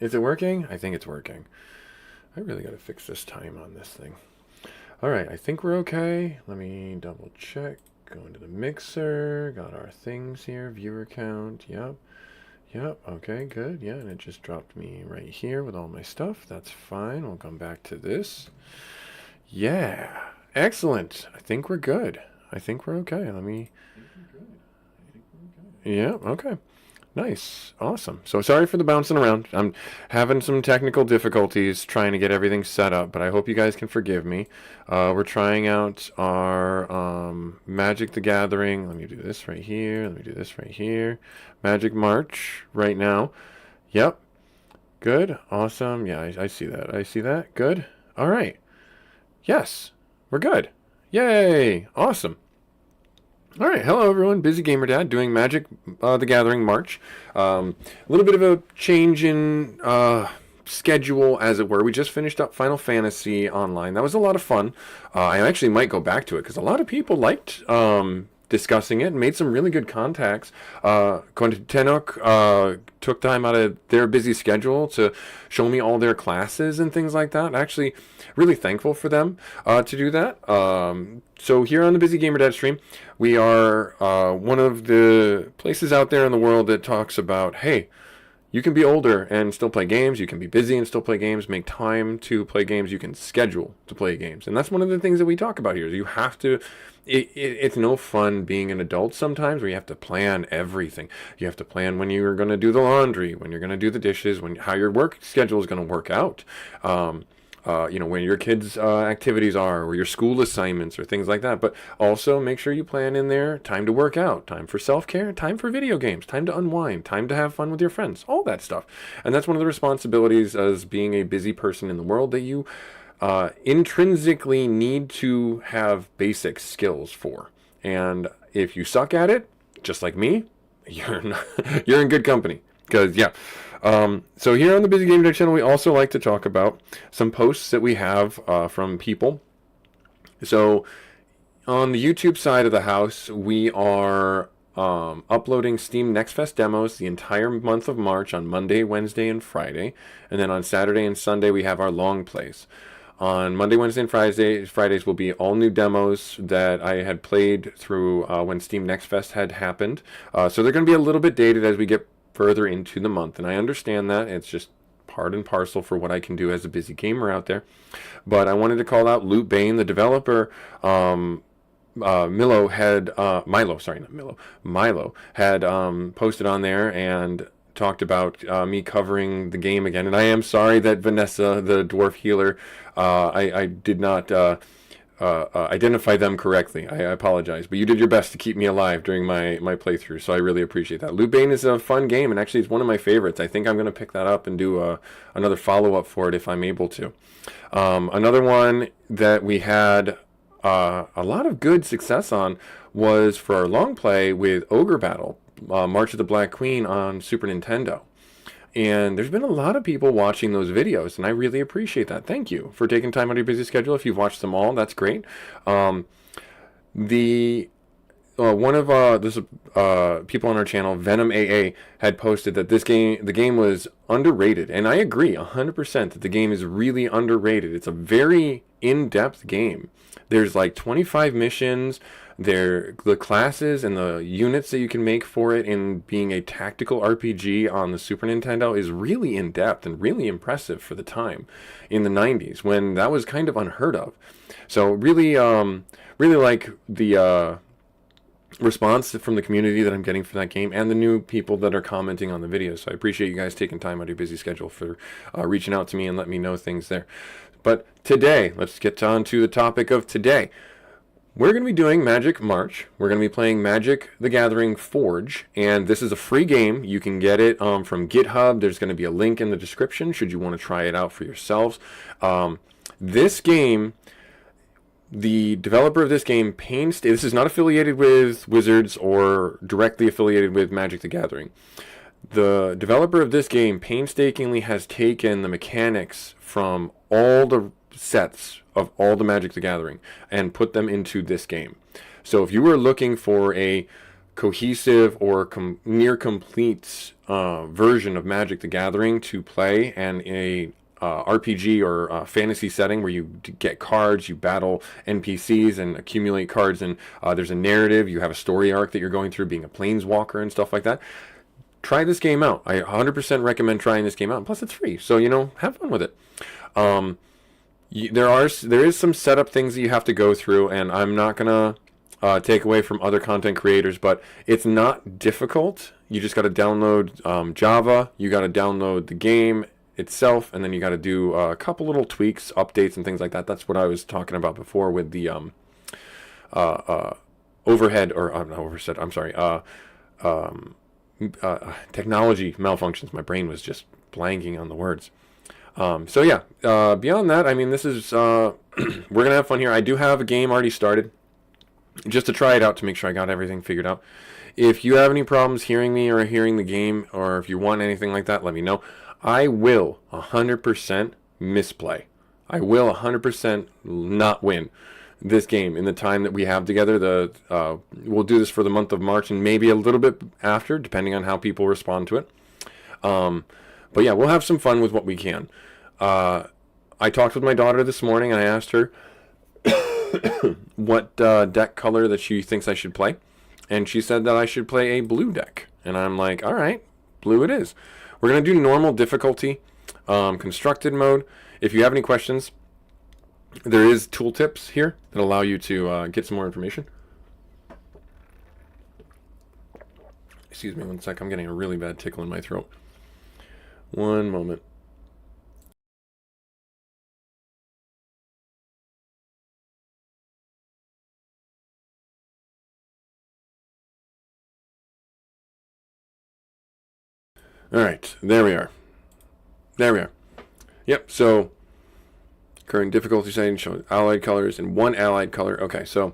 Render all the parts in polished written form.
Is it working? I think it's working. I really got to fix this time on this thing. All right, I think we're okay. Let me double check. Go into the mixer. Got our things here. Viewer count. Yep. Yep. Okay, good. Yeah, and it just dropped me right here with all my stuff. That's fine. We'll come back to this. Yeah. Excellent. I think we're good. I think we're okay. Let me. Yeah, okay. Nice. Awesome. So sorry for the bouncing around. I'm having some technical difficulties trying to get everything set up, but I hope you guys can forgive me. We're trying out our Magic the Gathering. Let me do this right here. Let me do this right here. Magic March right now. Yep. Good. Awesome. Yeah, I see that. I see that. Good. All right. Yes. We're good. Yay. Awesome. All right, hello everyone. Busy Gamer Dad doing Magic the Gathering March. A little bit of a change in schedule, as it were. We just finished up Final Fantasy Online. That was a lot of fun. I actually might go back to it because a lot of people liked discussing it and made some really good contacts. Quentin Tenok took time out of their busy schedule to show me all their classes and things like that. Actually, really thankful for them to do that. So here on the Busy Gamer Dad stream, we are one of the places out there in the world that talks about, hey, you can be older and still play games. You can be busy and still play games. Make time to play games. You can schedule to play games. And that's one of the things that we talk about here. You have to, it's no fun being an adult sometimes where you have to plan everything. You have to plan when you're going to do the laundry, when you're going to do the dishes, how your work schedule is going to work out. When your kids' activities are, or your school assignments, or things like that. But also make sure you plan in there time to work out, time for self-care, time for video games, time to unwind, time to have fun with your friends, all that stuff. And that's one of the responsibilities as being a busy person in the world that you intrinsically need to have basic skills for. And if you suck at it, just like me, you're in good company. Because, yeah. So here on the Busy Game Day channel, we also like to talk about some posts that we have from people. So on the YouTube side of the house, we are uploading Steam Next Fest demos the entire month of March on Monday, Wednesday, and Friday. And then on Saturday and Sunday, we have our long plays. On Monday, Wednesday, and Fridays will be all new demos that I had played through when Steam Next Fest had happened. So they're going to be a little bit dated as we get further into the month, and I understand that. It's just part and parcel for what I can do as a busy gamer out there. But I wanted to call out Loot Bane, the developer. Milo had Milo had posted on there and talked about me covering the game again. And I am sorry that Vanessa, the dwarf healer, I did not identify them correctly. I apologize, but you did your best to keep me alive during my playthrough, so I really appreciate that. Loot Bane is a fun game, and actually it's one of my favorites. I think I'm going to pick that up and do another follow-up for it if I'm able to. Another one that we had a lot of good success on was for our long play with Ogre Battle, March of the Black Queen on Super Nintendo. And there's been a lot of people watching those videos, and I really appreciate that. Thank you for taking time out of your busy schedule. If you've watched them all, that's great. One of people on our channel, Venom AA, had posted that the game was underrated, and I agree 100% that the game is really underrated. It's a very in-depth game. There's like 25 missions. The classes and the units that you can make for it in being a tactical RPG on the Super Nintendo is really in-depth and really impressive for the time in the 90s when that was kind of unheard of. So really like the response from the community that I'm getting for that game and the new people that are commenting on the videos. So I appreciate you guys taking time out of your busy schedule for reaching out to me and letting me know things there. But today, let's get on to the topic of today. We're going to be doing Magic March. We're going to be playing Magic the Gathering Forge, and this is a free game. You can get it from GitHub. There's going to be a link in the description should you want to try it out for yourselves. This game, the developer of this game, this is not affiliated with Wizards or directly affiliated with Magic the Gathering. The developer of this game painstakingly has taken the mechanics from all the sets of all the Magic the Gathering and put them into this game. So if you were looking for a cohesive or near complete version of Magic the Gathering to play, and a RPG or fantasy setting where you get cards, you battle NPCs and accumulate cards, and there's a narrative, you have a story arc that you're going through being a planeswalker and stuff like that. Try this game out. I 100% recommend trying this game out. Plus, it's free, so have fun with it. There is some setup things that you have to go through, and I'm not gonna take away from other content creators, but it's not difficult. You just got to download Java. You got to download the game itself, and then you got to do a couple little tweaks, updates, and things like that. That's what I was talking about before with the overhead, or not overset. I'm sorry. Technology malfunctions. My brain was just blanking on the words. So yeah, beyond that, I mean, this is we're gonna have fun here. I do have a game already started, just to try it out to make sure I got everything figured out. If you have any problems hearing me or hearing the game, or if you want anything like that, let me know. I will 100% misplay. I will 100% not win this game in the time that we have together. We'll do this for the month of March and maybe a little bit after, depending on how people respond to it. But yeah, we'll have some fun with what we can. I talked with my daughter this morning, and I asked her what deck color that she thinks I should play. And she said that I should play a blue deck. And I'm like, all right, blue it is. We're going to do normal difficulty, constructed mode. If you have any questions, there is tooltips here that allow you to get some more information. Excuse me one sec. I'm getting a really bad tickle in my throat. One moment. All right, there we are. There we are. Yep, so current difficulty setting shows allied colors and one allied color. Okay, so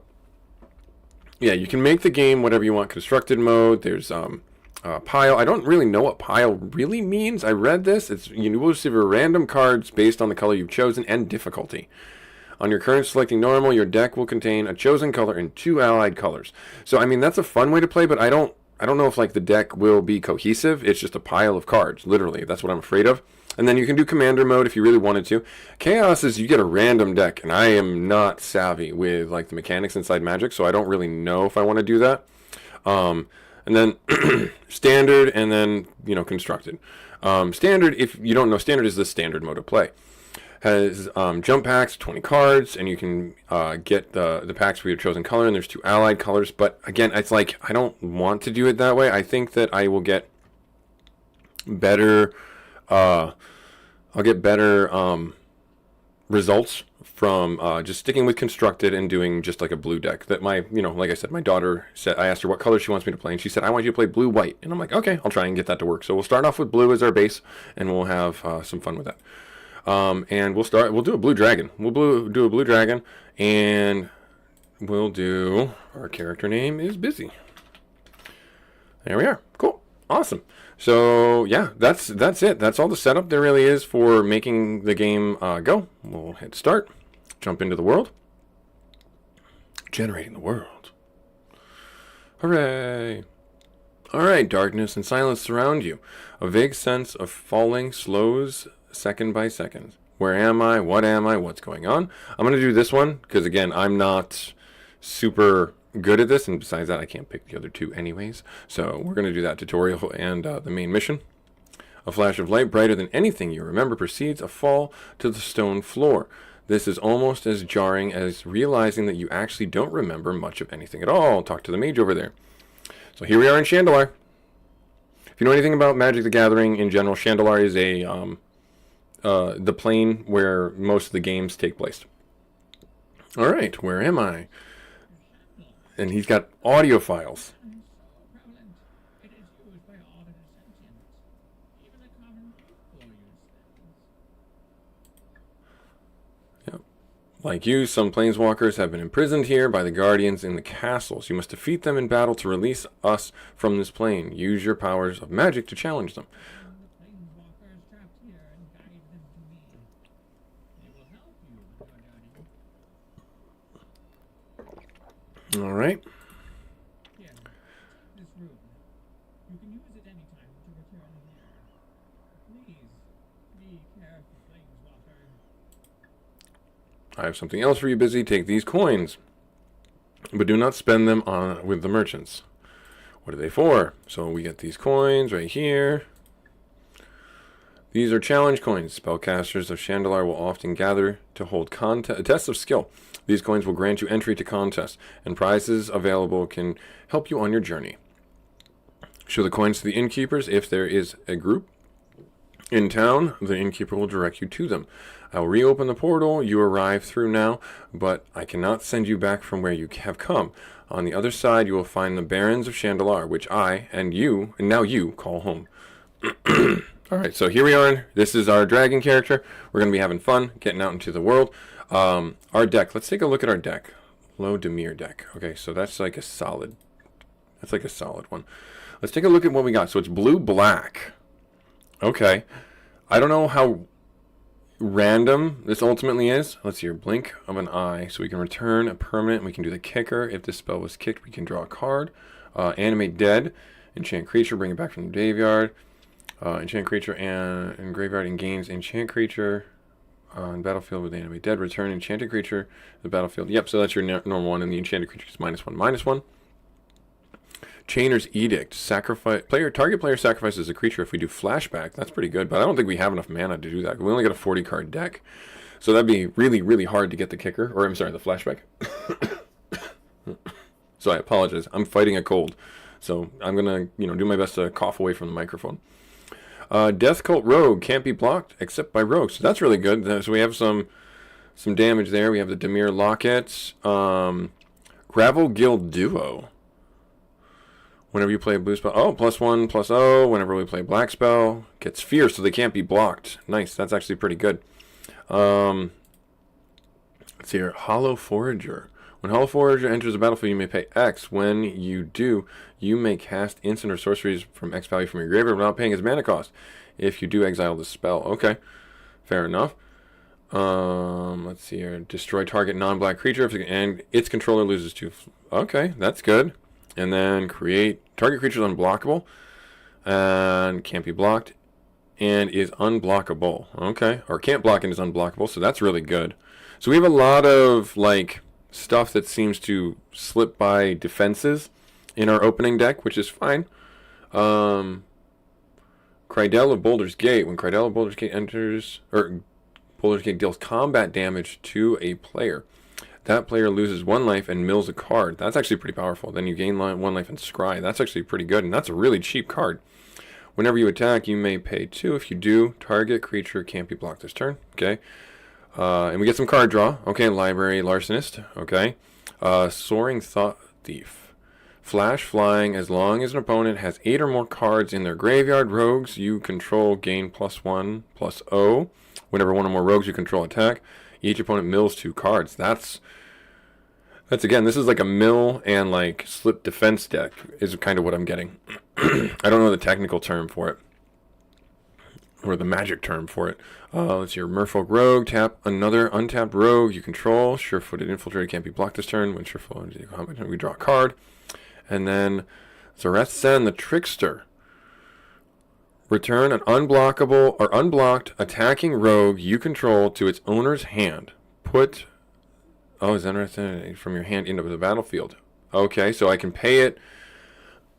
yeah, you can make the game whatever you want. Constructed mode, there's pile. I don't really know what pile really means. I read this. It's you will receive random cards based on the color you've chosen and difficulty. On your current selecting normal, your deck will contain a chosen color and 2 allied colors. So I mean, that's a fun way to play, but I don't know if like the deck will be cohesive. It's just a pile of cards, literally. That's what I'm afraid of. And then you can do commander mode if you really wanted to. Chaos is you get a random deck, and I am not savvy with like the mechanics inside Magic, so I don't really know if I want to do that. And then standard, and then constructed. Standard, if you don't know, standard is the standard mode of play. Has jump packs, 20 cards, and you can get the packs for your chosen color, and there's 2 allied colors. But again, it's like I don't want to do it that way. I think that I will get better. I'll get better results from just sticking with constructed and doing just like a blue deck. That like I said, my daughter said, I asked her what color she wants me to play, and she said, I want you to play blue white, and I'm like, okay, I'll try and get that to work. So we'll start off with blue as our base, and we'll have some fun with that. And we'll do a blue dragon. We'll do a blue dragon, and we'll do, our character name is Busy. There we are. Cool. Awesome. So yeah, that's it. That's all the setup there really is for making the game go. We'll hit start, jump into the world, generating the world. Hooray! All right, darkness and silence surround you. A vague sense of falling slows second by second. Where am I? What am I? What's going on? I'm going to do this one because, again, I'm not super good at this, and besides that, I can't pick the other 2 anyways. So we're going to do that tutorial and the main mission. A flash of light brighter than anything you remember precedes a fall to the stone floor. This is almost as jarring as realizing that you actually don't remember much of anything at all. Talk to the mage over there. So here we are in Chandalar. If you know anything about Magic the Gathering in general, Chandalar is the plane where most of the games take place. All right, where am I? And he's got audio files. Yep. Like you, some planeswalkers have been imprisoned here by the guardians in the castles. You must defeat them in battle to release us from this plane. Use your powers of magic to challenge them. All right. I have something else for you, Busy. Take these coins, but do not spend them on with the merchants. What are they for? So we get these coins right here. These are challenge coins. Spellcasters of Chandalar will often gather to hold tests of skill. These coins will grant you entry to contests, and prizes available can help you on your journey. Show the coins to the innkeepers. If there is a group in town, the innkeeper will direct you to them. I will reopen the portal you arrived through now, but I cannot send you back from where you have come. On the other side, you will find the Barons of Chandalar, which I and now you call home. Alright, so here we are. This is our dragon character. We're going to be having fun, getting out into the world. Our deck. Let's take a look at our deck. Low Demir deck. Okay, so that's like a solid one. Let's take a look at what we got. So it's blue-black. Okay. I don't know how random this ultimately is. Let's see here. Blink of an eye. So we can return a permanent. We can do the kicker. If this spell was kicked, we can draw a card. Animate Dead. Enchant creature. Bring it back from the graveyard. Enchant creature and graveyard and gains enchant creature on battlefield with Animate Dead. Return enchanted creature to the battlefield. Yep, so that's your normal one, and the enchanted creature is -1/-1. Chainer's Edict. Target player sacrifices a creature if we do flashback. That's pretty good, but I don't think we have enough mana to do that. We only got a 40-card deck. So that'd be really, really hard to get the kicker. Or, I'm sorry, the flashback. So I apologize. I'm fighting a cold. So I'm going to, do my best to cough away from the microphone. Death Cult Rogue can't be blocked except by rogues. So that's really good. So we have some damage there. We have the Demir Locket. Gravel Guild Duo. Whenever you play a blue spell, +1/+0. Whenever we play black spell, gets fierce, so they can't be blocked. Nice, that's actually pretty good. Let's see here. Hollow Forager. When Hollow Forager enters the battlefield, you may pay X. When you do, you may cast instant or sorceries from X value from your graveyard without paying its mana cost. If you do, exile the spell. Okay, fair enough. Let's see here. Destroy target non-black creature, and its controller loses 2. Okay, that's good. And then create target creatures unblockable and can't be blocked and is unblockable. Okay, or can't block and is unblockable, so that's really good. So we have a lot of stuff that seems to slip by defenses in our opening deck, which is fine. Crydell of Boulder's Gate. When Crydell of Boulder's Gate enters, or Boulder's Gate deals combat damage to a player, that player loses 1 life and mills a card. That's actually pretty powerful. Then you gain 1 life and scry. That's actually pretty good, and that's a really cheap card. Whenever you attack, you may pay 2. If you do, target creature can't be blocked this turn. Okay. And we get some card draw. Okay, Library Larcenist. Okay. Soaring Thought Thief. Flash flying as long as an opponent has 8 or more cards in their graveyard. Rogues you control gain +1/+0. Whenever 1 or more rogues you control attack, each opponent mills 2 cards. That's again, this is like a mill and slip defense deck is kind of what I'm getting. I don't know the technical term for it. Or the magic term for it. Let's see here. Merfolk Rogue. Tap another untapped rogue you control. Sure-footed Infiltrator can't be blocked this turn. When Sure-footed we draw a card. And then Zareth the Trickster. Return an unblockable or unblocked attacking rogue you control to its owner's hand. Put Zareth from your hand into the battlefield. Okay, so I can pay it.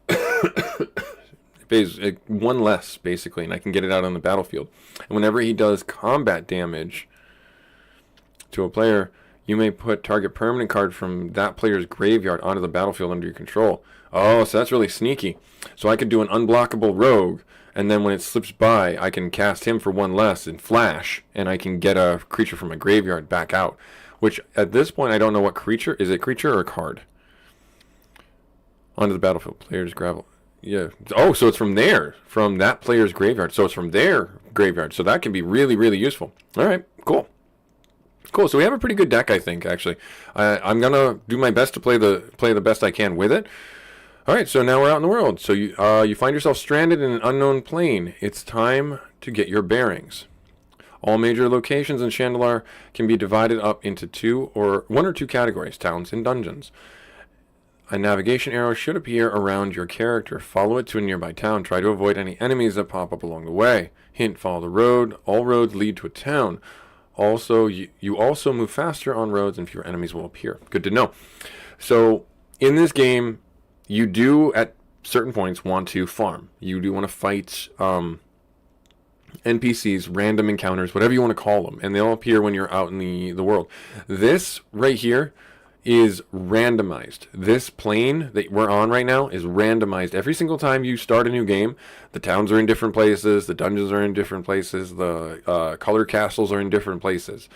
It pays 1 less, basically, and I can get it out on the battlefield. And whenever he does combat damage to a player, you may put target permanent card from that player's graveyard onto the battlefield under your control. Oh, so that's really sneaky. So I could do an unblockable rogue, and then when it slips by, I can cast him for 1 less and flash, and I can get a creature from my graveyard back out. Which, at this point, I don't know what creature. Is it creature or a card? Onto the battlefield. Player's gravel. Yeah. Oh, so it's from that player's graveyard. So it's from their graveyard. So that can be really, really useful. All right, cool. Cool. So we have a pretty good deck, I think, actually. I'm going to do my best to play the best I can with it. All right, so now we're out in the world. So you find yourself stranded in an unknown plane. It's time to get your bearings. All major locations in Chandalar can be divided up into 1 or 2 categories, towns and dungeons. A navigation arrow should appear around your character. Follow it to a nearby town. Try to avoid any enemies that pop up along the way. Hint, follow the road. All roads lead to a town. Also, you also move faster on roads and fewer enemies will appear. Good to know. So, in this game, you do, at certain points, want to farm. You do want to fight NPCs, random encounters, whatever you want to call them. And they'll appear when you're out in the world. This right here is randomized. This plane that we're on right now is randomized. Every single time you start a new game, the towns are in different places, the dungeons are in different places, the color castles are in different places.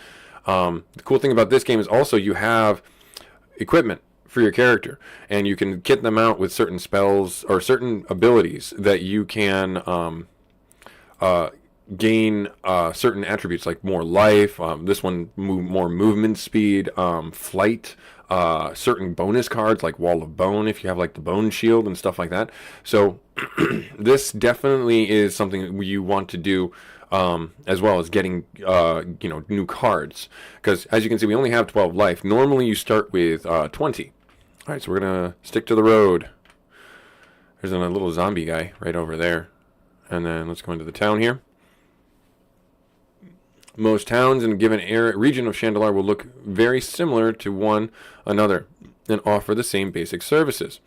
The cool thing about this game is also you have equipment for your character, and you can kit them out with certain spells or certain abilities that you can gain certain attributes like more life. This one more movement speed, flight. Certain bonus cards like Wall of Bone if you have like the Bone Shield and stuff like that. So this definitely is something you want to do, as well as getting new cards, because as you can see we only have 12 life. Normally you start with 20. All right, so we're gonna stick to the road. There's a little zombie guy right over there, and then let's go into the town here. Most towns in a given region of Chandelar will look very similar to one another and offer the same basic services.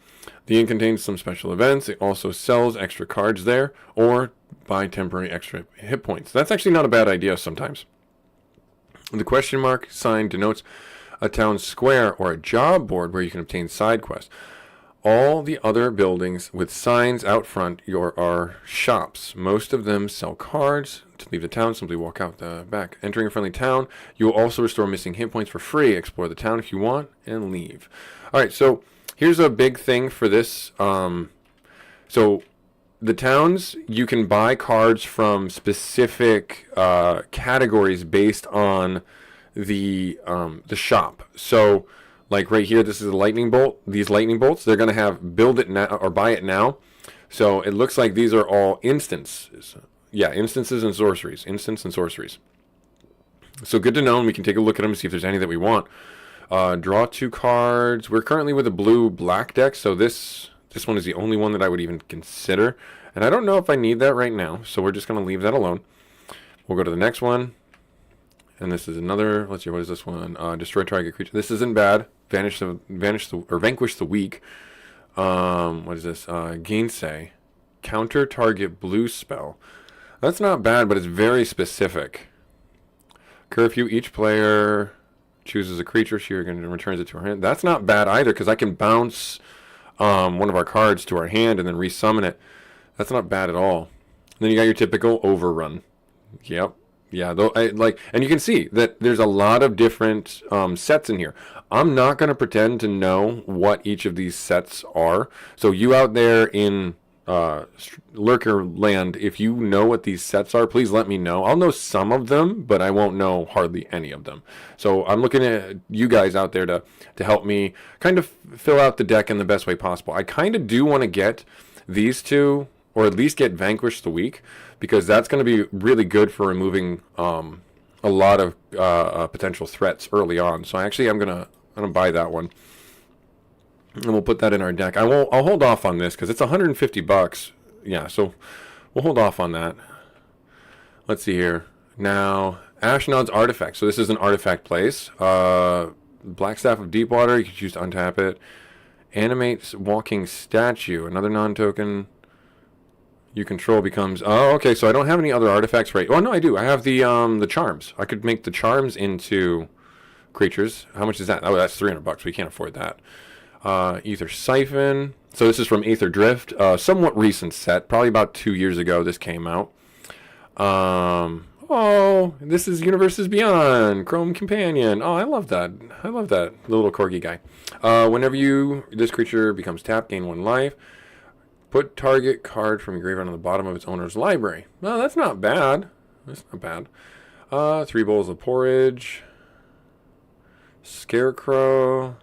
The inn contains some special events. It also sells extra cards there or buy temporary extra hit points. That's actually not a bad idea sometimes. The question mark sign denotes a town square or a job board where you can obtain side quests. All the other buildings with signs out front are shops. Most of them sell cards. To leave the town, simply walk out the back. Entering a friendly town, you will also restore missing hit points for free. Explore the town if you want, and leave. Alright, so here's a big thing for this. So the towns, you can buy cards from specific categories based on the shop. So like right here, this is a lightning bolt. These lightning bolts, they're going to have build it now or buy it now. So it looks like these are all instances. Yeah, instances and sorceries. Instants and sorceries. So good to know, and we can take a look at them and see if there's any that we want. Draw 2 cards. We're currently with a blue-black deck, so this one is the only one that I would even consider. And I don't know if I need that right now, so we're just going to leave that alone. We'll go to the next one. And this is another, let's see, what is this one? Destroy target creature. This isn't bad. Vanquish the weak. What is this? Gainsay. Counter target blue spell. That's not bad, but it's very specific. Curfew. Each player chooses a creature. She returns it to her hand. That's not bad either, because I can bounce one of our cards to our hand and then resummon it. That's not bad at all. Then you got your typical overrun. Yep. Yeah, though, and you can see that there's a lot of different sets in here. I'm not going to pretend to know what each of these sets are. So you out there in Lurker Land, if you know what these sets are, please let me know. I'll know some of them, but I won't know hardly any of them. So I'm looking at you guys out there to help me kind of fill out the deck in the best way possible. I kind of do want to get these two, or at least get Vanquish the Weak, because that's going to be really good for removing a lot of potential threats early on. So actually I'm gonna buy that one, and we'll put that in our deck. I'll hold off on this because it's $150. Yeah, so we'll hold off on that. Let's see here. Now, Ashnod's Artifact. So this is an artifact place. Black Staff of Deepwater. You can choose to untap it. Animates Walking Statue. Another non-token you control becomes... Oh, okay, so I don't have any other artifacts right... Oh, no, I do. I have the charms. I could make the charms into creatures. How much is that? Oh, that's $300. We can't afford that. Aether Siphon. So this is from Aether Drift. Somewhat recent set. Probably about 2 years ago this came out. Oh, this is Universes Beyond. Chrome Companion. Oh, I love that. I love that. The little corgi guy. Whenever this creature becomes tapped, gain 1 life. Put target card from your graveyard on the bottom of its owner's library. Well, that's not bad. That's not bad. 3 bowls of porridge. Scarecrow.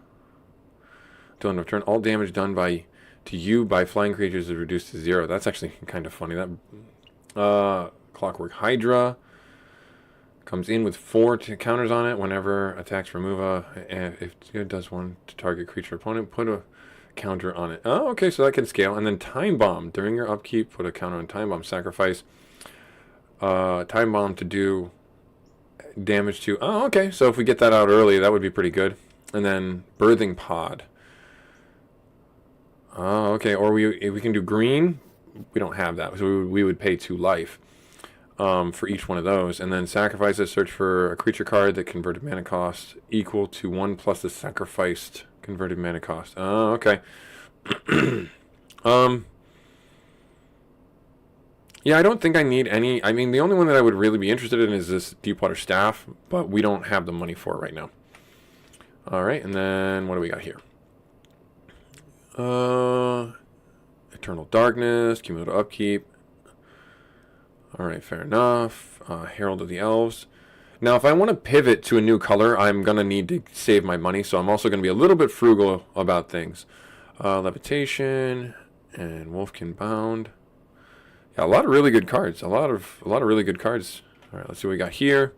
Don't return all damage done to you by flying creatures is reduced to 0. That's actually kind of funny. That Clockwork Hydra comes in with 4 counters on it. Whenever attacks, remove if it does 1 to target creature opponent, put a counter on it. Oh, okay, so that can scale. And then Time Bomb. During your upkeep, put a counter on Time Bomb. Sacrifice Time Bomb to do damage to... Oh, okay. So if we get that out early, that would be pretty good. And then Birthing Pod. Oh, okay. Or we can do green. We don't have that. So we would pay 2 life for each one of those. And then sacrifice it, search for a creature card that converted mana cost equal to 1 plus the sacrificed converted mana cost. Oh, okay. Yeah, I don't think I need any. I mean, the only one that I would really be interested in is this Deepwater Staff, but we don't have the money for it right now. All right, and then what do we got here? Eternal Darkness, cumulative upkeep. All right, fair enough. Herald of the Elves. Now, if I want to pivot to a new color, I'm going to need to save my money, so I'm also going to be a little bit frugal about things. Levitation and Wolfkin Bound. Yeah, a lot of really good cards. A lot of really good cards. All right, let's see what we got here.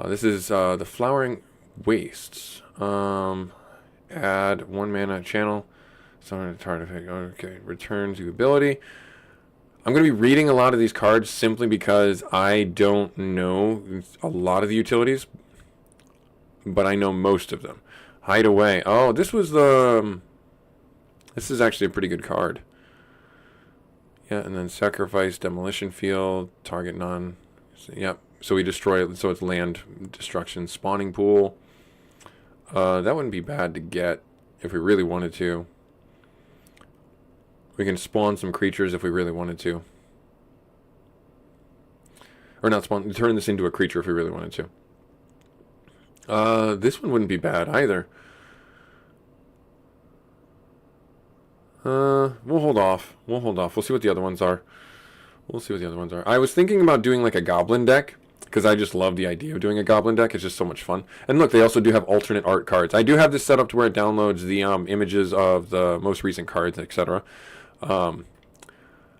This is the Flowering Wastes. Add 1 mana channel. Summon a artifact. Okay, return to ability. I'm going to be reading a lot of these cards simply because I don't know a lot of the utilities, but I know most of them. Hideaway. Oh, this was the... This is actually a pretty good card. Yeah, and then sacrifice, demolition field, target none. Yep. So we destroy it. So it's land destruction, spawning pool. That wouldn't be bad to get if we really wanted to. We can spawn some creatures if we really wanted to. Or not spawn, turn this into a creature if we really wanted to. This one wouldn't be bad either. We'll hold off. We'll see what the other ones are. I was thinking about doing like a goblin deck, because I just love the idea of doing a goblin deck. It's just so much fun. And look, they also do have alternate art cards. I do have this set up to where it downloads the images of the most recent cards, etc. An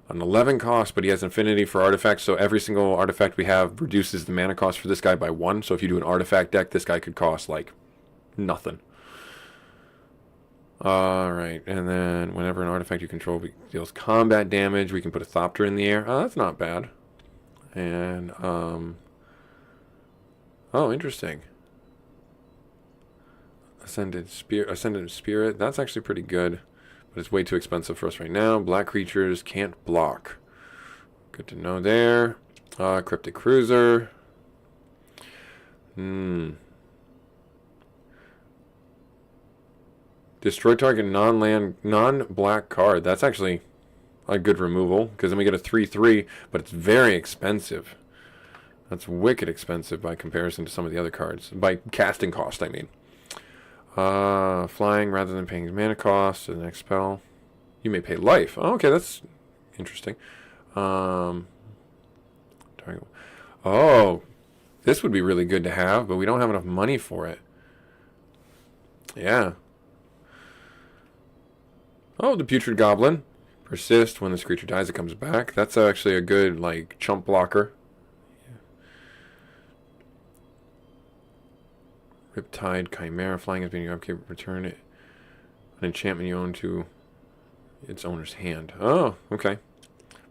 11 cost, but he has infinity for artifacts, so every single artifact we have reduces the mana cost for this guy by 1. So if you do an artifact deck, this guy could cost like nothing. Alright, and then whenever an artifact you control deals combat damage, we can put a Thopter in the air. Oh, that's not bad. And, oh, interesting. Ascended Spirit, that's actually pretty good, but it's way too expensive for us right now. Black creatures can't block. Good to know there. Cryptic Cruiser. Destroy target non-black card. That's actually a good removal, because then we get a 3/3, but it's very expensive. That's wicked expensive by comparison to some of the other cards. By casting cost, I mean. Flying rather than paying mana cost. The next spell. You may pay life. Oh, okay, that's interesting. Oh, this would be really good to have, but we don't have enough money for it. Yeah. Oh, the Putrid Goblin. Persist. When this creature dies, it comes back. That's actually a good, like, chump blocker. Yeah. Riptide Chimera. Flying has been your upkeep. Return it. An enchantment you own to its owner's hand. Oh, okay.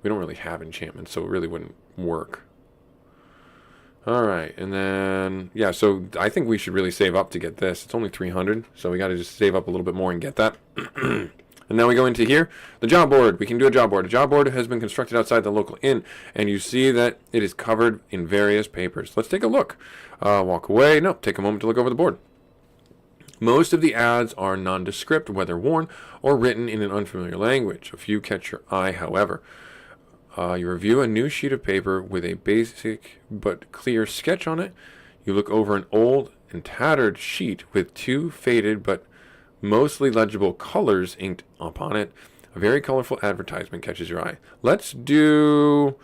We don't really have enchantments, so it really wouldn't work. Alright, and then... Yeah, so I think we should really save up to get this. It's only 300, so we got to just save up a little bit more and get that. And now we go into here, the job board. We can do a job board. A job board has been constructed outside the local inn, and you see that it is covered in various papers. Let's take a look. Walk away. No, take a moment to look over the board. Most of the ads are nondescript, whether worn or written in an unfamiliar language. A few catch your eye, however. You review a new sheet of paper with a basic but clear sketch on it. You look over an old and tattered sheet with 2 faded but mostly legible colors inked upon it. A very colorful advertisement catches your eye. Let's do...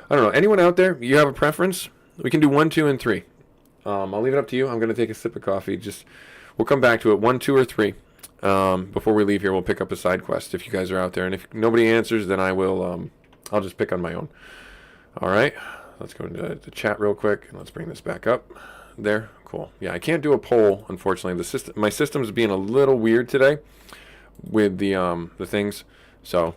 I don't know. Anyone out there? You have a preference? We can do 1, 2, and 3. I'll leave it up to you. I'm going to take a sip of coffee. We'll come back to it. 1, 2, or 3. Before we leave here, we'll pick up a side quest if you guys are out there. And if nobody answers, then I will... I'll just pick on my own. All right. Let's go into the chat real quick, and let's bring this back up. There. Cool. Yeah, I can't do a poll, unfortunately. My system's being a little weird today with the things. So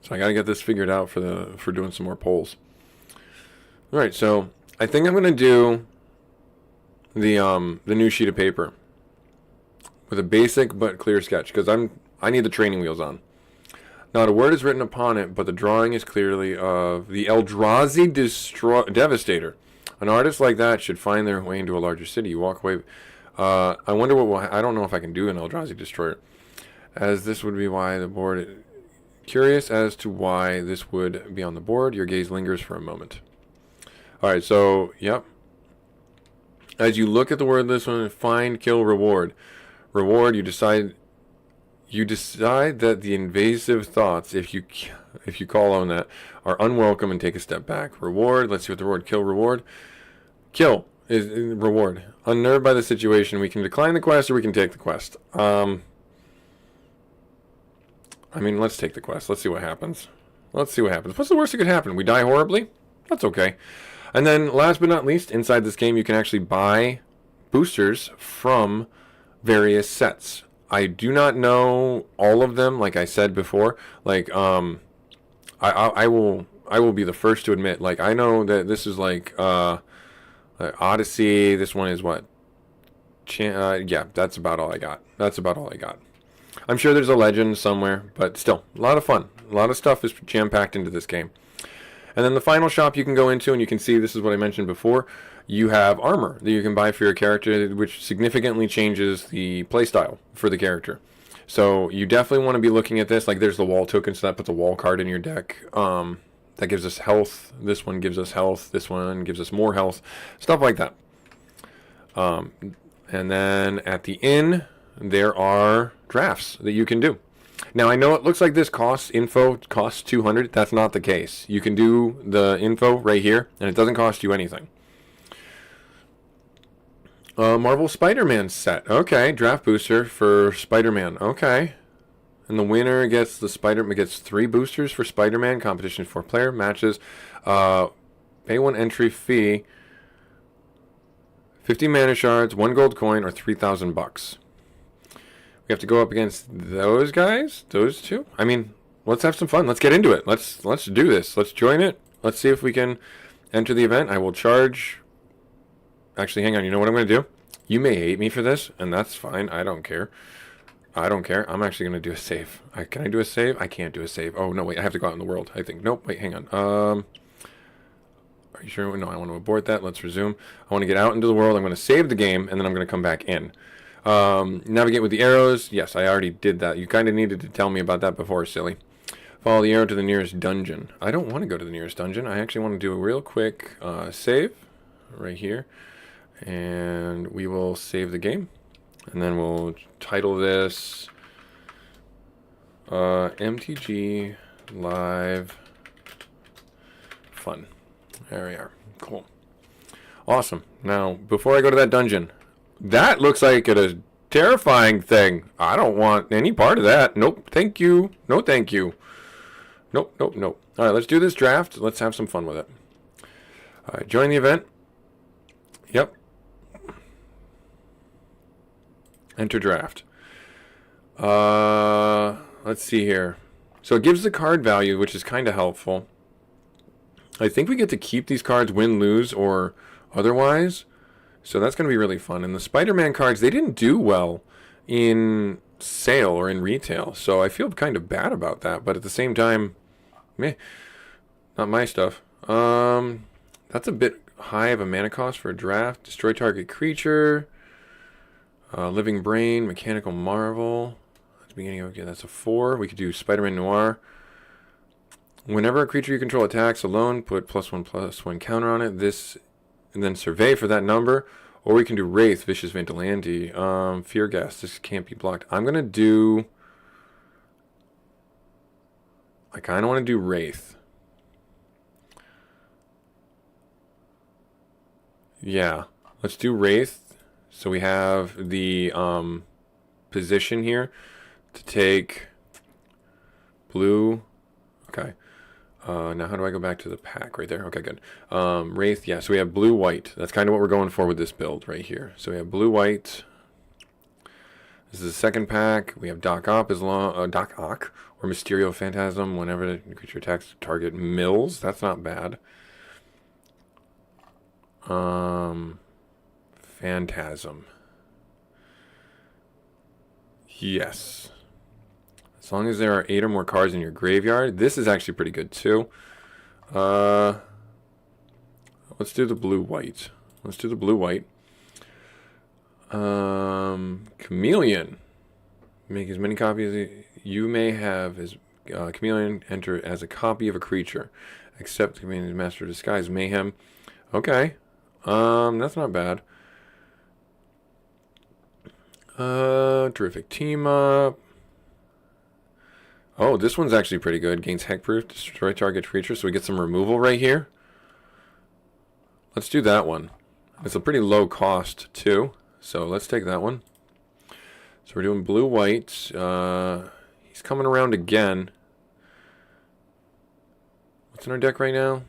So I got to get this figured out for doing some more polls. All right, so I think I'm going to do the new sheet of paper with a basic but clear sketch because I need the training wheels on. Not a word is written upon it, but the drawing is clearly of the Eldrazi Devastator. An artist like that should find their way into a larger city. You walk away. I wonder what I don't know if I can do an Eldrazi Destroyer, as this would be why the board. Curious as to why this would be on the board. Your gaze lingers for a moment. All right, so yep. As you look at the word list, find, kill, reward. Reward, you decide that the invasive thoughts, if you call on that, are unwelcome and take a step back. Reward, let's see what the word kill, reward. Kill is reward. Unnerved by the situation, we can decline the quest or we can take the quest. I mean, let's take the quest. Let's see what happens. What's the worst that could happen? We die horribly? That's okay. And then, last but not least, inside this game, you can actually buy boosters from various sets. I do not know all of them, like I said before. Like, I will be the first to admit, like, I know that this is like Odyssey. This one is what? Yeah, that's about all I got. I'm sure there's a legend somewhere, but still, a lot of fun. A lot of stuff is jam-packed into this game. And then the final shop you can go into, and you can see this is what I mentioned before. You have armor that you can buy for your character, which significantly changes the playstyle for the character. So you definitely want to be looking at this. Like there's the wall token, so that puts a wall card in your deck. That gives us health. This one gives us health. This one gives us more health. Stuff like that. And then at the inn, there are drafts that you can do. Now, I know it looks like this costs 200. That's not the case. You can do the info right here, and it doesn't cost you anything. Marvel Spider-Man set. Okay, draft booster for Spider-Man. Okay. And the winner gets gets 3 boosters for Spider-Man. Competition 4-player matches. Pay 1 entry fee. 50 mana shards, 1 gold coin, or $3,000. We have to go up against those guys, those two. I mean, let's have some fun. Let's get into it. Let's do this. Let's join it. Let's see if we can enter the event. I will charge. Actually, hang on. You know what I'm going to do? You may hate me for this, and that's fine. I don't care. I'm actually going to do a save. Can I do a save? I can't do a save. Oh, no, wait. I have to go out in the world, I think. Nope. Wait, hang on. Are you sure? No, I want to abort that. Let's resume. I want to get out into the world. I'm going to save the game, and then I'm going to come back in. Navigate with the arrows. Yes, I already did that. You kind of needed to tell me about that before, silly. Follow the arrow to the nearest dungeon. I don't want to go to the nearest dungeon. I actually want to do a real quick save right here. And we will save the game. And then we'll title this MTG Live Fun. There we are. Cool. Awesome. Now, before I go to that dungeon, that looks like a terrifying thing. I don't want any part of that. Nope. Thank you. No, thank you. Nope, nope, nope. All right, let's do this draft. Let's have some fun with it. All right, join the event. Yep. Enter draft. Let's see here. So it gives the card value, which is kind of helpful. I think we get to keep these cards, win, lose, or otherwise. So that's going to be really fun. And the Spider-Man cards, they didn't do well in sale or in retail. So I feel kind of bad about that. But at the same time, meh, not my stuff. That's a bit high of a mana cost for a draft. Destroy target creature. Living Brain, Mechanical Marvel. At the beginning, okay, that's a 4. We could do Spider-Man Noir. Whenever a creature you control attacks alone, put +1/+1 counter on it. This, and then survey for that number. Or we can do Wraith, Vicious Vigilante. Fear Gas, this can't be blocked. I'm going to do... I kind of want to do Wraith. Yeah, let's do Wraith. So we have the position here to take blue. Okay. Now how do I go back to the pack right there? Okay, good. Wraith, yeah, so we have blue-white. That's kind of what we're going for with this build right here. So we have blue-white. This is the second pack. We have Doc Ock Doc Ock or Mysterio Phantasm. Whenever the creature attacks, target mills. That's not bad. Phantasm. Yes. As long as there are 8 or more cards in your graveyard. This is actually pretty good too. Let's do the blue-white. Let's do the blue-white. Chameleon. Make as many copies as you may have as Chameleon enter as a copy of a creature. Except Chamelion's Master of Disguise. Mayhem. Okay. That's not bad. Terrific team up. Oh, this one's actually pretty good. Gains Hexproof, destroy target creature, so we get some removal right here. Let's do that one. It's a pretty low cost too, so let's take that one. So we're doing blue-white. He's coming around again. What's in our deck right now?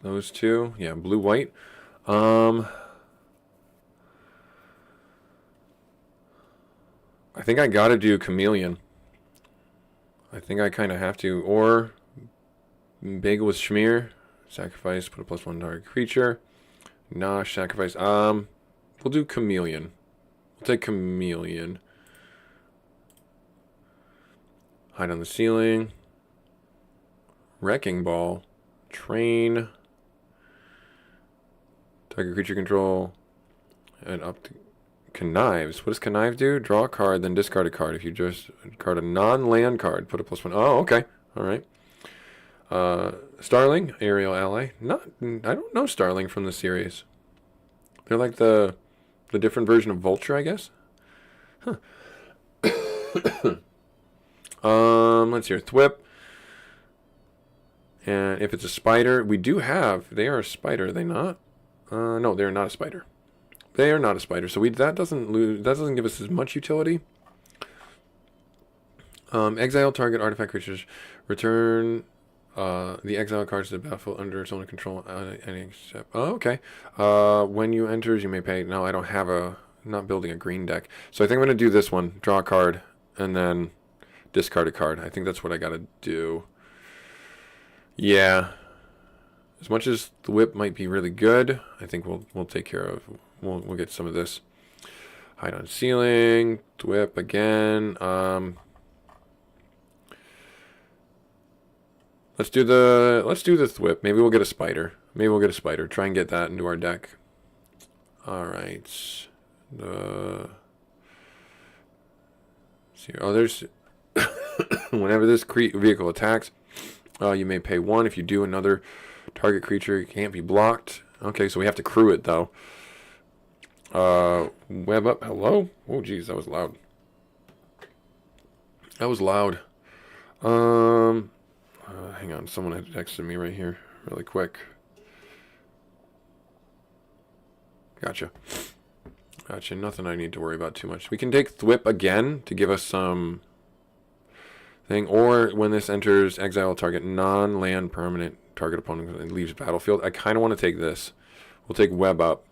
Those two. Yeah, blue-white. I think I gotta do Chameleon. I think I kind of have to. Or Bagel with Schmear. Sacrifice, put a +1 target creature. Nosh, sacrifice. We'll do Chameleon. We'll take Chameleon. Hide on the ceiling. Wrecking Ball. Train. Target creature control. And up to Connives. What does Connive do? Draw a card, then discard a card. If you just card a non-land card, put a +1. Oh, okay. All right. Starling, aerial ally. I don't know Starling from the series. They're like the different version of Vulture, I guess. Huh. Let's hear Thwip. And if it's a spider, we do have. They are a spider, are they not? No, they're not a spider. They are not a spider, so that doesn't give us as much utility. Exile target artifact creatures. Return the exile cards to the battlefield under its own control. Any except. Oh, okay. When you enters, you may pay. No, I don't have not building a green deck. So I think I'm gonna do this one. Draw a card and then discard a card. I think that's what I gotta do. Yeah. As much as the whip might be really good, I think we'll take care of. We'll get some of this. Hide on ceiling. Whip again. Let's do the Thwip. Maybe we'll get a spider. Try and get that into our deck. All right. There's whenever this vehicle attacks, you may pay 1. If you do, another target creature can't be blocked. Okay, so we have to crew it though. Web up. Hello. Oh, geez, that was loud. Hang on, someone had texted me right here, really quick. Gotcha. Nothing I need to worry about too much. We can take Thwip again to give us some thing, or when this enters, exile target non-land permanent target opponent and leaves battlefield. I kind of want to take this. We'll take Web up.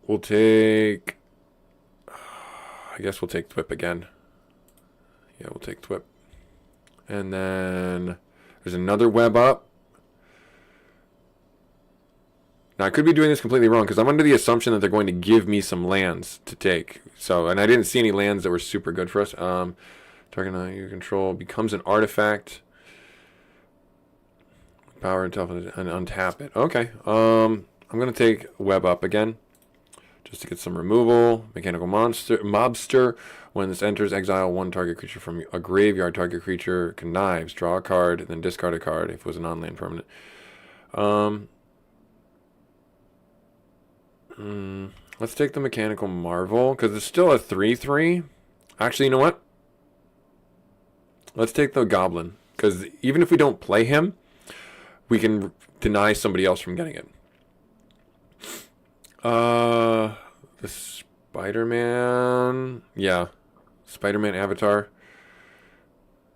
We'll take. I guess we'll take Thwip again. Yeah, we'll take Thwip. And then there's another Web up. Now, I could be doing this completely wrong because I'm under the assumption that they're going to give me some lands to take. So, and I didn't see any lands that were super good for us. Target on your control becomes an artifact. Power and untap it. Okay. I'm going to take Web up again. Just to get some removal. Mechanical Mobster. When this enters, exile 1 target creature from a graveyard. Target creature connives. Draw a card, then discard a card if it was a non-land permanent. Let's take the Mechanical Marvel, because it's still a 3/3. Actually, you know what? Let's take the Goblin, because even if we don't play him, we can deny somebody else from getting it. The Spider-Man. Yeah. Spider-Man Avatar.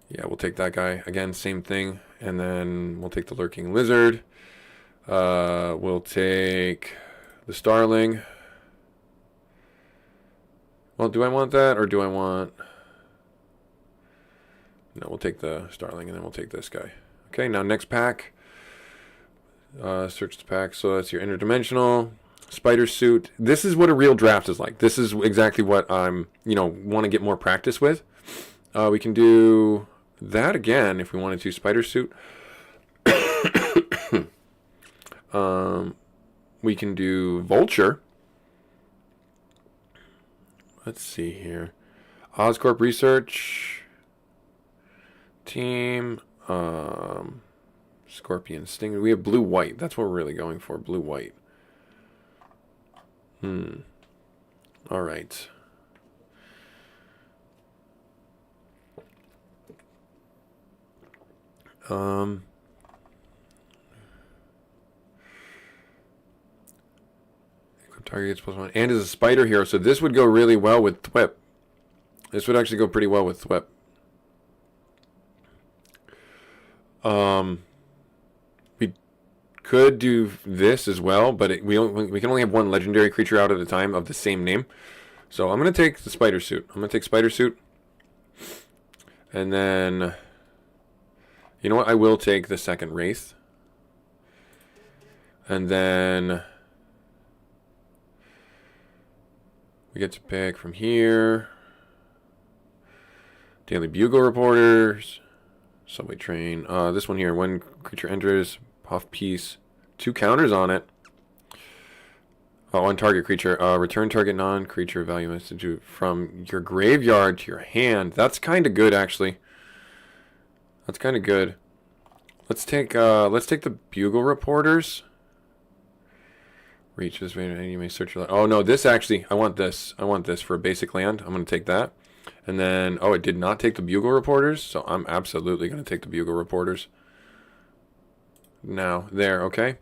Yeah, we'll take that guy. Again, same thing. And then we'll take the Lurking Lizard. We'll take the Starling. Well, do I want that or do I want... No, we'll take the Starling and then we'll take this guy. Okay, now next pack. Search the pack. So that's your interdimensional spider suit. This is what a real draft is like. This is exactly what I'm, want to get more practice with. We can do that again if we wanted to. Spider suit. We can do Vulture. Let's see here. Oscorp Research Team. Scorpion Sting. We have blue-white. That's what we're really going for. Blue-white. All right. Equip targets +1. And is a spider hero. So this would go really well with Thwip. This would actually go pretty well with Thwip. We could do this as well, but we can only have one legendary creature out at a time of the same name. So I'm going to take the spider suit. I'm going to take spider suit. And then, you know what? I will take the second Wraith. And then we get to pick from here. Daily Bugle Reporters. Subway Train. This one here. When creature enters, puff piece. 2 counters on it. On target creature. Return target non-creature value message from your graveyard to your hand. That's kind of good, actually. That's kind of good. Let's take the Bugle Reporters. Reach this way. You may search your. Oh no, this actually. I want this. I want this for a basic land. I'm gonna take that. And then, it did not take the Bugle Reporters, so I'm absolutely going to take the Bugle Reporters. Now, there, okay.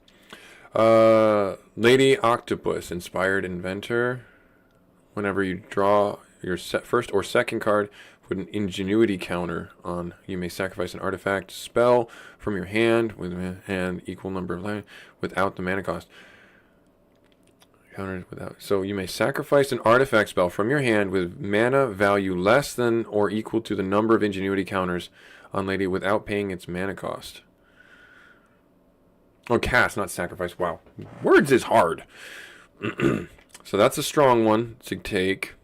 Lady Octopus, Inspired Inventor. Whenever you draw your first or second card with an Ingenuity counter on, you may sacrifice an artifact spell from your hand with an equal number of land without the mana cost. Counters without. So you may sacrifice an artifact spell from your hand with mana value less than or equal to the number of Ingenuity counters on Lady without paying its mana cost. Oh, cast, not sacrifice. Wow. Words is hard. So that's a strong one to take.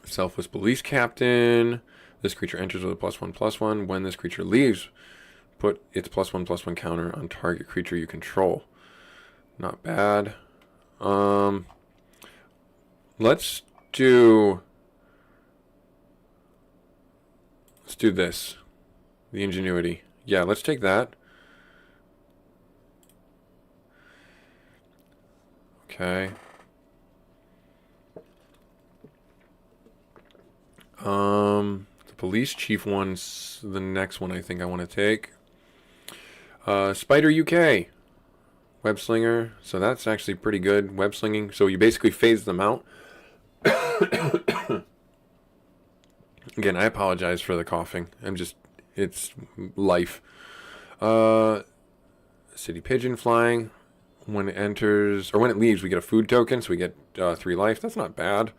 Selfless Police Captain. This creature enters with a +1/+1. When this creature leaves, put its +1/+1 counter on target creature you control. Not bad. Let's do this. The Ingenuity. Yeah, let's take that. Okay. The Police Chief one's the next one I think I want to take. Spider UK. Web Slinger, so that's actually pretty good. Web slinging, so you basically phase them out. Again, I apologize for the coughing. It's life. City Pigeon flying. When it enters, or when it leaves, we get a food token, so we get 3 life. That's not bad.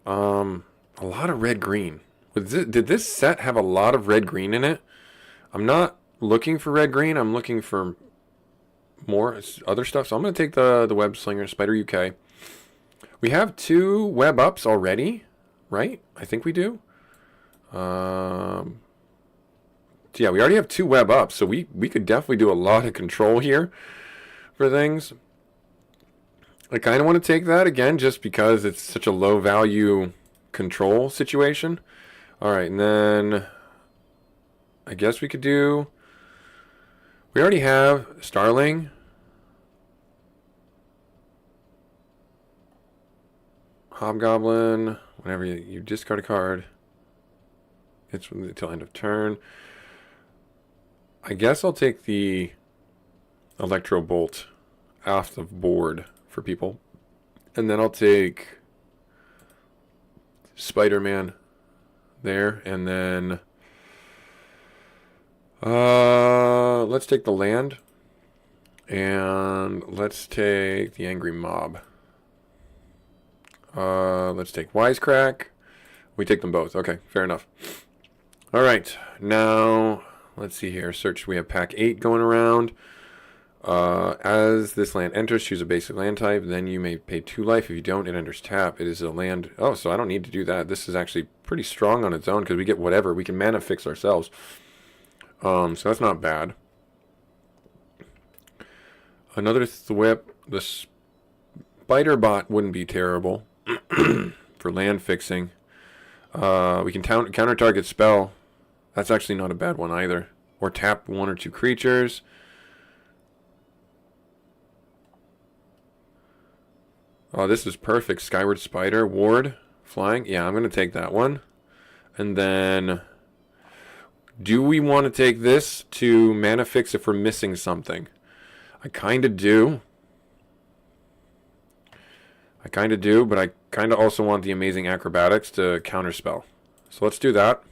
A lot of red-green. Did this set have a lot of red-green in it? I'm not looking for red-green. I'm looking for more other stuff. So I'm going to take the Web Slinger, Spider UK. We have 2 web ups already, right? I think we do. Yeah, we already have 2 web ups, so we could definitely do a lot of control here for things. I kind of want to take that again just because it's such a low value control situation. All right, and then I guess we could do... We already have Starling. Hobgoblin. Whenever you discard a card, it's until end of turn. I guess I'll take the Electro Bolt off the board for people. And then I'll take Spider-Man there. And then let's take the land. And let's take the Angry Mob. Let's take Wisecrack. We take them both. Okay, fair enough. All right, now let's see here. Search. We have pack 8 going around. As this land enters, choose a basic land type. Then you may pay 2 life. If you don't, it enters tap. It is a land. Oh, so I don't need to do that. This is actually pretty strong on its own because we get whatever. We can mana fix ourselves. So that's not bad. Another thwip. The spider bot wouldn't be terrible for land fixing. We can counter target spell. That's actually not a bad one either. Or tap 1 or 2 creatures. Oh, this is perfect. Skyward Spider, Ward, Flying. Yeah, I'm going to take that one. And then, do we want to take this to mana fix if we're missing something? I kind of do. But I kind of also want the Amazing Acrobatics to counterspell. So let's do that.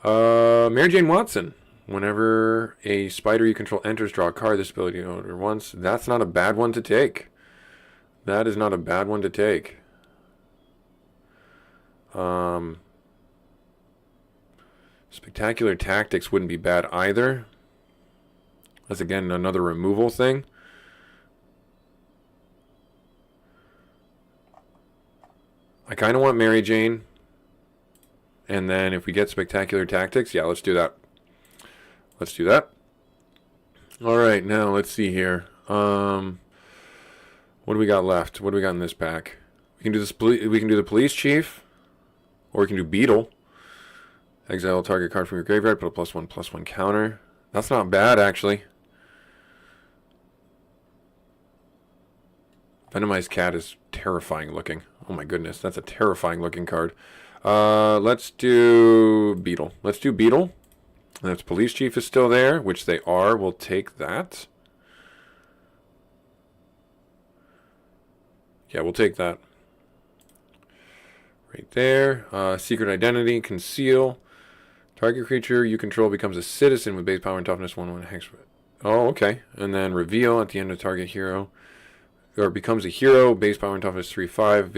Mary Jane Watson. Whenever a spider you control enters, draw a card. This ability owner once. That's not a bad one to take. That is not a bad one to take. Spectacular Tactics wouldn't be bad either. That's again another removal thing. I kind of want Mary Jane. And then if we get Spectacular Tactics, yeah, let's do that. Let's do that. All right, now let's see here. What do we got left? What do we got in this pack? We can do this. We can do the Police Chief, or we can do Beetle. Exile a target card from your graveyard. Put a +1/+1 counter. That's not bad actually. Venomized Cat is terrifying looking. Oh my goodness, that's a terrifying looking card. Let's do Beetle. Let's do Beetle. And if Police Chief is still there, which they are, we'll take that. Yeah, we'll take that. Right there. Secret Identity, Conceal. Target creature you control becomes a citizen with base power and toughness 1/1 hex. Oh, okay. And then Reveal at the end of target hero. Or becomes a hero, base power and toughness 3/5,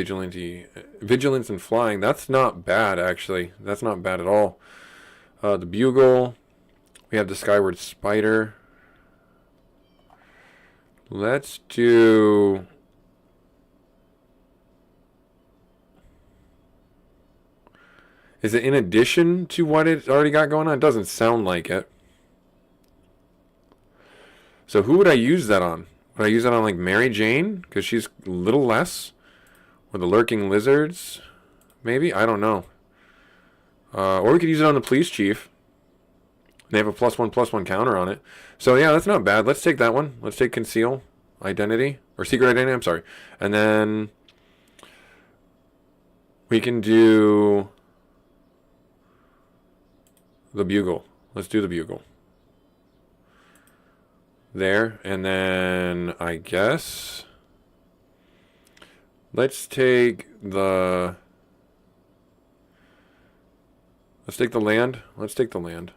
vigilance and flying. That's not bad, actually. That's not bad at all. The Bugle. We have the Skyward Spider. Let's do... Is it in addition to what it's already got going on? It doesn't sound like it. So who would I use that on? Would I use that on like Mary Jane? Because she's a little less. Or the Lurking Lizards? Maybe? I don't know. Or we could use it on the Police Chief. They have a +1/+1 counter on it. So yeah, that's not bad. Let's take that one. Let's take Conceal Identity. Or Secret Identity, I'm sorry. And then we can do the Bugle. Let's do the Bugle. There. And then I guess let's take the land. Let's take the land.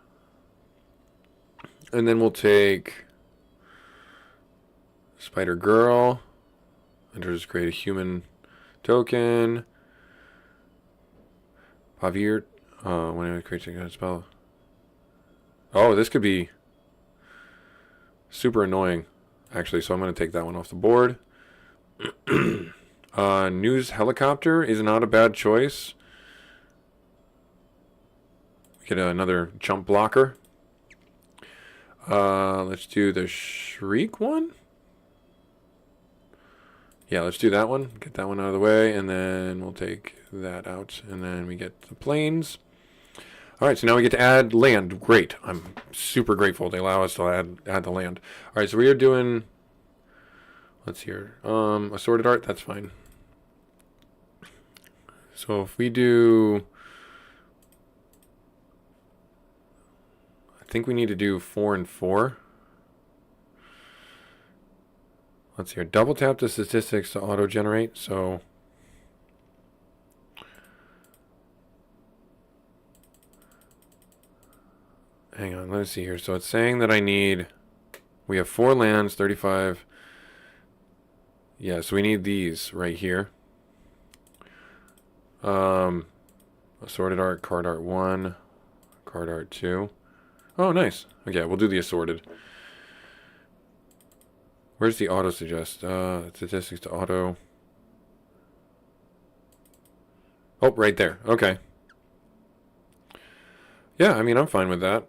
And then we'll take Spider Girl. Enters, create a human token. Pavir. When it creates a spell. Oh, this could be super annoying, actually. So I'm going to take that one off the board. News Helicopter is not a bad choice. Get another jump blocker. Let's do the Shriek one. Yeah, let's do that one. Get that one out of the way, and then we'll take that out, and then we get the planes. All right, so now we get to add land. Great. I'm super grateful they allow us to add the land. All right, so we are doing, let's hear, Assorted Art. That's fine. So if we do, I think we need to do 4 and 4. Let's hear. Double tap the statistics to auto generate. So hang on, let's see here. So it's saying that we have 4 lands, 35. Yeah, so we need these right here. Assorted art, card art 1, card art 2. Oh, nice. Okay, we'll do the assorted. Where's the auto suggest? Statistics to auto. Oh, right there. Okay. Yeah, I mean, I'm fine with that.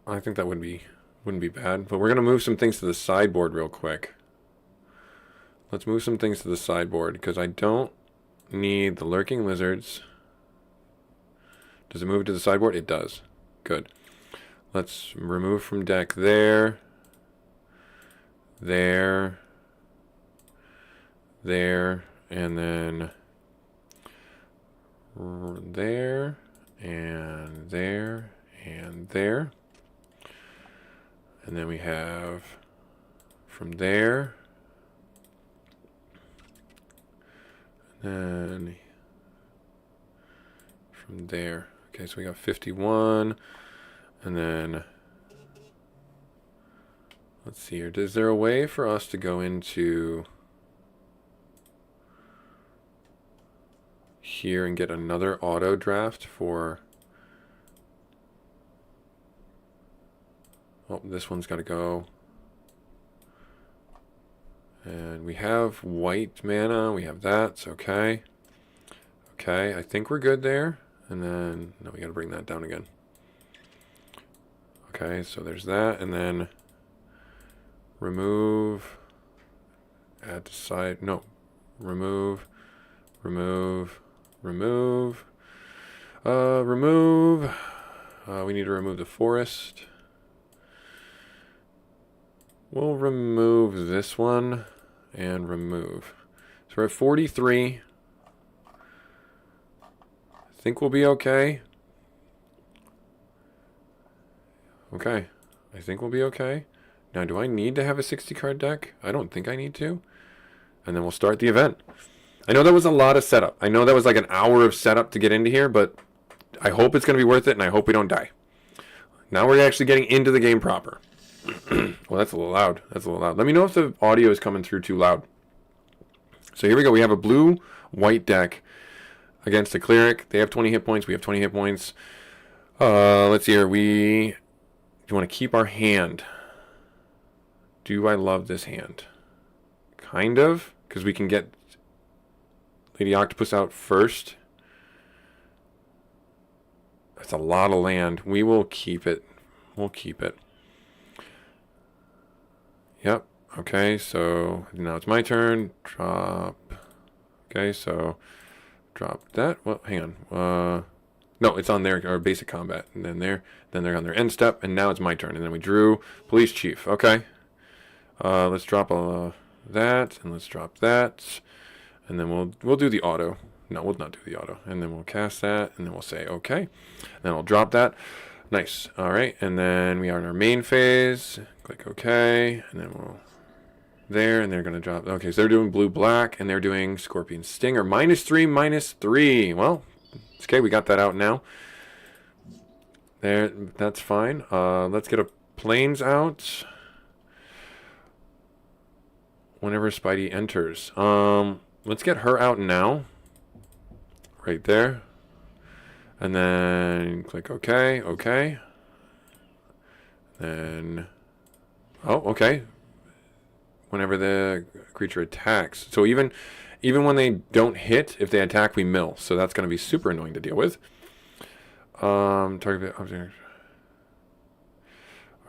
I think that wouldn't be bad. But we're gonna move some things to the sideboard real quick. Let's move some things to the sideboard because I don't need the lurking lizards. Does it move to the sideboard? It does. Good. Let's remove from deck there. There. There. And then there. And there. And there. And then we have from there. And then from there. Okay, so we got 51. And then let's see here. Is there a way for us to go into here and get another auto draft for... Oh, this one's got to go. And we have white mana. We have that. So okay. Okay, I think we're good there. And then, no, we got to bring that down again. Okay, so there's that. And then remove. Add to side. No. Remove. Remove. Remove. Remove. We need to remove the forest. We'll remove this one and remove. So we're at 43. I think we'll be okay. Okay. I think we'll be okay. Now, do I need to have a 60 card deck? I don't think I need to. And then we'll start the event. I know that was a lot of setup. I know that was like an hour of setup to get into here, but I hope it's going to be worth it, and I hope we don't die. Now we're actually getting into the game proper. Well, that's a little loud. That's a little loud. Let me know if the audio is coming through too loud. So here we go. We have a blue-white deck against a cleric. They have 20 hit points. We have 20 hit points. Let's see here. Do you want to keep our hand? Do I love this hand? Kind of, because we can get Lady Octopus out first. That's a lot of land. We will keep it. We'll keep it. Yep. Okay, so now it's my turn. Drop. Okay, so drop that. Well, hang on. No, it's on their basic combat. And then they're on their end step, and now it's my turn. And then we drew Police Chief. Okay. Let's drop that, and let's drop that. And then we'll do the auto. No, we'll not do the auto. And then we'll cast that, and then we'll say okay. And then I'll drop that. Nice. All right, and then we are in our main phase. Click OK, and then we'll there, and they're going to drop. Okay, so they're doing blue-black, and they're doing Scorpion Stinger. -3, -3. Well, it's okay. We got that out now. There, that's fine. Let's get a Plains out. Whenever Spidey enters. Let's get her out now. Right there. And then click OK. OK. Then... Oh, okay. Whenever the creature attacks. So even when they don't hit, if they attack, we mill. So that's going to be super annoying to deal with. Target object.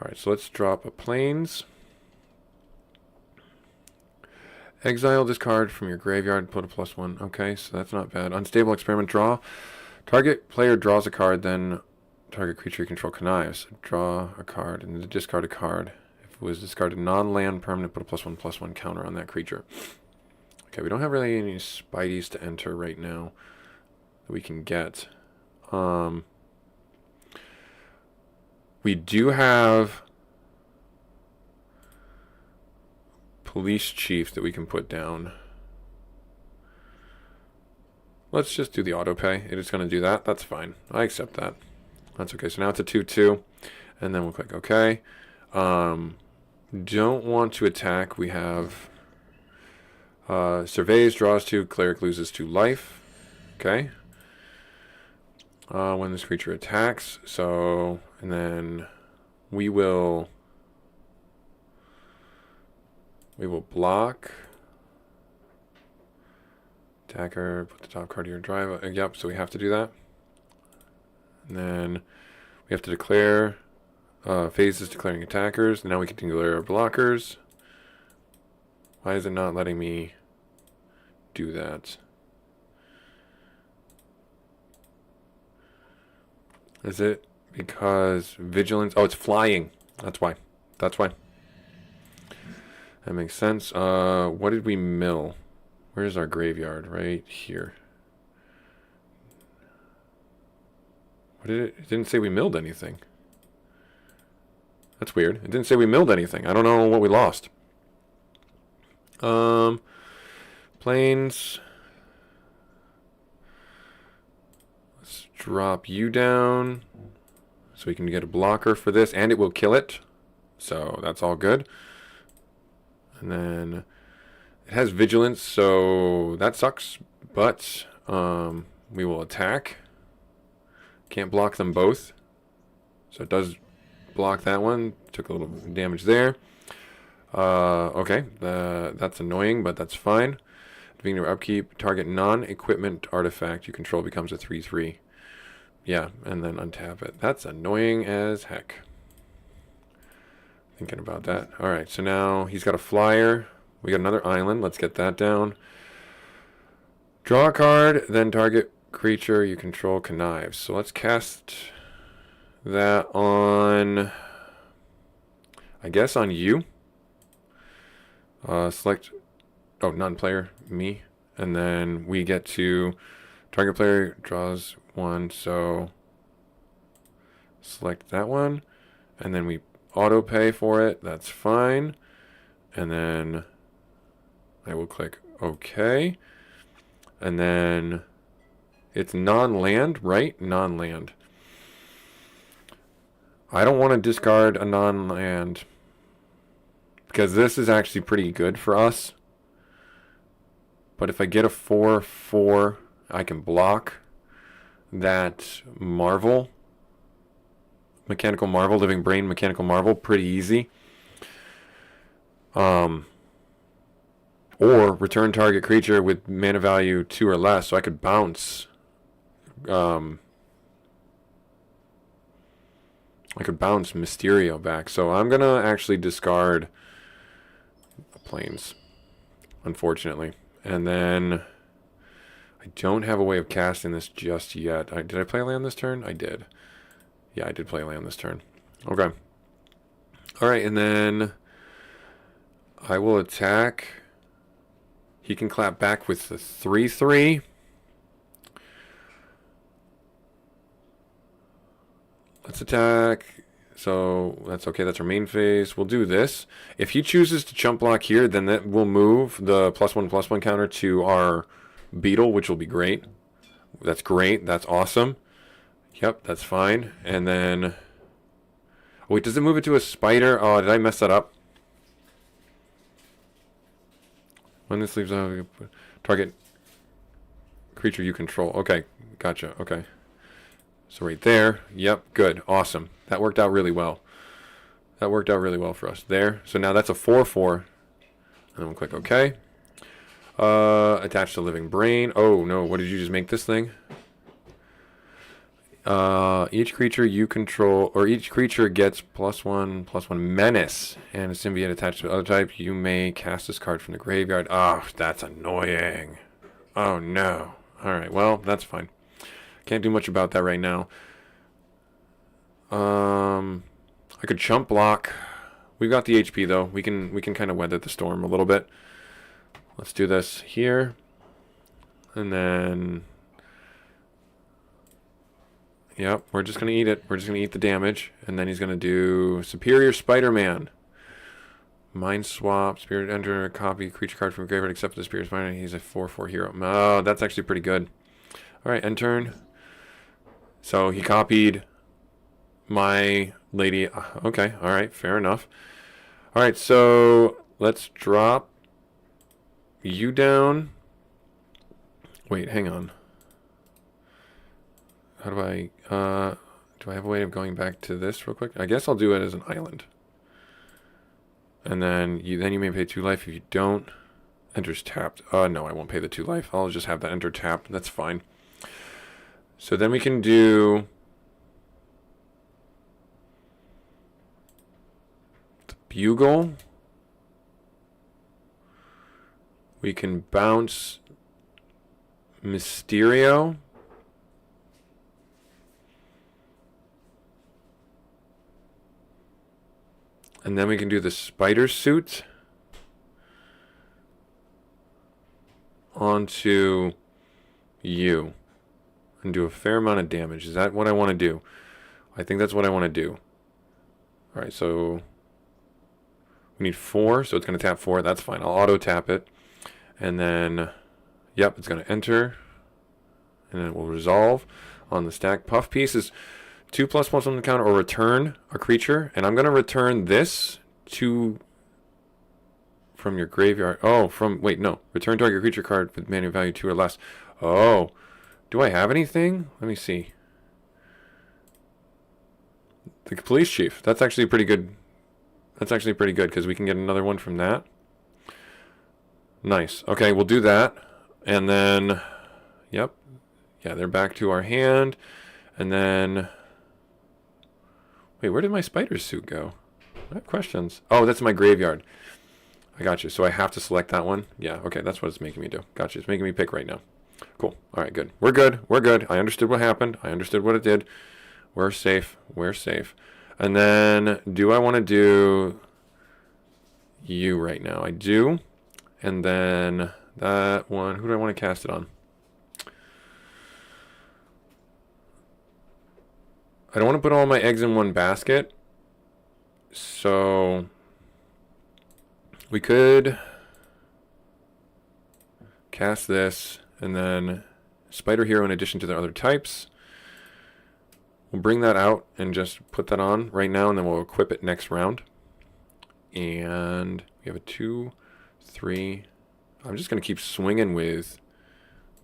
Alright, so let's drop a Plains. Exile this card from your graveyard, put a +1. Okay, so that's not bad. Unstable Experiment, draw. Target player draws a card, then target creature you control connives. Draw a card and discard a card. If it was discarded non-land permanent, put a +1/+1 counter on that creature. Okay, we don't have really any Spideys to enter right now that we can get. We do have Police Chief that we can put down. Let's just do the auto pay. It is going to do that. That's fine. I accept that. That's okay. So now it's a 2/2. And then we'll click OK. Don't want to attack. We have Surveys, draws 2, Cleric loses 2 life. Okay. When this creature attacks. So, and then we will block. Attacker, put the top card of your drive. Yep, so we have to do that. And then we have to declare phases declaring attackers. Now we can declare blockers. Why is it not letting me do that? Is it because vigilance? Oh, it's flying. That's why. That's why. That makes sense. What did we mill? Where's our graveyard? Right here. What did it? It didn't say we milled anything. That's weird. It didn't say we milled anything. I don't know what we lost. Planes. Let's drop you down so we can get a blocker for this, and it will kill it. So that's all good. And then it has vigilance, so that sucks. But we will attack. Can't block them both. So it does block that one. Took a little damage there. Okay, that's annoying, but that's fine. Beginning of upkeep, target non-equipment artifact you control becomes a 3/3. Yeah, and then untap it. That's annoying as heck. Thinking about that. Alright, so now he's got a flyer. We got another island. Let's get that down. Draw a card, then target creature you control connives. So let's cast that on, I guess on you. Select, oh, non-player, me. And then we get to, target player draws one, so select that one. And then we auto pay for it, that's fine. And then I will click OK. And then it's non-land, right? Non-land. I don't want to discard a non-land because this is actually pretty good for us. But if I get a 4/4, I can block that Marvel. Mechanical Marvel, Living Brain, Mechanical Marvel, pretty easy. Or return target creature with mana value 2 or less, so I could bounce. I could bounce Mysterio back. So I'm going to actually discard Plains, unfortunately. And then I don't have a way of casting this just yet. Did I play land this turn? I did. Yeah, I did play land this turn. Okay. All right, and then I will attack. He can clap back with the 3/3. Let's attack. So that's okay. That's our main phase. We'll do this. If he chooses to chump block here, then that will move the +1/+1 counter to our Beetle, which will be great. That's great. That's awesome. Yep, that's fine. And then, wait, does it move it to a spider? Oh, did I mess that up? When this leaves target creature you control. Okay, gotcha. Okay. So right there. Yep, good. Awesome. That worked out really well. That worked out really well for us. There. So now that's a 4/4. And then we'll click OK. Attach to Living Brain. Oh, no. What did you just make this thing? Each creature you control, or each creature gets +1/+1 menace, and a symbiote attached to other type. You may cast this card from the graveyard. Oh, that's annoying. Oh, no. Alright, well, that's fine. Can't do much about that right now. I could chump block. We've got the HP though. We can kind of weather the storm a little bit. Let's do this here. And then yep, we're just gonna eat it. We're just gonna eat the damage. And then he's gonna do Superior Spider-Man. Mind swap, spirit enter, copy creature card from graveyard except for the Spirit Spider-Man. He's a 4/4 hero. Oh, that's actually pretty good. Alright, end turn. So he copied my lady. Okay, alright, fair enough. Alright, so let's drop you down. Wait, hang on. How do I have a way of going back to this real quick? I guess I'll do it as an island. And then you may pay 2 life. If you don't, enters tapped. No, I won't pay the 2 life. I'll just have that enter tapped. That's fine. So then we can do the Bugle. We can bounce Mysterio. And then we can do the spider suit onto you and do a fair amount of damage. Is that what I want to do? I think that's what I want to do. All right, so we need 4, so it's going to tap 4. That's fine. I'll auto tap it. And then, yep, it's going to enter. And then it will resolve on the stack. Puff piece is 2+1 on the counter, or return a creature. And I'm going to return this from your graveyard. Oh, wait, no. Return target creature card with mana value 2 or less. Oh, do I have anything? Let me see. The police chief. That's actually pretty good. That's actually pretty good because we can get another one from that. Nice. Okay, we'll do that. And then, yep. Yeah, they're back to our hand. And then, wait, where did my spider suit go? I have questions. Oh, that's my graveyard. I got you. So I have to select that one? Yeah, okay, that's what it's making me do. Got you. It's making me pick right now. Cool. All right, good. We're good. We're good. I understood what happened. I understood what it did. We're safe. We're safe. And then, do I want to do you right now? I do. And then that one, who do I want to cast it on? I don't want to put all my eggs in one basket. So we could cast this and then Spider Hero in addition to the other types. We'll bring that out and just put that on right now, and then we'll equip it next round. And we have a 2, 3. I'm just going to keep swinging with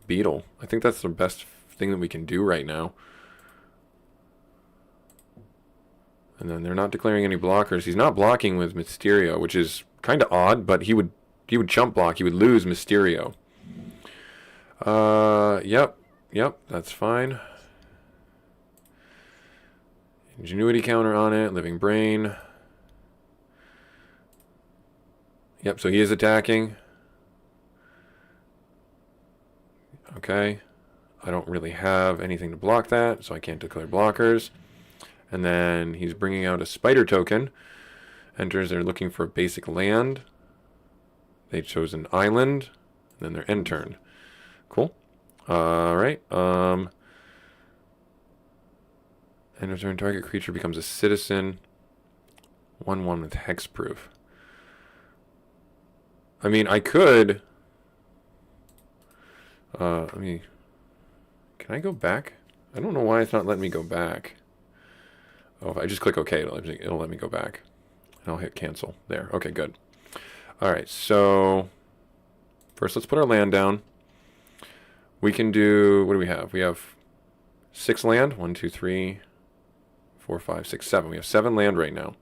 Beetle. I think that's the best thing that we can do right now. And then they're not declaring any blockers. He's not blocking with Mysterio, which is kind of odd, but he would chump block. He would lose Mysterio. Yep, that's fine. Ingenuity counter on it, Living Brain. Yep, so he is attacking. Okay. I don't really have anything to block that, so I can't declare blockers. And then he's bringing out a spider token. Enters, they're looking for a basic land. They chose an island. And then they're end turn. Cool. Alright. End of turn, target creature becomes a citizen. 1/1 with hexproof. I mean, I could... can I go back? I don't know why it's not letting me go back. Oh, if I just click OK, it'll let me go back. And I'll hit cancel. There. Okay, good. Alright, so first let's put our land down. We can do, what do we have? We have 6 land. 1, 2, 3, 4, 5, 6, 7. We have 7 land right now.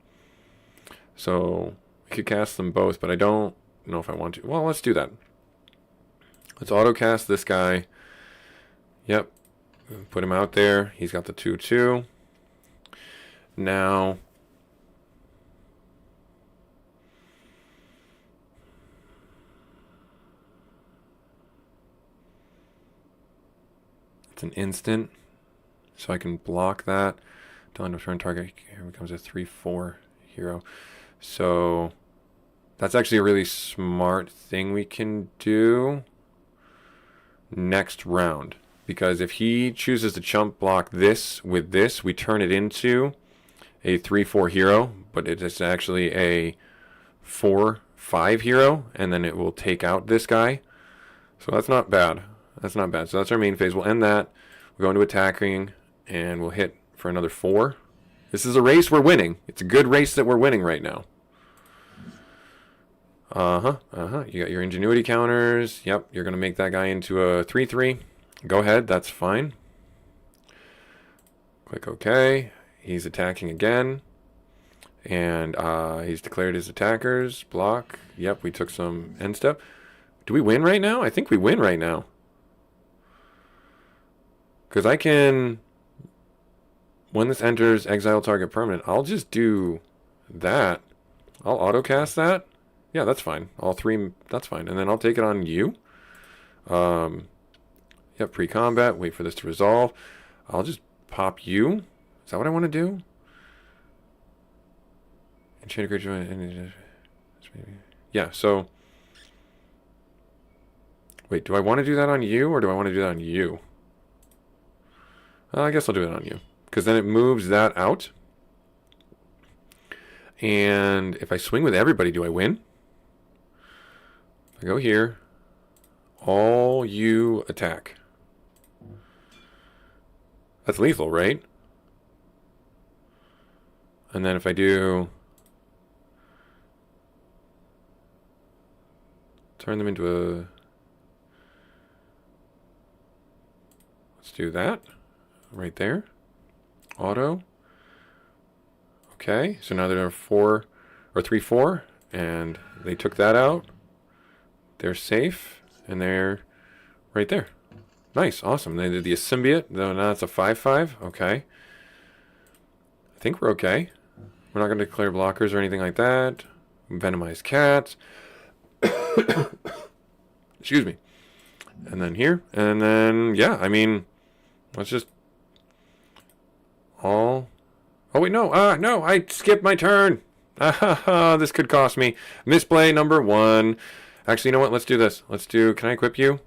So we could cast them both, but I don't know if I want to. Well, let's do that. Let's auto cast this guy. Yep. Put him out there. He's got the 2/2. Now, it's an instant, so I can block that. Till end of turn, target here becomes a 3/4 hero. So that's actually a really smart thing we can do next round. Because if he chooses to chump block this with this, we turn it into a 3/4 hero, but it is actually a 4/5 hero, and then it will take out this guy. So that's not bad. That's not bad. So that's our main phase. We'll end that. We'll go into attacking, and we'll hit for another 4. This is a race we're winning. It's a good race that we're winning right now. You got your ingenuity counters. Yep, you're going to make that guy into a 3/3. Go ahead, that's fine. Click OK. He's attacking again. And he's declared his attackers. Block. Yep, we took some end step. Do we win right now? I think we win right now. Because I can, when this enters exile target permanent, I'll just do that. I'll autocast that. Yeah, that's fine. All three, that's fine. And then I'll take it on you. Yep, pre-combat. Wait for this to resolve. I'll just pop you. Is that what I want to do? Yeah, so... Wait, do I want to do that on you, or do I want to do that on you? I guess I'll do it on you. Because then it moves that out. And if I swing with everybody, do I win? If I go here, all you attack. That's lethal, right? And then if I do... Turn them into a... Let's do that. Right there. Auto. Okay, so now they're 4 or 3-4, and they took that out. They're safe, and they're right there. Nice, awesome. They did the symbiote. Now it's a 5-5. Okay. I think we're okay. We're not going to declare blockers or anything like that. Venomized cats. Excuse me. And then here. And then, yeah, I mean, let's just all... Oh, wait, no. No, I skipped my turn. This could cost me. Misplay number 1. Actually, you know what? Let's do this. Let's do... Can I equip you?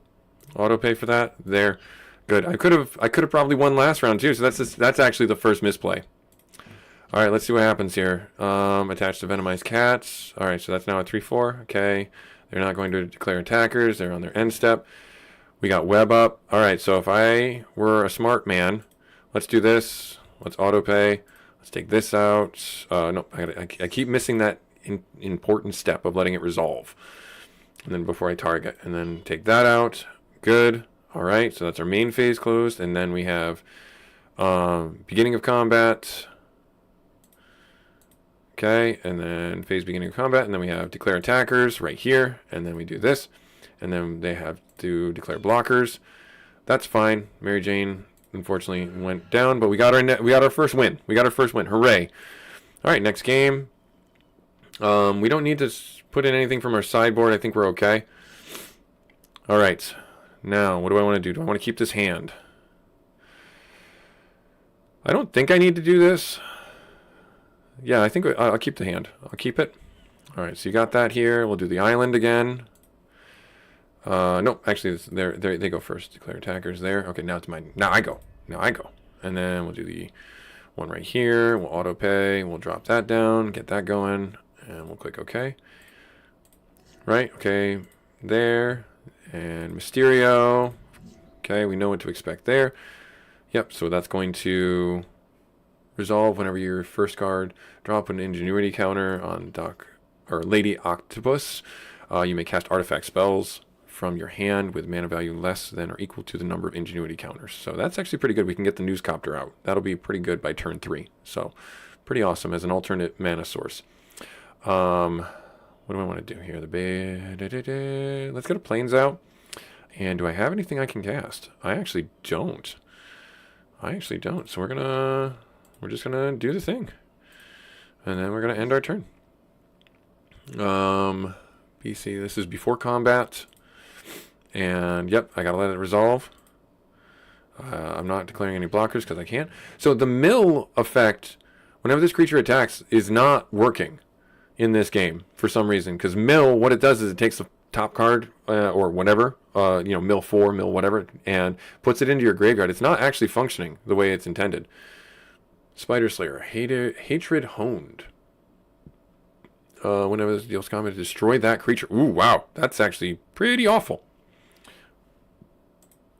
Auto pay for that? There. Good. I could have probably won last round, too. So that's actually the first misplay. All right, let's see what happens here. Attached to venomized cats. All right, so that's now a 3-4. Okay. They're not going to declare attackers. They're on their end step. We got web up. All right, so if I were a smart man, let's do this. Let's auto pay. Let's take this out. No, I keep missing that important step of letting it resolve. And then before I target. And then take that out. Good. All right, so that's our main phase closed. And then we have beginning of combat. Okay, and then phase beginning of combat. And then we have declare attackers right here. And then we do this. And then they have to declare blockers. That's fine. Mary Jane unfortunately went down, but we got our first win. We got our first win. Hooray! All right, next game. We don't need to put in anything from our sideboard. I think we're okay. All right. Now, what do I want to do? Do I want to keep this hand? I don't think I need to do this. Yeah, I think I'll keep the hand. I'll keep it. All right, so you got that here. We'll do the island again. No, actually, they go first. Declare attackers there. Okay, now it's mine. Now I go. And then we'll do the one right here. We'll auto pay. We'll drop that down. Get that going. And we'll click OK. Right, okay. There. And Mysterio. Okay, we know what to expect there. Yep, so that's going to resolve whenever your first card drop an ingenuity counter on Doc or Lady Octopus. You may cast artifact spells from your hand with mana value less than or equal to the number of ingenuity counters. So that's actually pretty good. We can get the newscopter out. That'll be pretty good by turn 3. So pretty awesome as an alternate mana source. What do I want to do here? Let's get a planes out. And do I have anything I can cast? I actually don't. So we're just gonna do the thing. And then we're gonna end our turn. BC, this is before combat. And yep, I gotta let it resolve. I'm not declaring any blockers because I can't. So the mill effect, whenever this creature attacks, is not working in this game for some reason. Because mill, what it does is it takes the top card or whatever, mill 4, mill whatever, and puts it into your graveyard. It's not actually functioning the way it's intended. Spider Slayer, Hatred Honed. Whenever this deals combat, destroy that creature. Ooh, wow, that's actually pretty awful.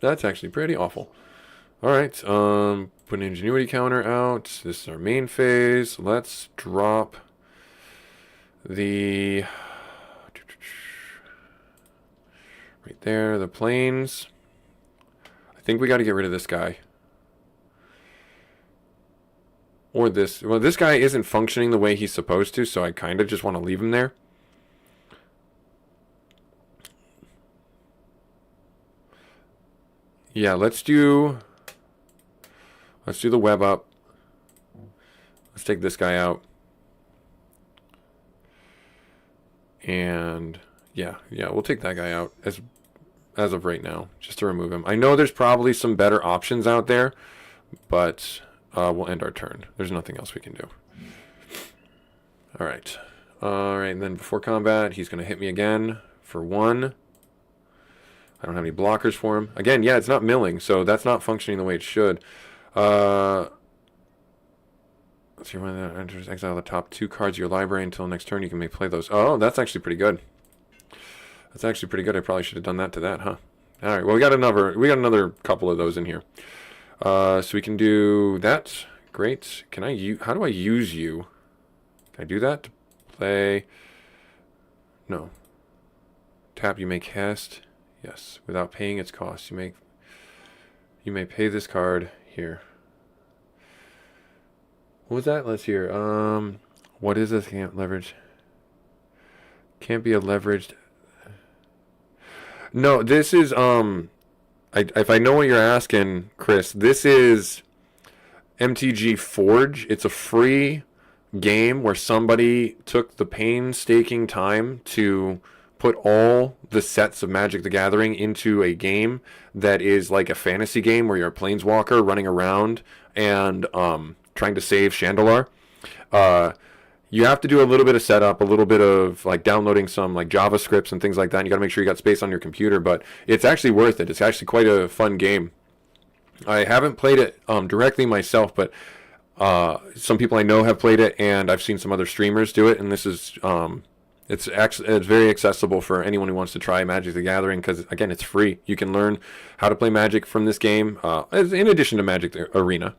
All right, put an ingenuity counter out. This is our main phase. Let's drop the right there, the planes. I think we got to get rid of this guy. or this. Well, this guy isn't functioning the way he's supposed to, so I kind of just want to leave him there. Yeah, let's do the web up. Let's take this guy out. And yeah, we'll take that guy out as of right now, just to remove him. I know there's probably some better options out there, but we'll end our turn. There's nothing else we can do. All right. And then before combat, he's going to hit me again for 1. I don't have any blockers for him. Again, yeah, it's not milling, so that's not functioning the way it should. Let's see, when that enters, exile the top 2 cards of your library until next turn. You can play those. Oh, that's actually pretty good. That's actually pretty good. I probably should have done that to that, huh? All right. Well, we got another couple of those in here. So we can do that. Great. Can I use? How do I use you? Can I do that? Play. No. Tap. You may cast. Yes. Without paying its cost, you may pay this card here. What was that? Let's hear. What is this? Can't leverage. Can't be a leveraged. No, this is if I know what you're asking, Chris, this is MTG Forge. It's a free game where somebody took the painstaking time to put all the sets of Magic the Gathering into a game that is like a fantasy game where you're a planeswalker running around and trying to save Chandalar. You have to do a little bit of setup, a little bit of like downloading some like JavaScripts and things like that. And you got to make sure you got space on your computer, but it's actually worth it. It's actually quite a fun game. I haven't played it directly myself, but some people I know have played it, and I've seen some other streamers do it. And this is it's very accessible for anyone who wants to try Magic the Gathering because again, it's free. You can learn how to play Magic from this game, in addition to Magic Arena.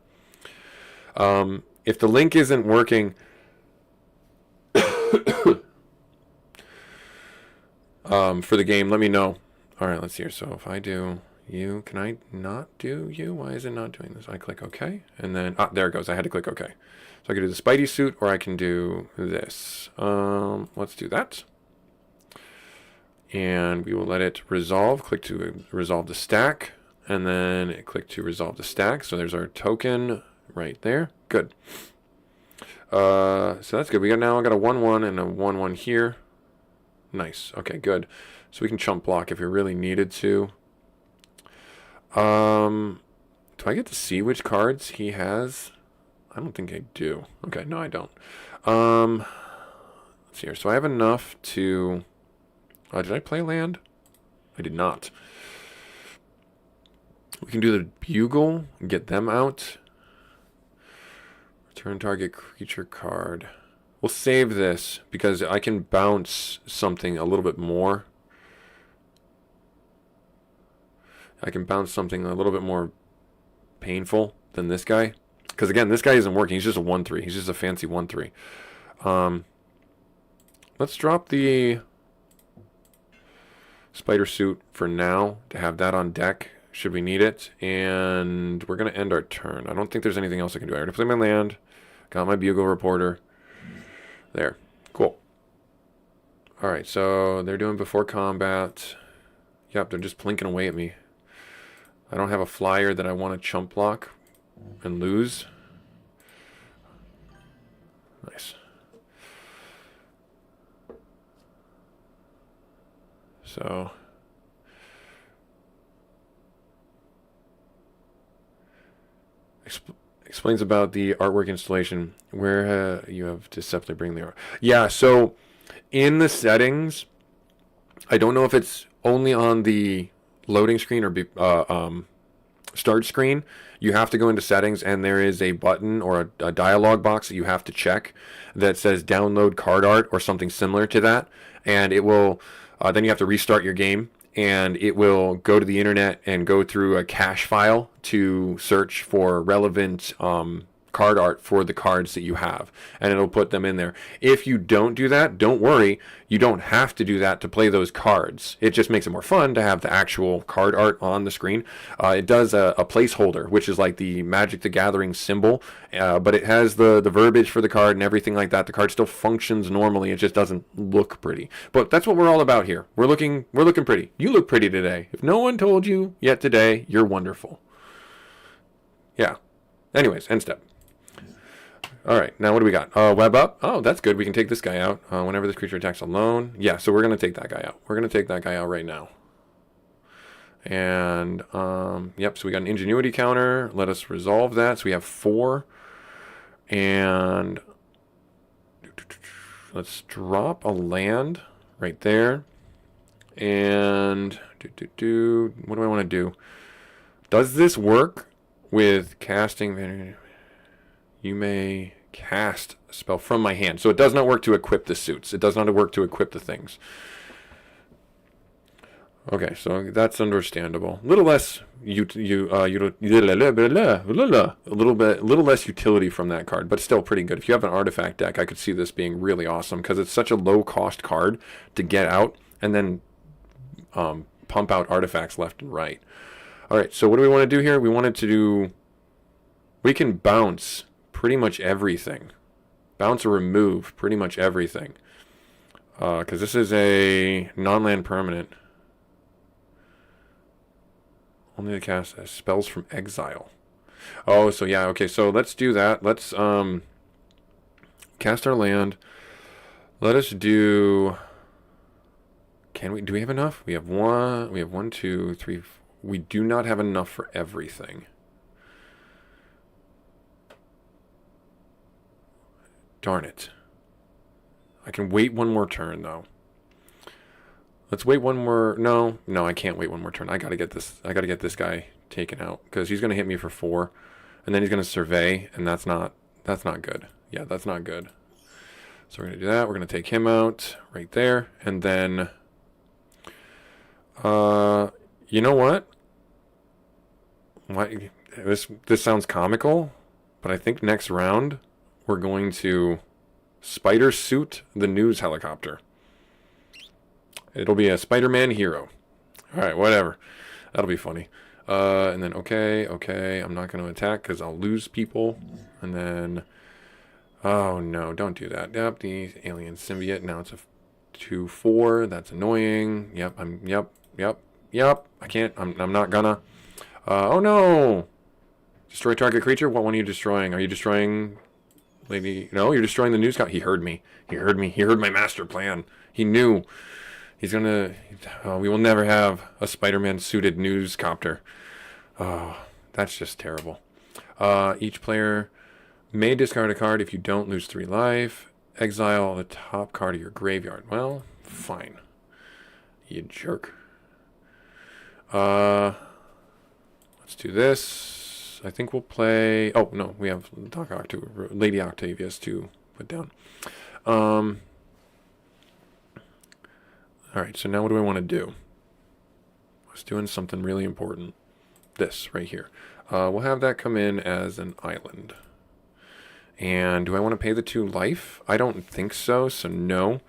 If the link isn't working. For the game, let me know. All right, let's see here. So if I do you, can I not do you? Why is it not doing this? I click OK, and then there it goes. I had to click OK. So I can do the Spidey suit, or I can do this. Let's do that, and we will let it resolve. Click to resolve the stack, and then click to resolve the stack. So there's our token right there. Good. So that's good. I got a 1/1 and a 1/1 here. Nice. Okay, good. So we can chump block if we really needed to. Do I get to see which cards he has? I don't think I do. Okay, no, I don't. Let's see here. So I have enough to. Did I play land? I did not. We can do the bugle and get them out. Return target creature card. We'll save this because I can bounce something a little bit more. I can bounce something a little bit more painful than this guy. Because again, this guy isn't working. He's just a 1/3. He's just a fancy 1/3. Let's drop the spider suit for now to have that on deck should we need it. And we're going to end our turn. I don't think there's anything else I can do. I already played my land. Got my bugle reporter. There. Cool. Alright, so they're doing before combat. Yep, they're just plinking away at me. I don't have a flyer that I want to chump block and lose. Nice. So explains about the artwork installation where you have to separately bring the art. Yeah, so in the settings, I don't know if it's only on the loading screen or start screen. You have to go into settings, and there is a button or a dialog box that you have to check that says download card art or something similar to that, and it will then you have to restart your game, and it will go to the internet and go through a cache file to search for relevant card art for the cards that you have, and it'll put them in there. If you don't do that, don't worry. You don't have to do that to play those cards. It just makes it more fun to have the actual card art on the screen. It does a placeholder, which is like the Magic the Gathering symbol, but it has the verbiage for the card and everything like that. The card still functions normally. It just doesn't look pretty. But that's what we're all about here. We're looking pretty. You look pretty today. If no one told you yet today, you're wonderful. Yeah. Anyways, end step. All right, now what do we got? Web up. Oh, that's good. We can take this guy out whenever this creature attacks alone. Yeah, so we're going to take that guy out. We're going to take that guy out right now. And, yep, so we got an ingenuity counter. Let us resolve that. So we have 4. And let's drop a land right there. And what do I want to do? Does this work with casting? You may cast a spell from my hand. So it does not work to equip the suits. It does not work to equip the things. Okay, so that's understandable. A little less a little less utility from that card, but still pretty good. If you have an artifact deck, I could see this being really awesome because it's such a low cost card to get out and then pump out artifacts left and right. All right, so what do we want to do here? We can bounce pretty much everything. Bounce or remove pretty much everything. Because this is a non-land permanent. Only to cast spells from exile. Oh, so yeah, okay, so let's do that. Let's cast our land. Let us do... do we have enough? We have 1, 2, 3, 4. We do not have enough for everything. Darn it. I can wait one more turn, though. Let's wait one more... No, I can't wait one more turn. I gotta get this guy taken out, because he's gonna hit me for 4, and then he's gonna survey, and that's not good. Yeah, that's not good. So we're gonna do that. We're gonna take him out right there, and then... you know what? This sounds comical, but I think next round we're going to spider suit the news helicopter. It'll be a Spider-Man hero. All right, whatever. That'll be funny. And then okay. I'm not going to attack because I'll lose people. And then, oh no, don't do that. Yep, the alien symbiote. Now it's a 2/4. That's annoying. Yep. I can't. I'm not gonna. Oh no! Destroy target creature. What one are you destroying? Are you destroying lady? No, you're destroying the news. He heard me. He heard my master plan. He knew. He's gonna... Oh, we will never have a Spider-Man suited news copter. Oh, that's just terrible. Each player may discard a card if you don't lose 3 life. Exile the top card of your graveyard. Well, fine. You jerk. Let's do this. I think we'll play... Oh, no, we have Lady Octavius to put down. Alright, so now what do I want to do? I was doing something really important. This right here. We'll have that come in as an island. And do I want to pay the 2 life? I don't think so, so no.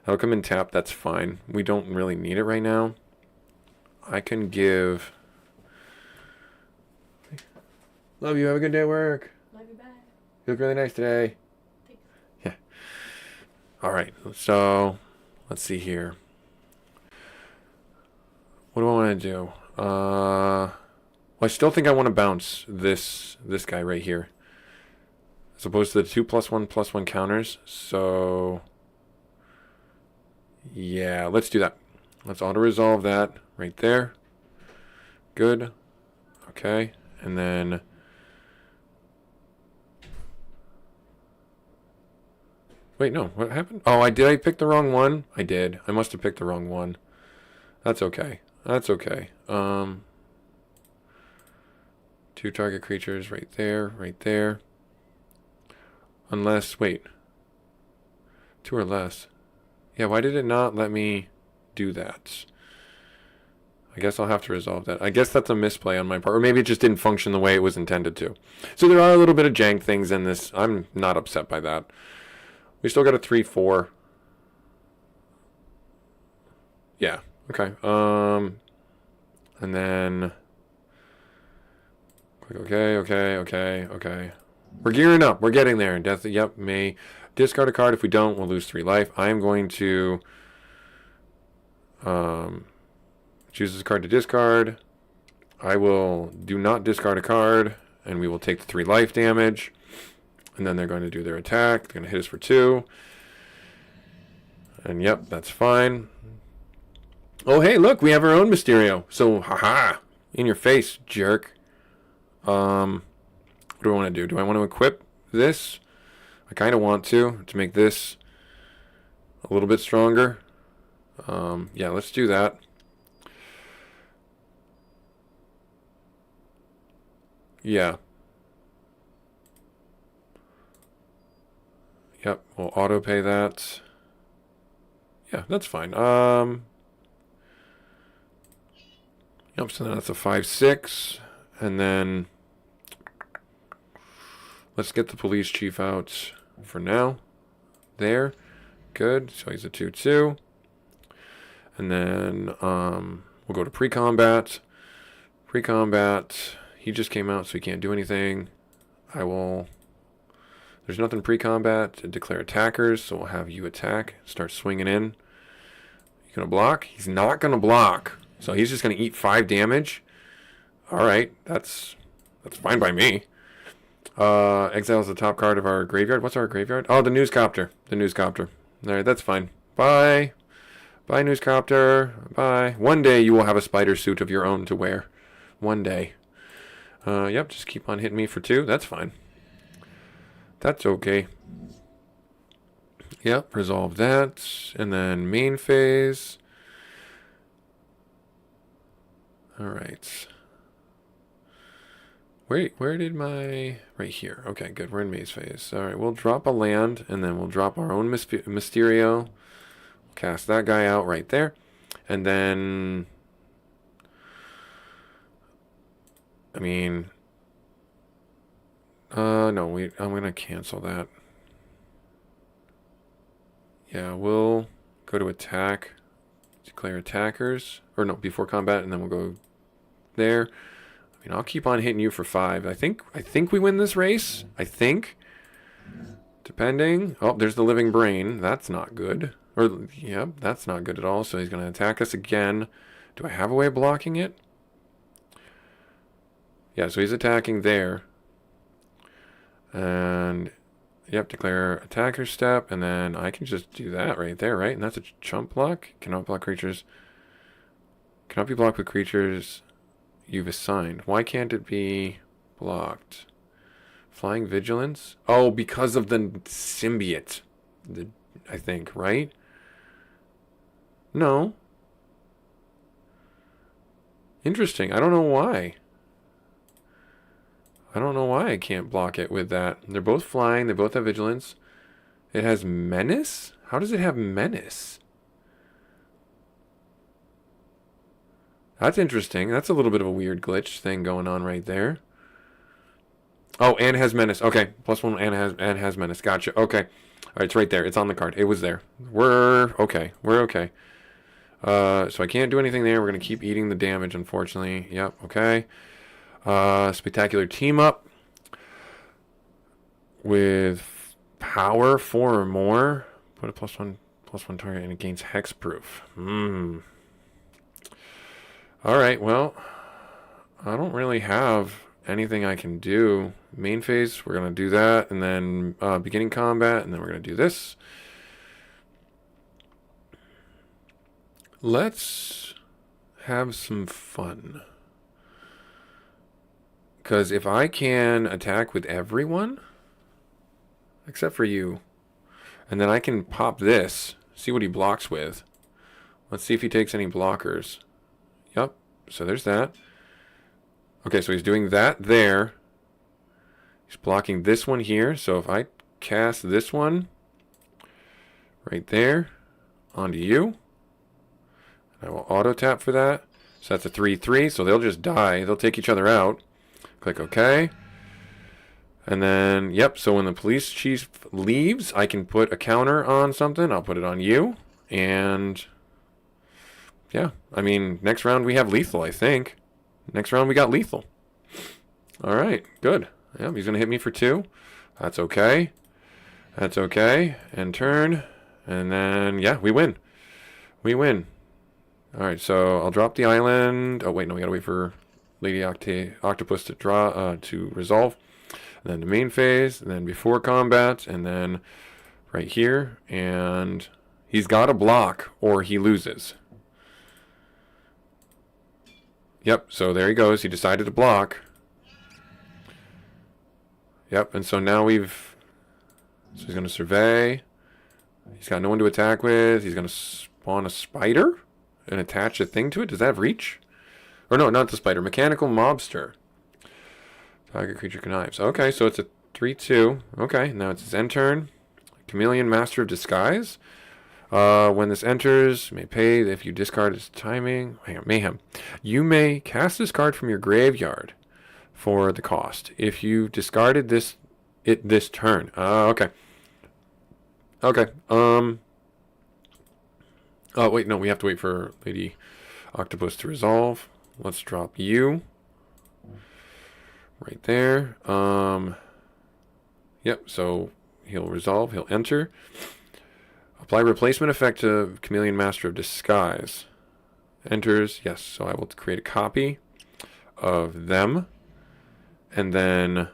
That'll come in tap, that's fine. We don't really need it right now. I can give... Love you, have a good day at work. Love you, bye. You look really nice today. Thanks. Yeah. Alright, so let's see here. What do I want to do? Well, I still think I want to bounce this guy right here. As opposed to the 2+1/+1 counters. So, yeah, let's do that. Let's auto-resolve that right there. Good. Okay. And then... Wait, no. What happened? Oh, did I pick the wrong one? I did. I must have picked the wrong one. That's okay. That's okay. 2 target creatures right there, right there. Unless, wait. 2 or less. Yeah, why did it not let me do that? I guess I'll have to resolve that. I guess that's a misplay on my part. Or maybe it just didn't function the way it was intended to. So there are a little bit of jank things in this. I'm not upset by that. We still got a 3-4. Yeah. Okay. And then... Okay. We're gearing up. We're getting there. Death. Yep, may discard a card. If we don't, we'll lose 3 life. I am going to... choose this card to discard. I will do not discard a card, and we will take the 3 life damage. And then they're going to do their attack. They're going to hit us for 2. And yep, that's fine. Oh, hey, look, we have our own Mysterio. So, haha, in your face, jerk. What do I want to do? Do I want to equip this? I kind of want to make this a little bit stronger. Yeah, let's do that. Yeah. Yep, we'll auto pay that. Yeah, that's fine. Yep, so that's a 5-6. And then let's get the police chief out for now. There. Good. So he's a 2-2. And then we'll go to pre-combat. Pre-combat. He just came out, so he can't do anything. I will... There's nothing pre-combat to declare attackers, so we'll have you attack. Start swinging in. You gonna block? He's not gonna block. So he's just gonna eat 5 damage. Alright, that's fine by me. Exiles the top card of our graveyard. What's our graveyard? Oh, the Newscopter. The Newscopter. Alright, that's fine. Bye. Bye, Newscopter. Bye. One day you will have a spider suit of your own to wear. One day. Yep, just keep on hitting me for 2. That's fine. That's okay. Yep, resolve that. And then main phase. Alright. Wait, where did my... Right here. Okay, good. We're in maze phase. Alright, we'll drop a land, and then we'll drop our own Mysterio. Cast that guy out right there. And then... I mean... no, I'm going to cancel that. Yeah, we'll go to attack. Declare attackers. Or no, before combat, and then we'll go there. I mean, I'll keep on hitting you for 5. I think we win this race. I think. Depending. Oh, there's the living brain. That's not good. Or, yeah, that's not good at all. So he's going to attack us again. Do I have a way of blocking it? Yeah, so he's attacking there. And, yep, declare attacker step. And then I can just do that right there, right? And that's a chump block. Cannot block creatures. Cannot be blocked with creatures you've assigned. Why can't it be blocked? Flying Vigilance? Oh, because of the symbiote. I think, right? No. Interesting. I don't know why. I don't know why I can't block it with that. They're both flying. They both have Vigilance. It has Menace? How does it have Menace? That's interesting. That's a little bit of a weird glitch thing going on right there. Oh, and has Menace. Okay. +1 and has Menace. Gotcha. Okay. All right, it's right there. It's on the card. It was there. We're okay. We're okay. So I can't do anything there. We're going to keep eating the damage, unfortunately. Yep. Okay. Spectacular team up with power 4 or more. Put a +1 target and it gains hexproof. All right, well, I don't really have anything I can do. Main phase, we're going to do that, and then beginning combat, and then we're going to do this. Let's have some fun. Because if I can attack with everyone, except for you, and then I can pop this, see what he blocks with. Let's see if he takes any blockers. Yep, so there's that. Okay, so he's doing that there. He's blocking this one here. So if I cast this one right there onto you, I will auto tap for that. So that's a 3/3. So they'll just die. They'll take each other out. Click OK. And then, yep, so when the police chief leaves, I can put a counter on something. I'll put it on you. And, yeah, I mean, next round we have lethal, I think. Next round we got lethal. All right, good. Yep, he's going to hit me for 2. That's okay. That's okay. And turn. And then, yeah, we win. We win. All right, so I'll drop the island. Oh, wait, no, we got to wait for Lady Octopus to draw, to resolve. And then the main phase, and then before combat, and then right here. And he's got to block or he loses. Yep, so there he goes. He decided to block. Yep, and so now so he's going to survey. He's got no one to attack with. He's going to spawn a spider and attach a thing to it. Does that have reach? Or no, not the spider. Mechanical mobster. Target creature connives. Okay, so it's a 3/2. Okay, now it's his end turn. Chameleon, Master of Disguise. When this enters, may pay if you discard its timing. Mayhem. You may cast this card from your graveyard for the cost. If you discarded this turn. Okay. Okay. Oh wait, no, we have to wait for Lady Octopus to resolve. Let's drop you. Right there. Yep, so he'll resolve, he'll enter. Apply replacement effect to Chameleon Master of Disguise. Enters, yes, so I will create a copy of them. And then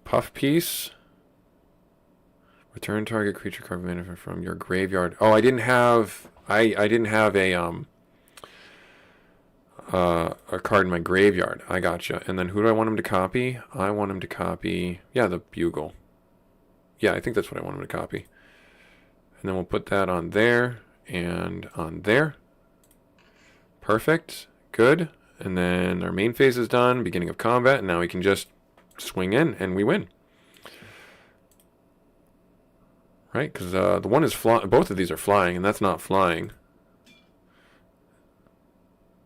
Puff Piece. Return target creature card from your graveyard. Oh, I didn't have a card in my graveyard. I gotcha. And then who do I want him to copy? I want him to copy, yeah, the Bugle. Yeah, I think that's what I want him to copy. And then we'll put that on there and on there. Perfect. Good. And then our main phase is done. Beginning of combat. And now we can just swing in and we win. Right? Because the one is flying. Both of these are flying, and that's not flying.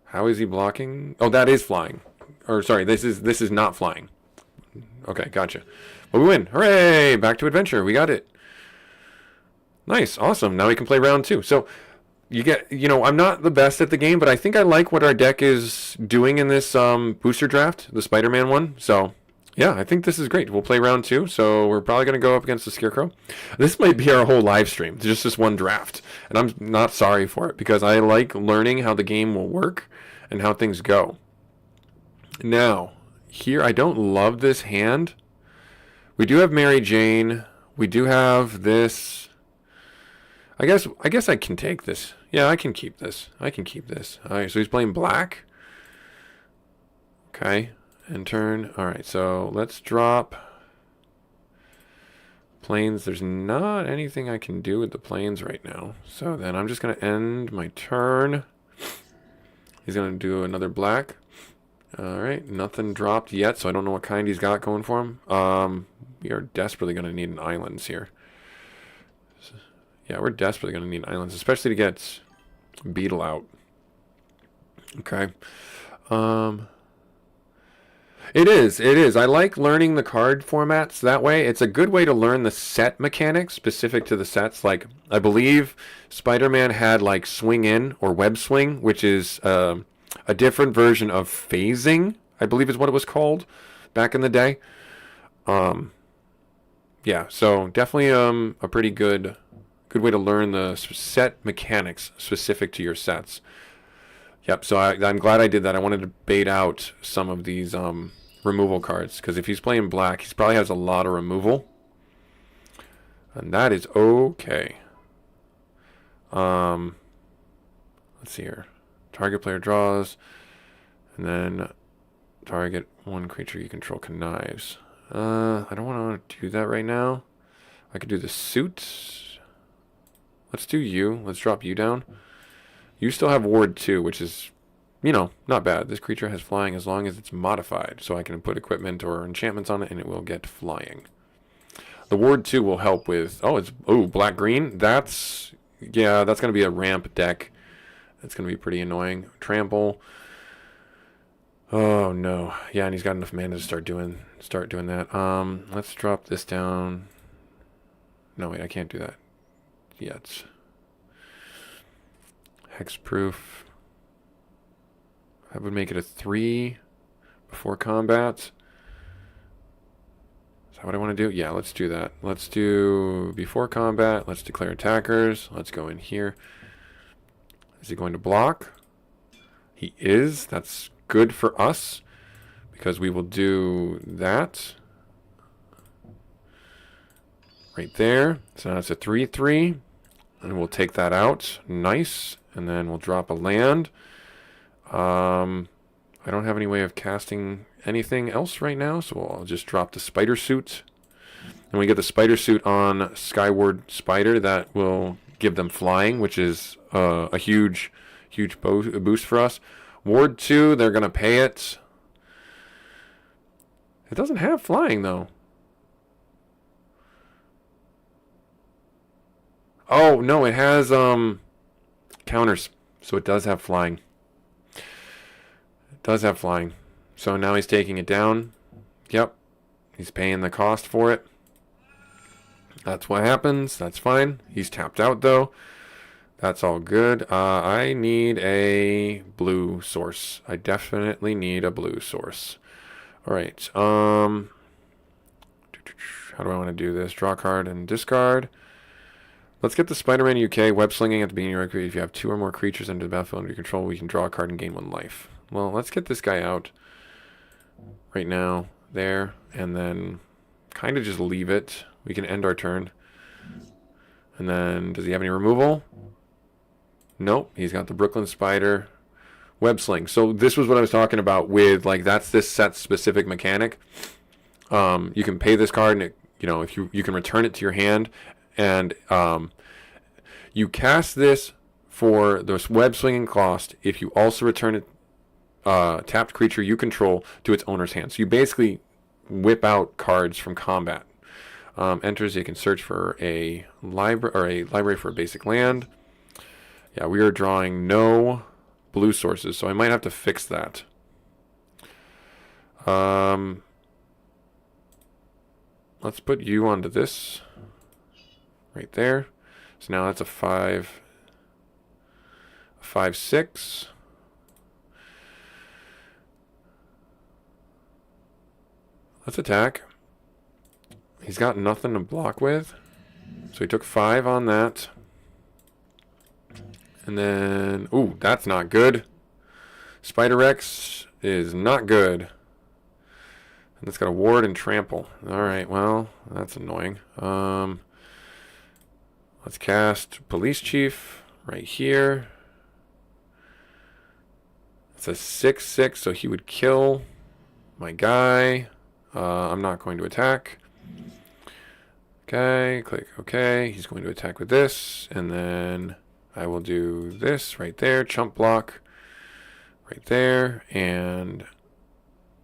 How is he blocking? Oh, that is flying. Or sorry, this is not flying. Okay, gotcha. But we win. Hooray! Back to adventure. We got it. Nice. Awesome. Now we can play round 2. So I'm not the best at the game, but I think I like what our deck is doing in this booster draft, the Spider-Man one. So, yeah, I think this is great. We'll play round 2. So we're probably going to go up against the Scarecrow. This might be our whole live stream, just this one draft. And I'm not sorry for it because I like learning how the game will work and how things go. Now, here, I don't love this hand. We do have Mary Jane. We do have this. I guess I can take this. Yeah, I can keep this. I can keep this. All right, so he's playing black. Okay, and turn. All right, so let's drop planes. There's not anything I can do with the planes right now. So then I'm just going to end my turn. He's going to do another black. All right, nothing dropped yet, so I don't know what kind he's got going for him. We are desperately going to need an islands here. Yeah, we're desperately going to need islands, especially to get Beetle out. Okay. It is. I like learning the card formats that way. It's a good way to learn the set mechanics specific to the sets. Like, I believe Spider-Man had, like, Swing In or Web Swing, which is a different version of phasing, I believe is what it was called back in the day. Yeah, so definitely a pretty good way to learn the set mechanics specific to your sets. Yep, so I'm glad I did that. I wanted to bait out some of these removal cards, because if he's playing black, he probably has a lot of removal. And that is okay. Let's see here. Target player draws, and then target one creature you control connives. I don't want to do that right now. I could do the suit. Let's do you. Let's drop you down. You still have Ward 2, which is, not bad. This creature has flying as long as it's modified, so I can put equipment or enchantments on it, and it will get flying. The Ward 2 will help with... black-green? That's going to be a ramp deck That's going to be pretty annoying. Trample. Oh no. Yeah, and he's got enough mana to start doing that. Let's drop this down. No, wait, I can't do that yet. Hexproof. I would make it a 3 before combat. Is that what I want to do? Yeah, let's do that. Let's do before combat. Let's declare attackers. Let's go in here. Is he going to block? He is. That's good for us because we will do that right there. So now it's a 3/3, and we'll take that out. Nice. And then we'll drop a land. I don't have any way of casting anything else right now, so I'll just drop the spider suit. And we get the spider suit on Skyward Spider. That will give them flying, which is a huge boost for us. Ward 2, they're going to pay it. It doesn't have flying, though. Oh, no, it has counters, so it does have flying. It does have flying. So now he's taking it down. Yep. He's paying the cost for it. That's what happens. That's fine. He's tapped out, though. That's all good. I need a blue source. I definitely need a blue source. All right. How do I want to do this? Draw a card and discard. Let's get the Spider-Man UK web slinging at the beginning of your if you have 2 or more creatures under the battlefield under your control, we can draw a card and gain 1 life. Well, let's get this guy out right now, there, and then kind of just leave it. We can end our turn. And then, does he have any removal? Nope, he's got the Brooklyn Spider web sling. So this was what I was talking about with, like, that's this set's specific mechanic. You can pay this card, and it, if you can return it to your hand, and you cast this for this web swinging cost if you also return it tapped creature you control to its owner's hand. So you basically whip out cards from combat. Enters, you can search for a library for a basic land. Yeah, we are drawing no blue sources, so I might have to fix that. Let's put you onto this right there. So now that's a 5/6. Let's attack. He's got nothing to block with. So he took 5 on that. And then, ooh, that's not good. Spider Rex is not good. And it's got a ward and trample. Alright, well, that's annoying. Let's cast Police Chief right here. It's a 6/6, so he would kill my guy. I'm not going to attack. Okay, click OK. He's going to attack with this, and then I will do this right there, chump block right there, and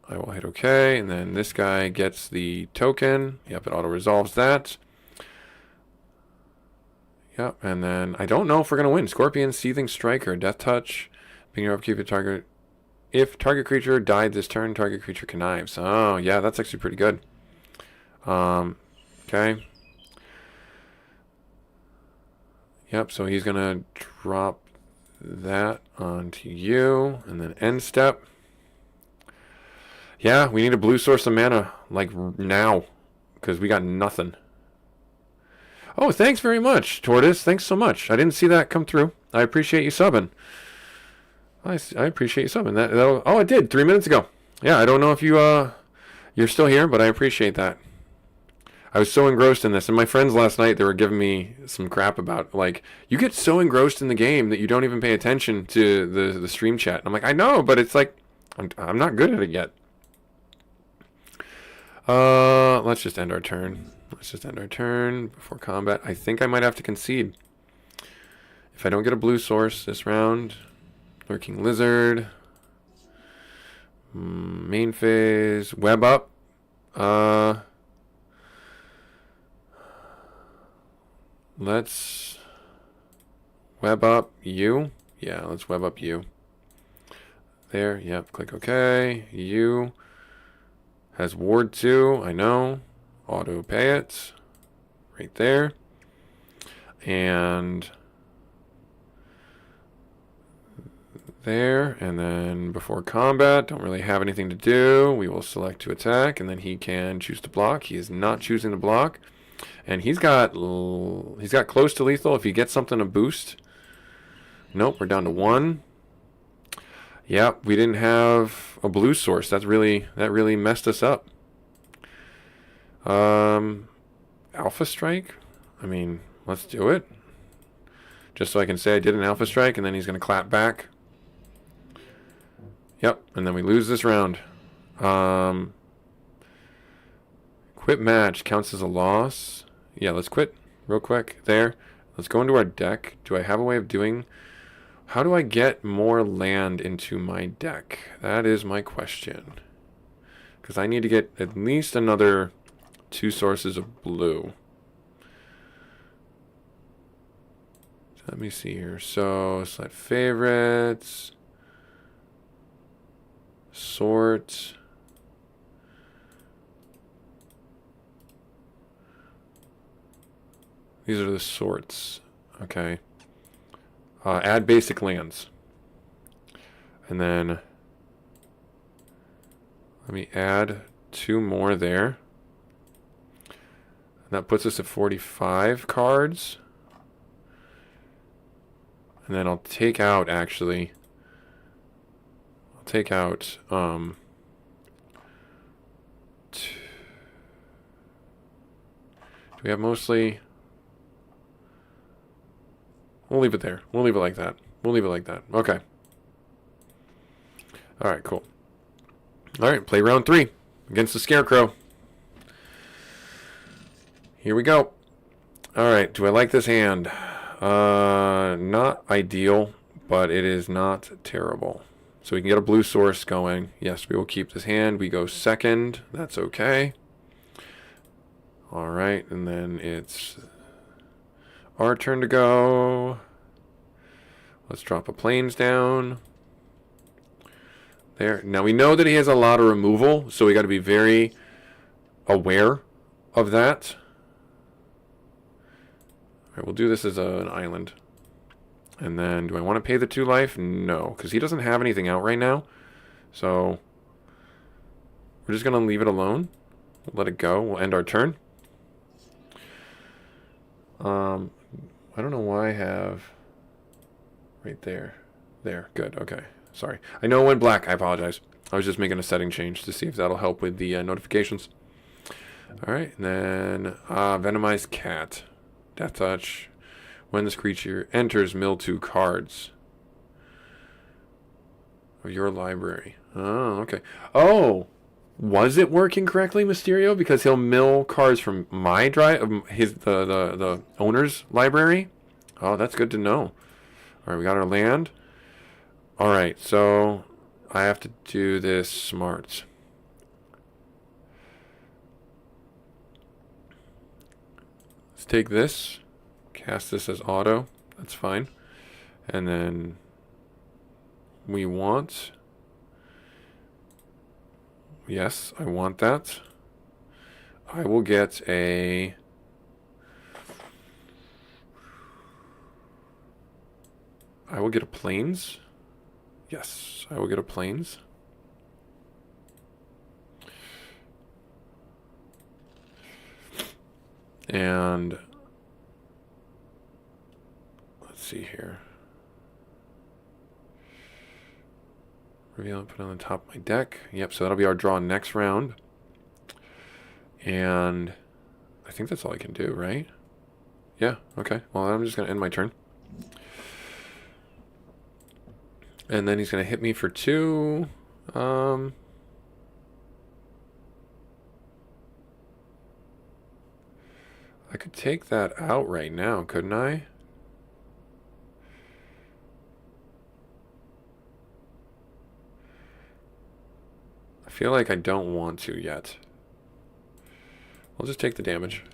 I will hit OK, and then this guy gets the token. Yep, it auto-resolves that. Yep, and then I don't know if we're going to win. Scorpion, Seething Striker, Death Touch. Being your upkeep, target. If target creature died this turn, target creature connives. Oh, yeah, that's actually pretty good. Okay. Yep, so he's going to drop that onto you, and then end step. Yeah, we need a blue source of mana, like now, because we got nothing. Oh, thanks very much, Tortoise. Thanks so much. I didn't see that come through. I appreciate you subbing. I appreciate you subbing. Oh, it did 3 minutes ago. Yeah, I don't know if you're still here, but I appreciate that. I was so engrossed in this, and my friends last night, they were giving me some crap about, like, you get so engrossed in the game that you don't even pay attention to the stream chat. And I'm like, I know, but it's like, I'm not good at it yet. Let's just end our turn. Let's just end our turn before combat. I think I might have to concede. If I don't get a blue source this round, Lurking Lizard, main phase, web up. Let's web up you. Yeah, let's web up you. There, yep, click OK. You has Ward 2, I know. Auto pay it. Right there. And there, and then before combat, don't really have anything to do. We will select to attack, and then he can choose to block. He is not choosing to block, and he's got close to lethal. If he gets something to boost, nope, we're down to 1. Yep, we didn't have a blue source. That really messed us up. Alpha strike. I mean, let's do it. Just so I can say I did an alpha strike, and then he's gonna clap back. Yep, and then we lose this round. Quit match counts as a loss. Yeah, let's quit real quick there. Let's go into our deck. Do I have a way of doing... How do I get more land into my deck? That is my question. Because I need to get at least another 2 sources of blue. Let me see here. So, select favorites. Sort. These are the sorts. Okay. Add basic lands. And then let me add 2 more there. And that puts us at 45 cards. And then I'll take out, actually, do we have mostly... We'll leave it there. We'll leave it like that. Okay. Alright, cool. Alright, play round 3 against the Scarecrow. Here we go. Alright, do I like this hand? Not ideal, but it is not terrible. So we can get a blue source going. Yes, we will keep this hand. We go second. That's okay. Alright, and then it's our turn to go. Let's drop a plains down. There. Now we know that he has a lot of removal, so we got to be very aware of that. Alright, we'll do this as an island. And then, do I want to pay the 2 life? No, because he doesn't have anything out right now. So, we're just going to leave it alone. We'll let it go. We'll end our turn. I don't know why I have... Right there. There. Good. Okay. Sorry. I know it went black. I apologize. I was just making a setting change to see if that'll help with the notifications. Alright, and then Venomized Cat. Death Touch. When this creature enters, mill 2 cards of your library. Oh, okay. Oh, was it working correctly, Mysterio? Because he'll mill cards from my the owner's library. Oh, that's good to know. All right, we got our land. All right, so I have to do this smart. Let's take this, cast this as auto. That's fine. And then we want... Yes, I want that. I will get a... I will get a plains. Yes, I will get a plains. And let's see here. Reveal and put it on the top of my deck. Yep, so that'll be our draw next round. And I think that's all I can do, right? Yeah, okay. Well, I'm just going to end my turn. And then he's going to hit me for 2. I could take that out right now, couldn't I? I feel like I don't want to yet. I'll just take the damage.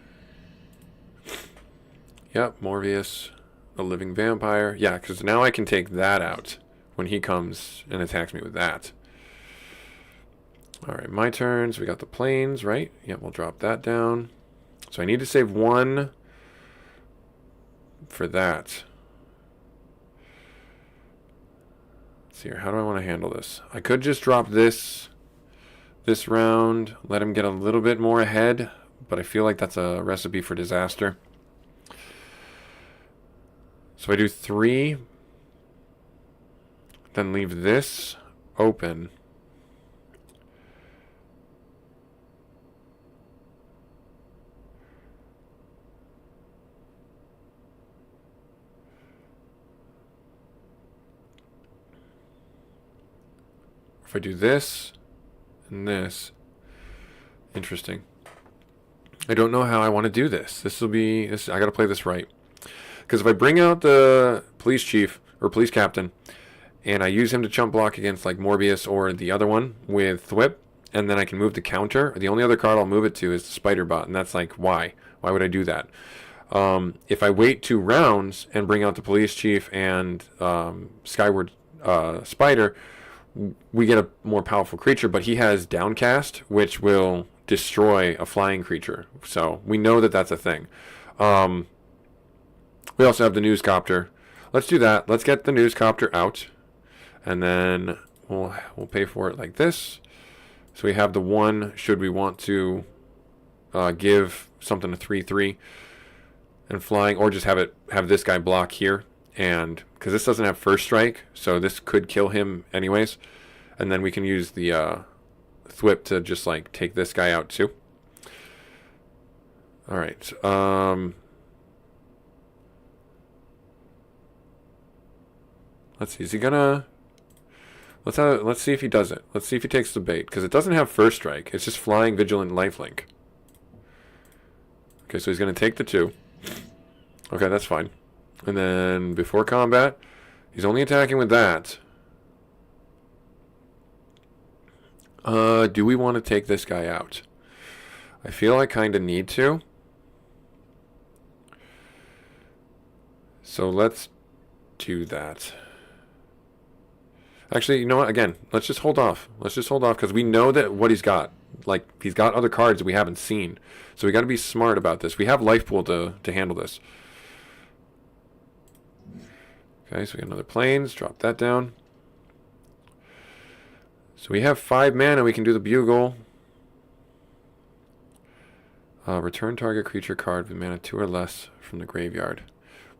Yep, Morbius. a living vampire. Yeah, because now I can take that out when he comes and attacks me with that. All right, my turns. We got the planes, right? Yeah, we'll drop that down. So I need to save one for that. Let's see here. How do I want to handle this? I could just drop this round, let him get a little bit more ahead, but I feel like that's a recipe for disaster. So I do 3, then leave this open. If I do this and this, interesting. I don't know how I want to do this. This will be, I got to play this right. Because if I bring out the police chief or police captain and I use him to chump block against like Morbius or the other one with Thwip, and then I can move the counter, the only other card I'll move it to is the Spider Bot, and that's like, why? Why would I do that? If I wait 2 rounds and bring out the police chief and Skyward Spider, we get a more powerful creature, but he has Downcast, which will destroy a flying creature. So we know that that's a thing. We also have the Newscopter. Let's do that. Let's get the Newscopter out, and then we'll pay for it like this. So we have the 1 should we want to give something a 3/3 and flying, or just have this guy block here. And because this doesn't have first strike, so this could kill him anyways. And then we can use the Thwip to just like take this guy out too. All right. Let's see. Is he gonna? Let's see if he does it. Let's see if he takes the bait, because it doesn't have first strike. It's just flying, vigilant, lifelink. Okay, so he's gonna take the 2. Okay, that's fine. And then before combat, he's only attacking with that. Do we want to take this guy out? I feel I kind of need to. So let's do that. Actually, you know what? Again, let's just hold off. Let's just hold off, because we know that what he's got. Like, he's got other cards that we haven't seen. So we got to be smart about this. We have Life Pool to handle this. Okay, so we got another planes. Drop that down. So we have 5 mana. We can do the Bugle. Return target creature card with mana 2 or less from the graveyard.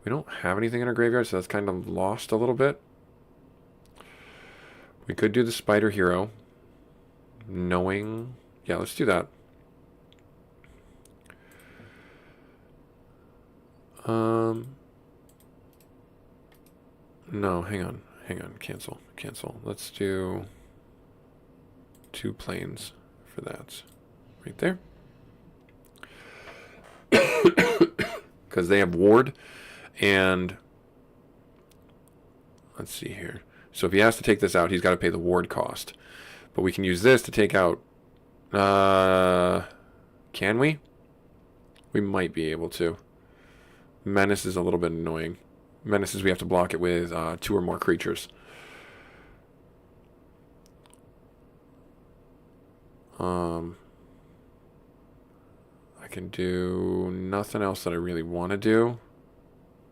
We don't have anything in our graveyard, so that's kind of lost a little bit. We could do the Spider Hero. Knowing... Yeah, let's do that. No, hang on. Cancel. Let's do 2 planes for that. Right there. Because they have ward. And let's see here. So if he has to take this out, he's got to pay the ward cost. But we can use this to take out... can we? We might be able to. Menace is a little bit annoying. Menace is we have to block it with 2 or more creatures. I can do nothing else that I really want to do.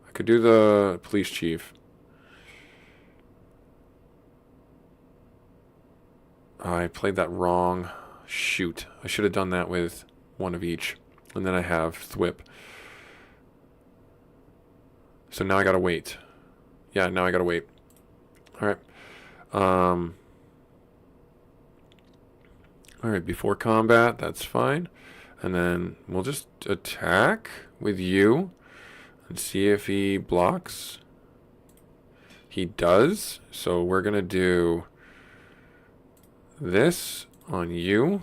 I could do the police chief. I played that wrong. Shoot. I should have done that with 1 of each. And then I have Thwip. So now I gotta wait. Yeah, now I gotta wait. Alright. Alright, before combat, that's fine. And then we'll just attack with you and see if he blocks. He does. So we're gonna do this on you.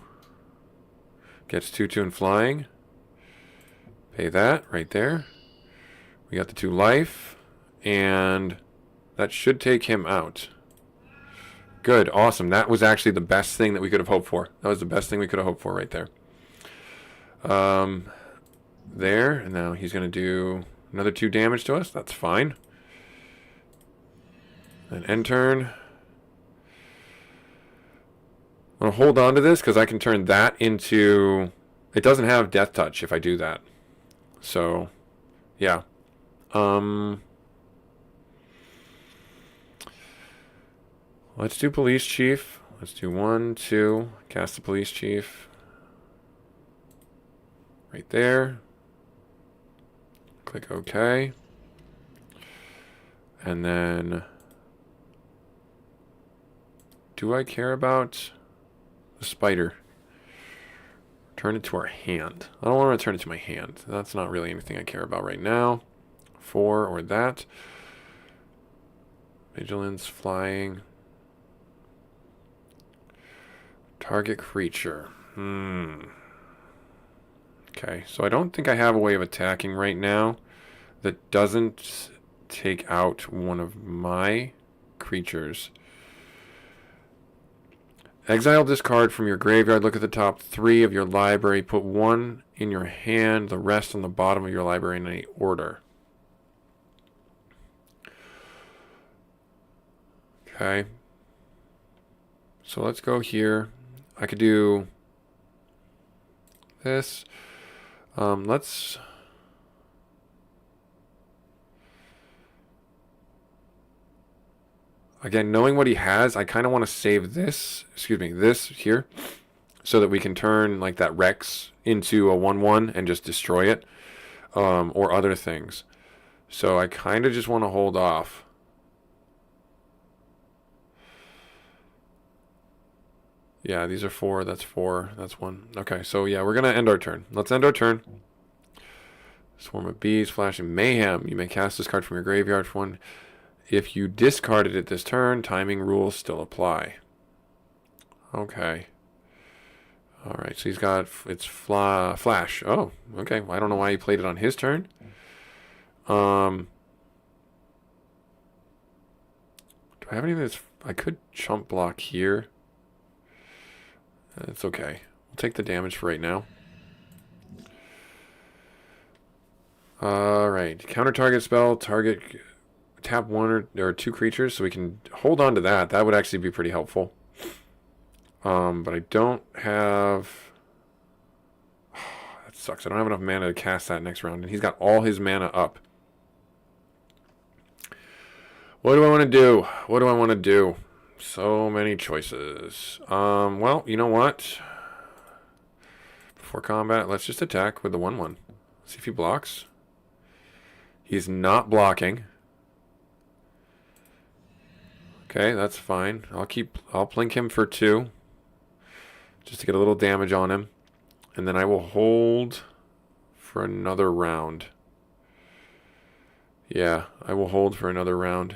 Gets 2/2 and flying. Pay that right there. We got the 2 life, and that should take him out. Good, awesome. That was actually the best thing that we could have hoped for. That was the best thing we could have hoped for right there. There, and now he's going to do Another 2 damage to us. That's fine. Then end turn. I'm going to hold on to this because I can turn that into... It doesn't have Death Touch if I do that. So, yeah. Let's do Police Chief. Let's do 1, 2. Cast the Police Chief. Right there. Click OK. And then... Do I care about the spider? Turn it to our hand. I don't want to turn it to my hand. That's not really anything I care about right now. 4 or that. Vigilance, flying. Target creature. Okay, so I don't think I have a way of attacking right now that doesn't take out one of my creatures. Exile this card from your graveyard. Look at the top 3 of your library. Put 1 in your hand, the rest on the bottom of your library in any order. Okay. So let's go here. I could do this. Let's... Again, knowing what he has, I kind of want to save this, this here, so that we can turn like that Rex into a 1/1 and just destroy it, or other things. So I kind of just want to hold off. Yeah, these are 4, that's 4, that's 1. Okay, so yeah, we're going to end our turn. Let's end our turn. Swarm of Bees, Flashing Mayhem. You may cast this card from your graveyard for 1. If you discarded it this turn, timing rules still apply. Okay. Alright, so he's got, it's Flash. Oh, okay. Well, I don't know why he played it on his turn. Do I have anything that's, I could chump block here. It's okay. We'll take the damage for right now. Alright, counter target spell, target... Tap 1 or 2 creatures, so we can hold on to that. That would actually be pretty helpful. But I don't have... that sucks. I don't have enough mana to cast that next round, and he's got all his mana up. What do I want to do? What do I want to do? So many choices. Well, you know what? Before combat, let's just attack with the 1/1. See if he blocks. He's not blocking. Okay, that's fine. I'll blink him for 2. Just to get a little damage on him. And then I will hold for another round. Yeah, I will hold for another round.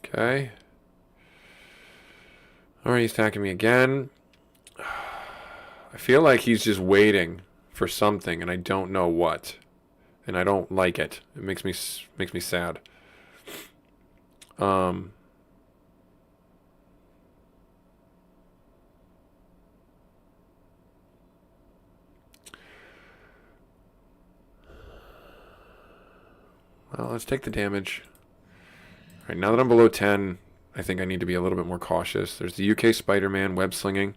Okay. Alright, he's attacking me again. I feel like he's just waiting for something, and I don't know what. And I don't like it. It makes me sad. Well, let's take the damage. All right, now that I'm below 10, I think I need to be a little bit more cautious. There's the UK Spider-Man web slinging.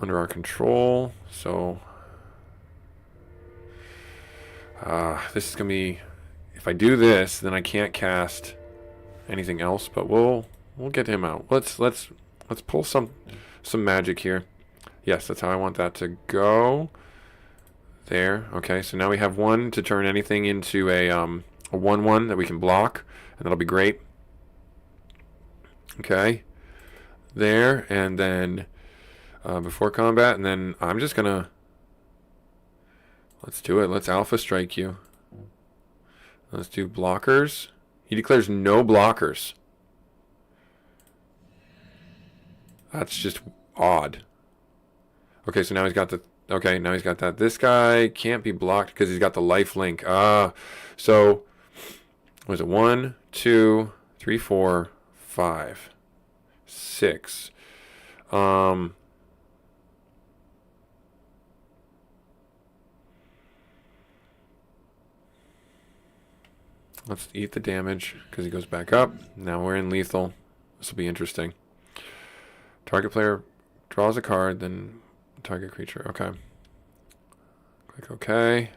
Under our control, so... this is gonna be, if I do this, then I can't cast anything else. But we'll get him out. Let's pull some magic here. Yes, that's how I want that to go. There. Okay, so now we have 1 to turn anything into a 1/1 that we can block, and that'll be great. Okay, there, and then before combat, and then I'm just gonna. Let's do it. Let's Alpha Strike you. Let's do blockers. He declares no blockers. That's just odd. Okay, so now he's got the... Okay, now he's got that. This guy can't be blocked because he's got the life link. So... Was it 1, 2, 3, 4, 5, 6. Let's eat the damage because he goes back up. Now we're in lethal. This will be interesting. Target player draws a card, then target creature. Okay. Click OK.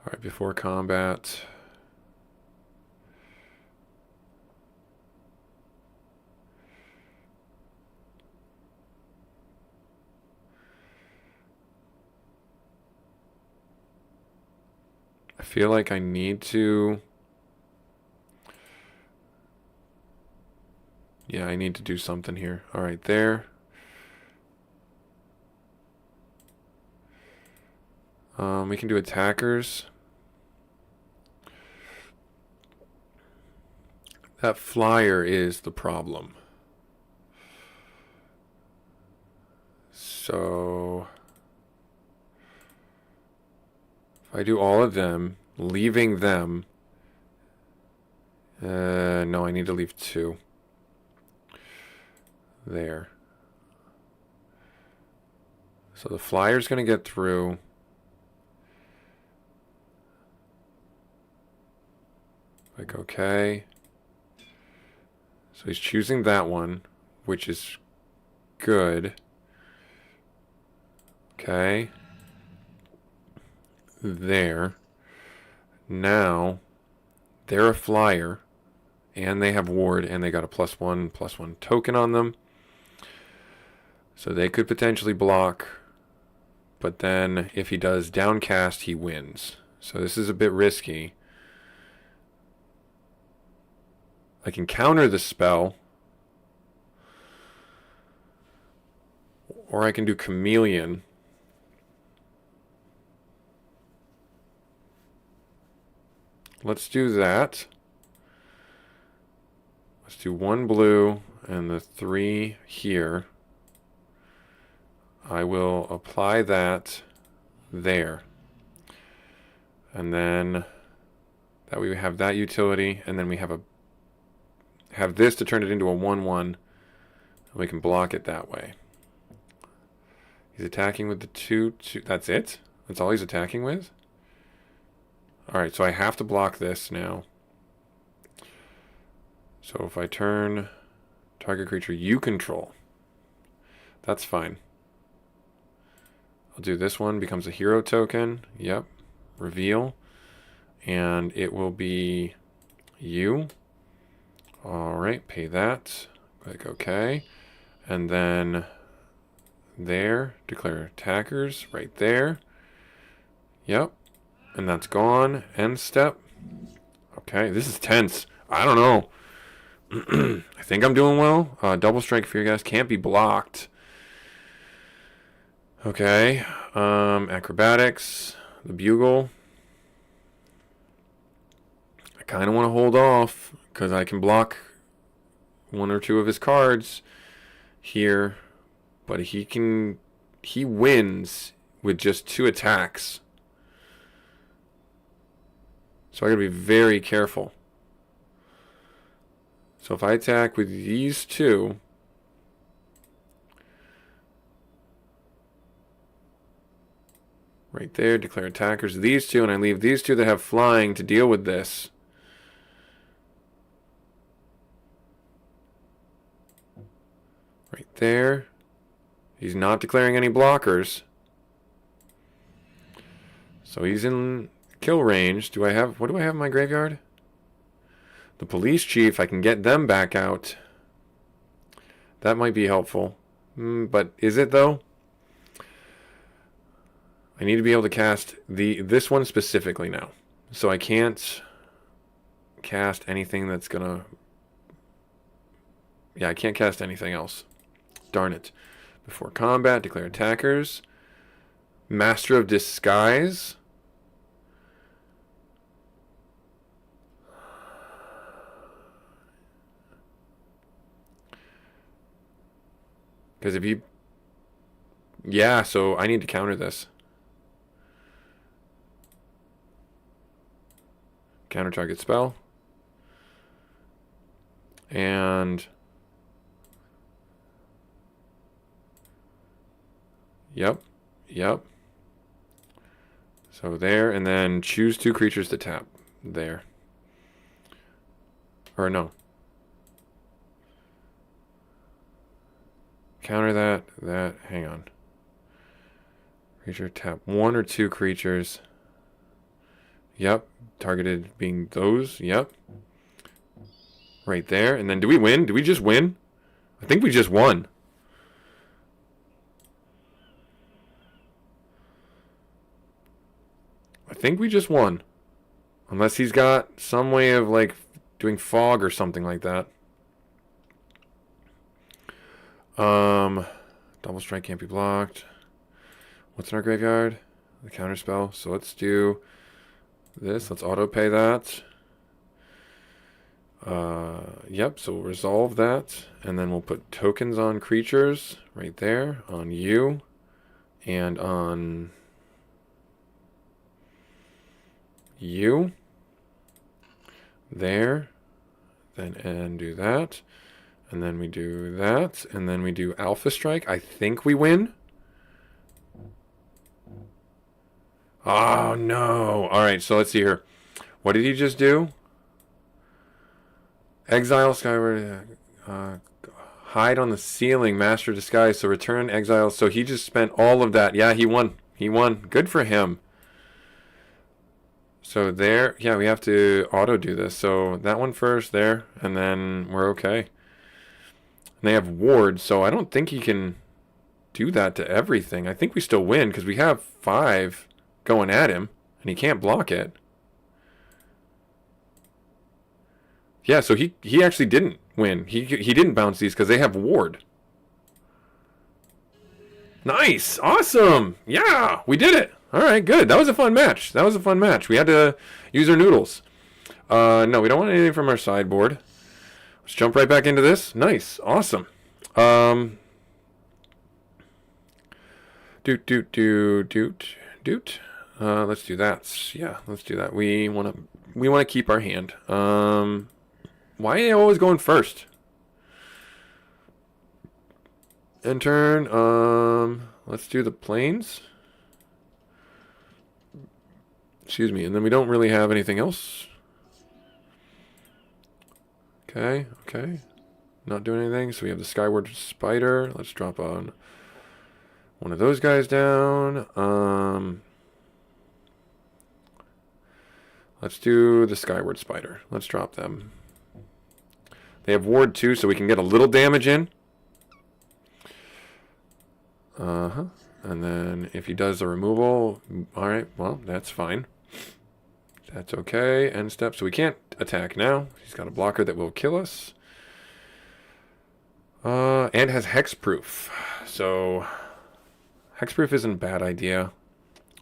Alright, before combat. I feel like I need to... Yeah, I need to do something here. Alright, there. We can do attackers. That flyer is the problem. So... if I do all of them, leaving them... no, I need to leave 2. There. So the flyer's going to get through. Like, okay. So he's choosing that one, which is good. Okay. There. Now, they're a flyer, and they have ward, and they got a +1/+1 token on them. So they could potentially block, but then if he does downcast, he wins. So this is a bit risky. I can counter the spell, or I can do chameleon. Let's do that. Let's do 1 blue and the 3 here. I will apply that there. And then that we have that utility, and then we have this to turn it into a 1/1, and we can block it that way. He's attacking with the 2/2. That's it? That's all he's attacking with? Alright, so I have to block this now. So if I turn target creature you control, that's fine. I'll do this one, becomes a hero token. Yep. Reveal. And it will be you. Alright, pay that. Click OK. And then there, declare attackers right there. Yep. And that's gone. End step. Okay, this is tense. I don't know. I think I'm doing well. Double strike for you guys. Can't be blocked. Okay. Acrobatics. The bugle. I kind of want to hold off because I can block 1 or 2 of his cards here. But he wins with just 2 attacks. So I gotta be very careful. So if I attack with these 2, right there, declare attackers, these 2, and I leave these 2 that have flying to deal with this. Right there. He's not declaring any blockers. So he's in kill range. What do I have in my graveyard? The police chief, I can get them back out. That might be helpful. But is it though? I need to be able to cast this one specifically now. So I can't cast anything that's gonna... Yeah, I can't cast anything else. Darn it. Before combat, declare attackers. Master of Disguise. Because if you... Yeah, so I need to counter this. Counter target spell. And... Yep. So there, and then choose 2 creatures to tap. There. Or no. Counter that, hang on. Creature tap 1 or 2 creatures. Yep, targeted being those, yep. Right there, and then do we win? Did we just win? I think we just won. I think we just won. Unless he's got some way of, like, doing fog or something like that. Double strike can't be blocked. What's in our graveyard? The counter spell. So let's do this. Let's auto pay that. Yep, so we'll resolve that. And then we'll put tokens on creatures right there. On you. And on you. There. Then and do that. And then we do that. And then we do Alpha Strike. I think we win. Oh, no. All right, so let's see here. What did he just do? Exile Skyward. Hide on the ceiling. Master Disguise. So return exile. So he just spent all of that. Yeah, he won. He won. Good for him. So there. Yeah, we have to auto do this. So that one first there. And then we're okay. And they have Ward. So I don't think he can do that to everything. I think we still win because we have 5 going at him, and he can't block it. Yeah, so he actually didn't win. He didn't bounce these because they have Ward. Nice! Awesome! Yeah! We did it! Alright, good. That was a fun match. That was a fun match. We had to use our noodles. No, we don't want anything from our sideboard. Let's jump right back into this. Nice. Awesome. Let's do that. Yeah, let's do that. We wanna keep our hand. Why are you always going first? End turn. Let's do the planes. Excuse me, and then we don't really have anything else. Okay. Not doing anything, so we have the Skyward Spider. Let's drop on one of those guys down. Let's do the Skyward Spider. Let's drop them. They have Ward too, so we can get a little damage in. And then if he does the removal, alright, well, that's fine. That's okay. End step. So we can't attack now. He's got a blocker that will kill us. And has Hexproof. So Hexproof isn't a bad idea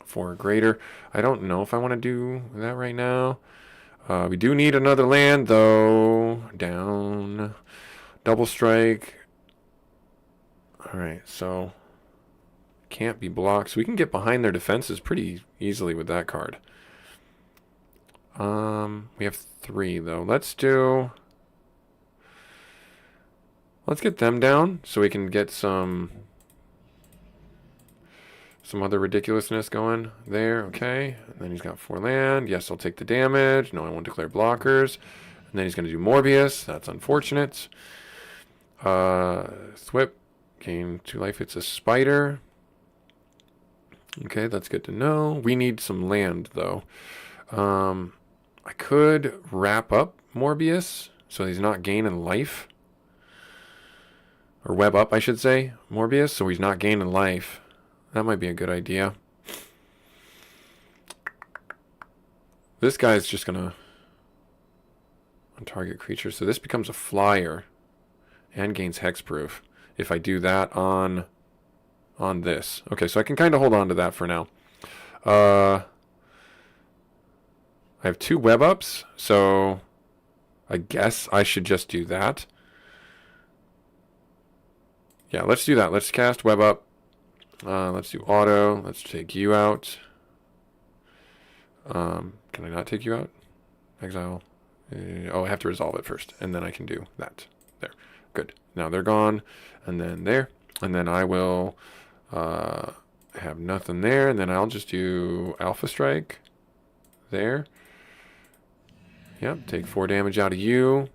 for greater. I don't know if I want to do that right now. We do need another land, though. Down. Double strike. Alright, so can't be blocked. So we can get behind their defenses pretty easily with that card. We have 3, though. Let's get them down so we can get some other ridiculousness going there. Okay, and then he's got 4 land. Yes, I'll take the damage. No, I won't declare blockers. And then he's going to do Morbius. That's unfortunate. Thwip. Gain 2 life. It's a spider. Okay, that's good to know. We need some land, though. I could wrap up Morbius so he's not gaining life. Or web up, I should say, Morbius, so he's not gaining life. That might be a good idea. This guy's just gonna on-target creature, so this becomes a flyer and gains hexproof if I do that on this. Okay, so I can kind of hold on to that for now. I have 2 web ups, so I guess I should just do that. Yeah, let's do that. Let's cast web up. Let's do auto. Let's take you out. Can I not take you out? Exile. Oh, I have to resolve it first, and then I can do that. There. Good. Now they're gone, and then there. And then I will I have nothing there, and then I'll just do Alpha Strike there. Yep, take 4 damage out of you.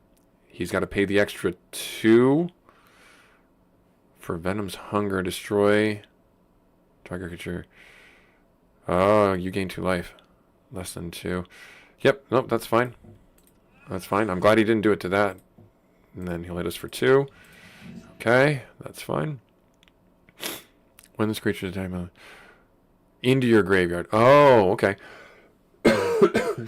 He's got to pay the extra 2 for Venom's Hunger. Destroy target creature. Oh, you gain 2 life. Less than 2. Yep, nope, that's fine. That's fine. I'm glad he didn't do it to that. And then he'll hit us for 2. Okay, that's fine. When this creature is attacked, into your graveyard. Oh, okay.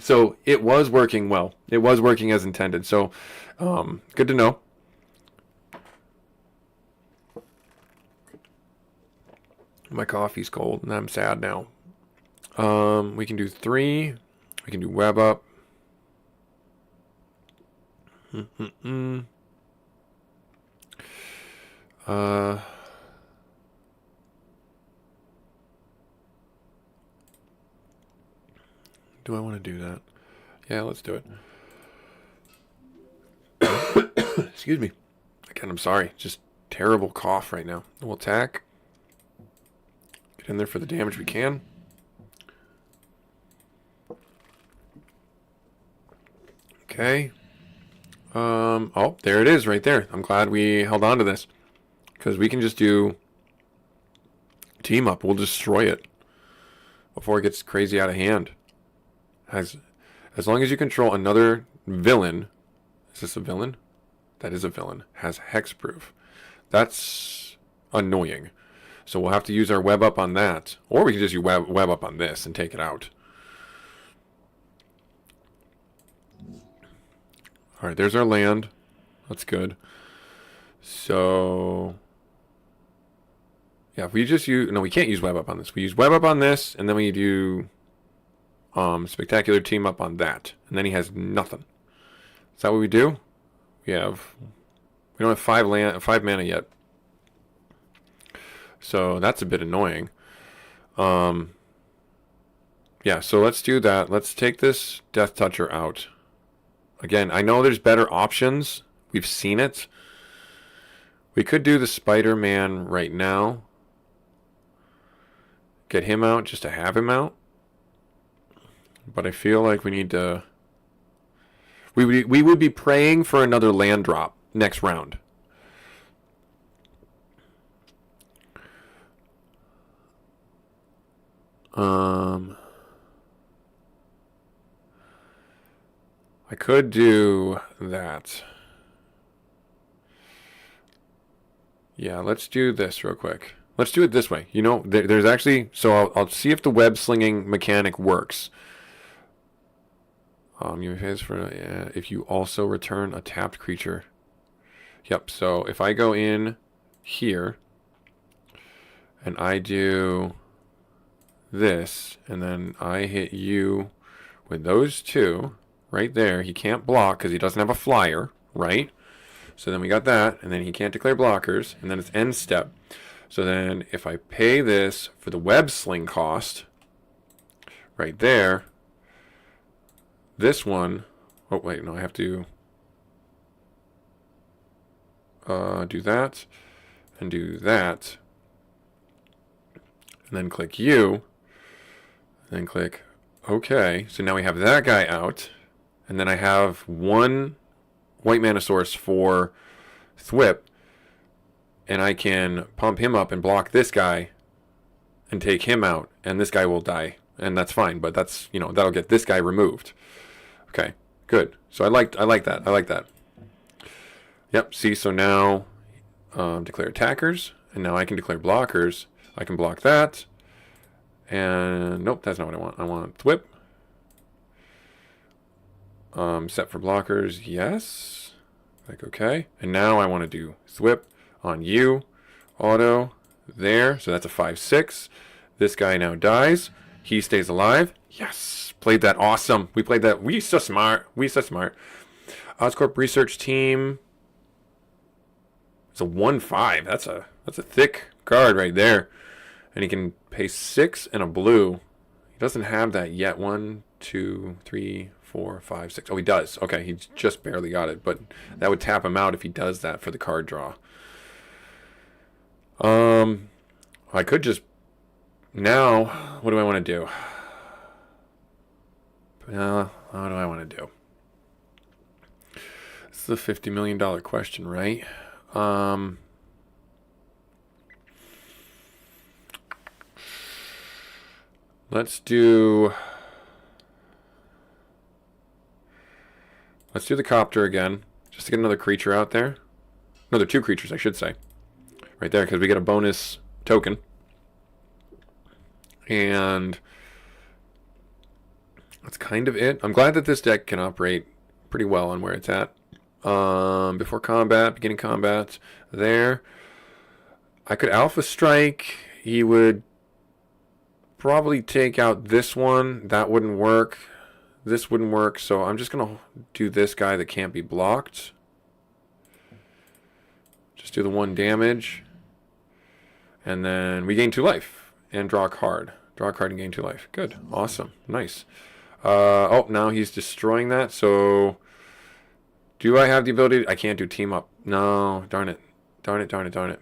So it was working well. It was working as intended. So, good to know. My coffee's cold, and I'm sad now. We can do 3. We can do web up. Do I want to do that? Yeah, let's do it. Excuse me. Again, I'm sorry. Just terrible cough right now. We'll attack. Get in there for the damage we can. Okay. Oh, there it is right there. I'm glad we held on to this. Because we can just do team up. We'll destroy it before it gets crazy out of hand. As long as you control another villain. Is this a villain? That is a villain. Has hexproof. That's annoying. So we'll have to use our web up on that. Or we can just use web up on this and take it out. Alright, there's our land. That's good. So yeah, if we just use... No, we can't use web up on this. We use web up on this, and then we do spectacular team up on that. And then he has nothing. Is that what we do? We don't have 5 mana yet. So that's a bit annoying. Yeah, so let's do that. Let's take this Death Toucher out. Again, I know there's better options. We've seen it. We could do the Spider-Man right now. Get him out just to have him out. But I feel like we need to... We would be praying for another land drop next round. I could do that. Yeah, let's do this real quick. Let's do it this way. You know, there's actually... So I'll see if the web slinging mechanic works. You phase for if you also return a tapped creature. Yep. So if I go in here and I do this, and then I hit you with those 2 right there, he can't block because he doesn't have a flyer, right? So then we got that, and then he can't declare blockers, and then it's end step. So then if I pay this for the web sling cost right there, this one... Oh, wait, no, I have to do that and do that. And then click you. And then click OK. So now we have that guy out. And then I have 1 white mana source for Thwip. And I can pump him up and block this guy and take him out. And this guy will die. And that's fine. But that's, you know, that'll get this guy removed. Okay, good. So I like that. I like that. Yep, see, so now declare attackers, and now I can declare blockers. I can block that. And nope, that's not what I want. I want Thwip. Set for blockers, yes. Like okay. And now I want to do Thwip on you. Auto there. So that's a 5/6. This guy now dies. He stays alive. Yes. Played that awesome. We played that. We so smart. We so smart. Oscorp research team. It's a 1/5. That's a thick card right there. And he can pay 6 and a blue. He doesn't have that yet. 1, 2, 3, 4, 5, 6. Oh, he does. Okay, he just barely got it. But that would tap him out if he does that for the card draw. I could just Now, what do I want to do? What do I want to do? It's the $50 million question, right? Let's do the copter again, just to get another creature out there. Another 2 creatures, I should say. Right there, because we get a bonus token. And that's kind of it. I'm glad that this deck can operate pretty well on where it's at. Before combat, beginning combat, there. I could Alpha Strike. He would probably take out this one. That wouldn't work. This wouldn't work, so I'm just going to do this guy that can't be blocked. Just do the 1 damage. And then we gain 2 life and draw a card. Draw a card and gain 2 life. Good. Awesome. Nice. Oh, now he's destroying that, so do I have the ability I can't do team up. No, darn it. Darn it, darn it, darn it.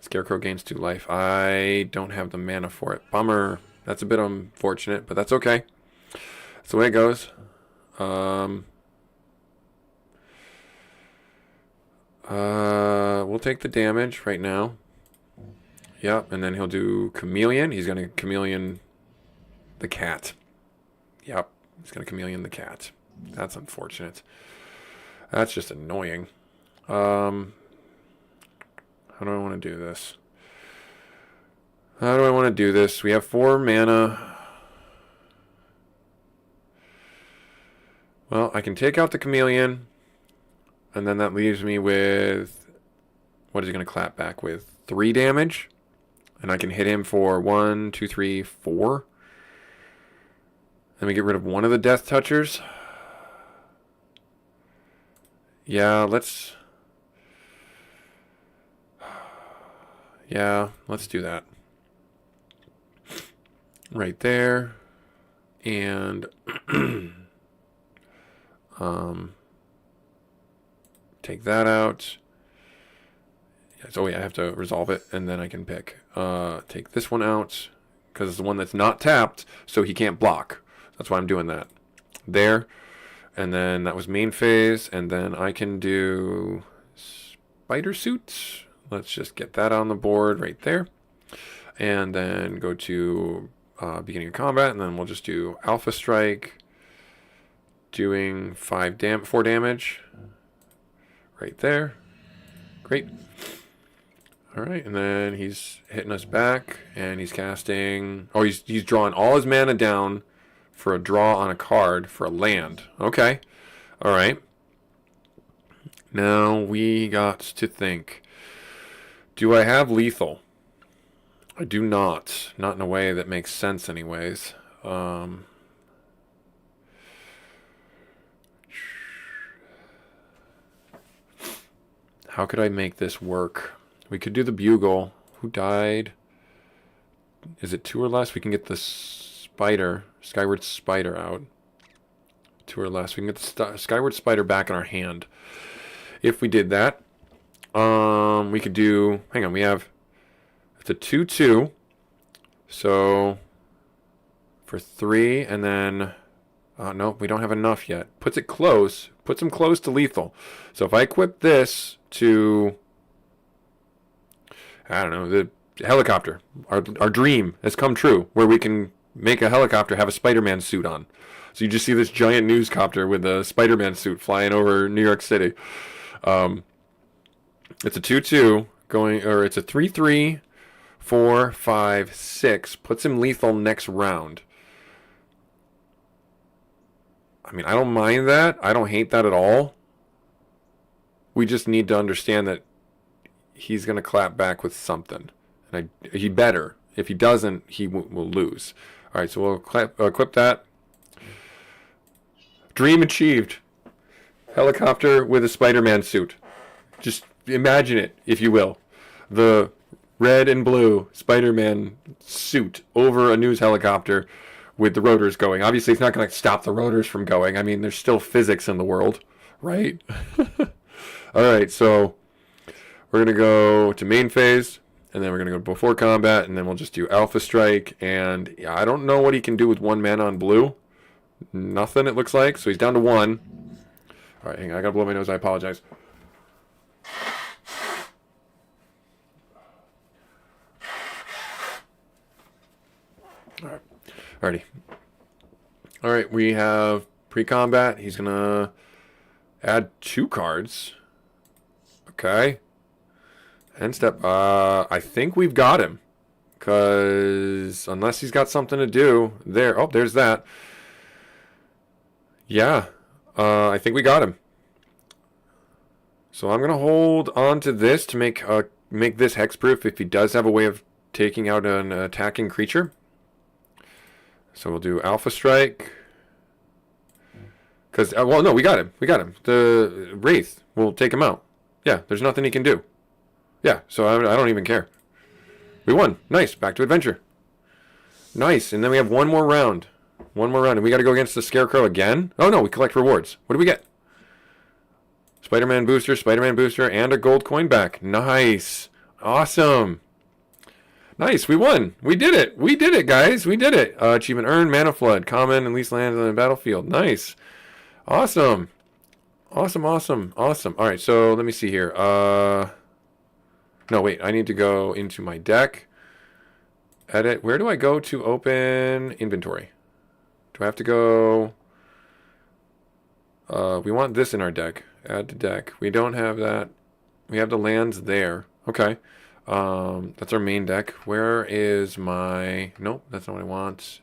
Scarecrow gains 2 life. I don't have the mana for it. Bummer. That's a bit unfortunate, but that's okay. That's the way it goes. We'll take the damage right now. Yep, and then he'll do Chameleon. He's going to Chameleon the cat. Yep, he's going to Chameleon the cat. That's unfortunate. That's just annoying. How do I want to do this? How do I want to do this? We have 4 mana. Well, I can take out the Chameleon, and then that leaves me with, what is he going to clap back with? 3 damage, and I can hit him for 1, 2, 3, 4. Then we get rid of one of the Death Touchers. Yeah, let's do that. Right there. And take that out. So yeah, I have to resolve it, and then I can pick. Take this one out, because it's the one that's not tapped, so he can't block. That's why I'm doing that. There. And then that was main phase, and then I can do Spider Suit. Let's just get that on the board right there. And then go to beginning of combat, and then we'll just do Alpha Strike, doing 4 damage right there. Great. All right, and then he's hitting us back, and he's casting. Oh, he's drawing all his mana down for a draw on a card for a land. Okay. All right. Now we got to think. Do I have lethal? I do not. Not in a way that makes sense anyways. How could I make this work? We could do the bugle. Who died? Is it 2 or less? We can get the Skyward Spider out. 2 or less. We can get the Skyward Spider back in our hand. If we did that, we could do. Hang on, we have. It's a 2/2. So for 3, and then. No, we don't have enough yet. Puts it close. Puts him close to lethal. So if I equip this to. I don't know, the helicopter. Our dream has come true, where we can make a helicopter have a Spider-Man suit on. So you just see this giant newscopter with a Spider-Man suit flying over New York City. It's a 2/2 going, or it's a 3/3, 4, 5, 6. Puts him lethal next round. I mean, I don't mind that. I don't hate that at all. We just need to understand that he's going to clap back with something. And he better. If he doesn't, he will lose. All right, so we'll equip that. Dream achieved. Helicopter with a Spider-Man suit. Just imagine it, if you will. The red and blue Spider-Man suit over a news helicopter with the rotors going. Obviously, it's not going to stop the rotors from going. I mean, there's still physics in the world, right? All right, so we're going to go to main phase, and then we're going to go before combat, and then we'll just do Alpha Strike. And yeah, I don't know what he can do with 1 mana on blue. Nothing, it looks like. So he's down to 1. All right, hang on. I got to blow my nose. I apologize. All right. Alrighty. All right, we have pre-combat. He's going to add 2 cards. Okay. End step. I think we've got him. Because unless he's got something to do. There. Oh, there's that. Yeah. I think we got him. So I'm going to hold on to this to make this hexproof if he does have a way of taking out an attacking creature. So we'll do Alpha Strike. Because, well, no, we got him. We got him. The Wraith will take him out. Yeah, there's nothing he can do. Yeah, so I don't even care. We won. Nice. Back to adventure. Nice. And then we have one more round. One more round. And we got to go against the Scarecrow again? Oh, no. We collect rewards. What do we get? Spider-Man booster, and a gold coin back. Nice. Awesome. Nice. We won. We did it. We did it, guys. We did it. Achievement earned. Mana Flood. Common and least lands on the battlefield. Nice. Awesome. Awesome, awesome, awesome. All right, so let me see here. No, wait. I need to go into my deck. Edit. Where do I go to open inventory? Do I have to go... we want this in our deck. Add to deck. We don't have that. We have the lands there. Okay. That's our main deck. Where is my... Nope, that's not what I want.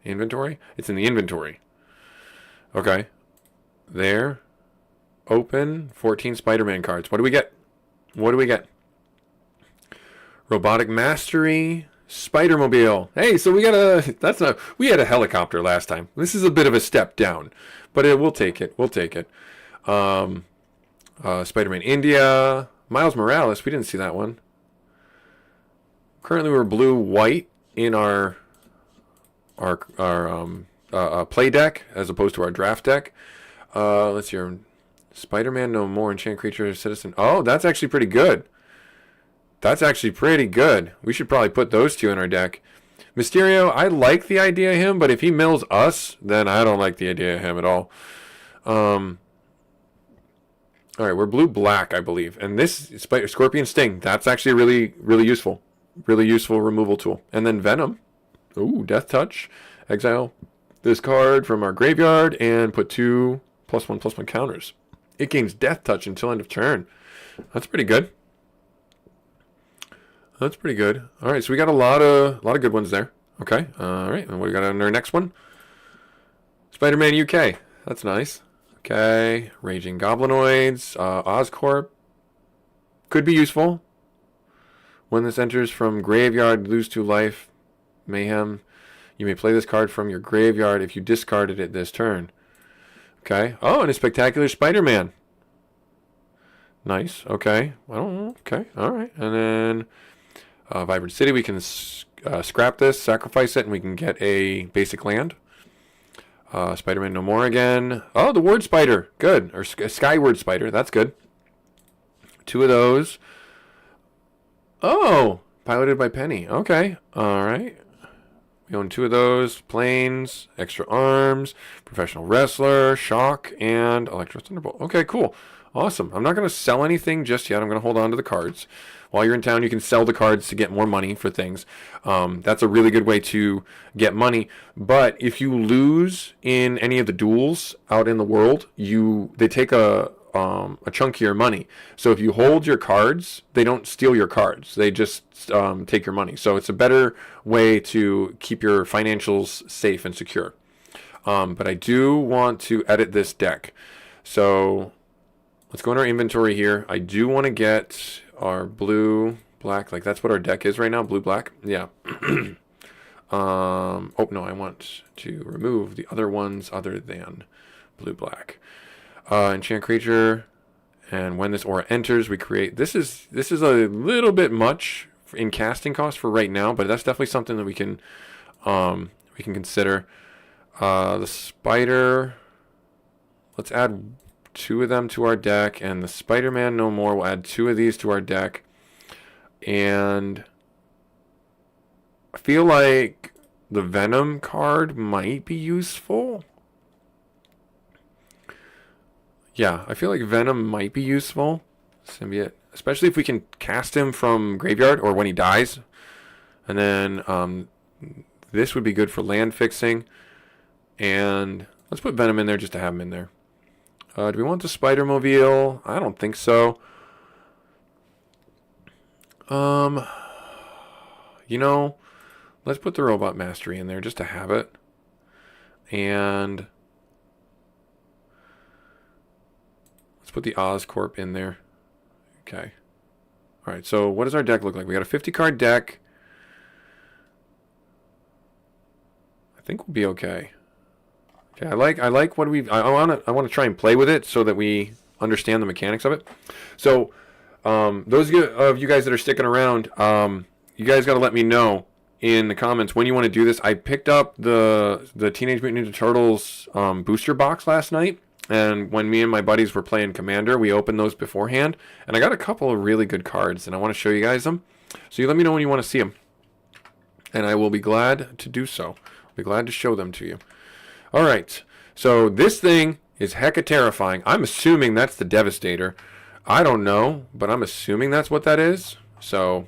Inventory? It's in the inventory. Okay. There. Open. 14 Spider-Man cards. What do we get? What do we get? Robotic Mastery. Spider-Mobile. Hey, so we got a... That's not... We had a helicopter last time. This is a bit of a step down. But we'll take it. We'll take it. Spider-Man India. Miles Morales. We didn't see that one. Currently we're blue-white in our play deck as opposed to our draft deck. Let's see here. Spider-Man No More, Enchant Creature, Citizen. Oh, that's actually pretty good. That's actually pretty good. We should probably put those 2 in our deck. Mysterio, I like the idea of him, but if he mills us, then I don't like the idea of him at all. All right, we're blue-black, I believe. And this Scorpion Sting, that's actually really useful. Really useful removal tool. And then Venom. Ooh, Death Touch. Exile this card from our graveyard and put 2 +1/+1 counters. It gains Death Touch until end of turn. That's pretty good. That's pretty good. All right, so we got a lot of good ones there. Okay. All right, and what we got on our next one? Spider-Man UK. That's nice. Okay. Raging Goblinoids. Oscorp. Could be useful. When this enters from graveyard, lose 2 life. Mayhem. You may play this card from your graveyard if you discarded it this turn. Okay. Oh, and a Spectacular Spider-Man. Nice. Okay. Well, okay. All right. And then Vibrant City, we can scrap this, sacrifice it, and we can get a basic land. Spider-Man No More again. Oh, the Word Spider. Good. Or Skyward Spider. That's good. 2 of those. Oh, piloted by Penny. Okay. All right. We own 2 of those. Planes, Extra Arms, Professional Wrestler, Shock, and Electro Thunderbolt. Okay, cool. Awesome. I'm not going to sell anything just yet. I'm going to hold on to the cards. While you're in town, you can sell the cards to get more money for things. That's a really good way to get money. But if you lose in any of the duels out in the world, they take a chunk of your money. So if you hold your cards, they don't steal your cards. They just take your money. So it's a better way to keep your financials safe and secure. But I do want to edit this deck. So let's go in our inventory here. I do want to get our blue, black, like that's what our deck is right now, blue, black. Yeah. Oh, no, I want to remove the other ones other than blue, black. Enchant Creature, and when this aura enters, we create... This is a little bit much in casting cost for right now, but that's definitely something that we can consider. The Spider... Let's add 2 of them to our deck, and the Spider-Man No More will add 2 of these to our deck. And I feel like the Venom card might be useful. Yeah, I feel like Venom might be useful. Symbiote. Especially if we can cast him from graveyard or when he dies. And then this would be good for land fixing. And let's put Venom in there just to have him in there. Do we want the Spider-Mobile? I don't think so. You know, let's put the Robot Mastery in there just to have it. And let's put the Oscorp in there. Okay. All right, so what does our deck look like? We got a 50-card deck. I think we'll be okay. Okay, I like what we've. I want to try and play with it so that we understand the mechanics of it. So, those of you guys that are sticking around, you guys got to let me know in the comments when you want to do this. I picked up the Teenage Mutant Ninja Turtles booster box last night, and when me and my buddies were playing Commander, we opened those beforehand, and I got a couple of really good cards, and I want to show you guys them. So you let me know when you want to see them, and I will be glad to do so. I'll be glad to show them to you. All right, so this thing is hecka terrifying. I'm assuming that's the Devastator. I don't know, but I'm assuming that's what that is. So,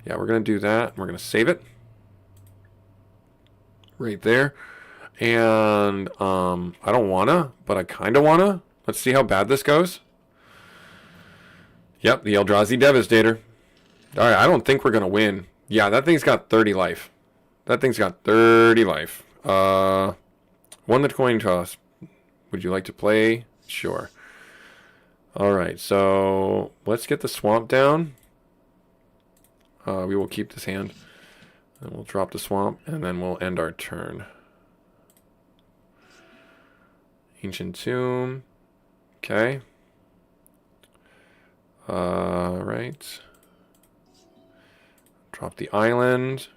yeah, we're going to do that. We're going to save it right there. And I don't want to, but I kind of want to. Let's see how bad this goes. Yep, the Eldrazi Devastator. All right, I don't think we're going to win. Yeah, that thing's got 30 life. That thing's got 30 life. One that's coin toss. Would you like to play? Sure. All right, so let's get the swamp down. We will keep this hand. And we'll drop the swamp, and then we'll end our turn. Ancient Tomb. Okay. Right. Drop the island.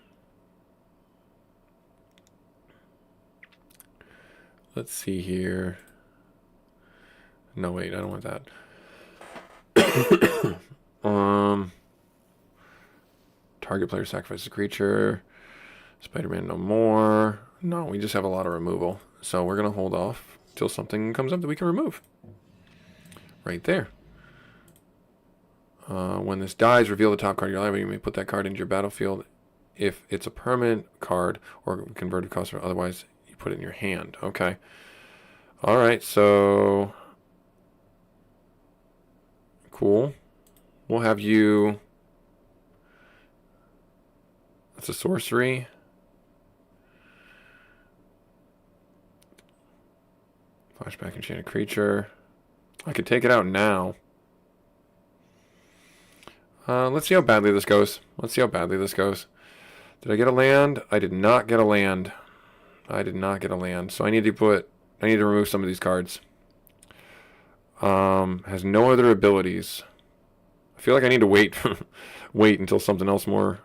Let's see here. No, wait, I don't want that. Target player sacrifices a creature. Spider-Man no more. No, we just have a lot of removal. So we're going to hold off until something comes up that we can remove. Right there. When this dies, reveal the top card of your library. You may put that card into your battlefield if it's a permanent card or converted cost. Otherwise, you put it in your hand. Okay. All right, so cool. We'll have you. That's a sorcery. Flashback enchanted creature. I could take it out now. Let's see how badly this goes. Let's see how badly this goes. Did I get a land? I did not get a land. I did not get a land. So I need to remove some of these cards. Has no other abilities. I feel like I need to wait until something else more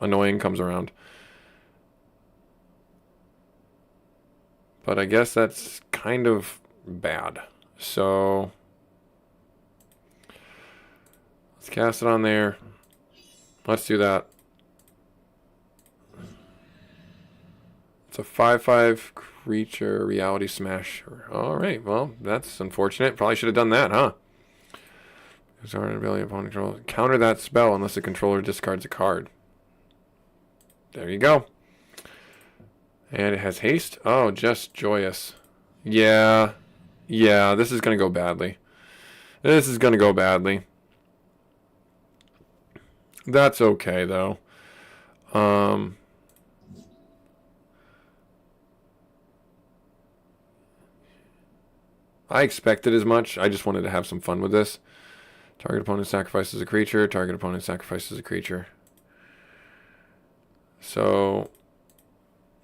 annoying comes around. But I guess that's kind of bad. So let's cast it on there. Let's do that. It's a 5/5 creature reality smasher. All right, well, that's unfortunate. Probably should have done that, huh? Ability opponent control. Counter that spell unless the controller discards a card. There you go. And it has haste. Oh, just joyous. Yeah, this is going to go badly. This is going to go badly. That's okay, though. I expected as much. I just wanted to have some fun with this. Target opponent sacrifices a creature. Target opponent sacrifices a creature. So,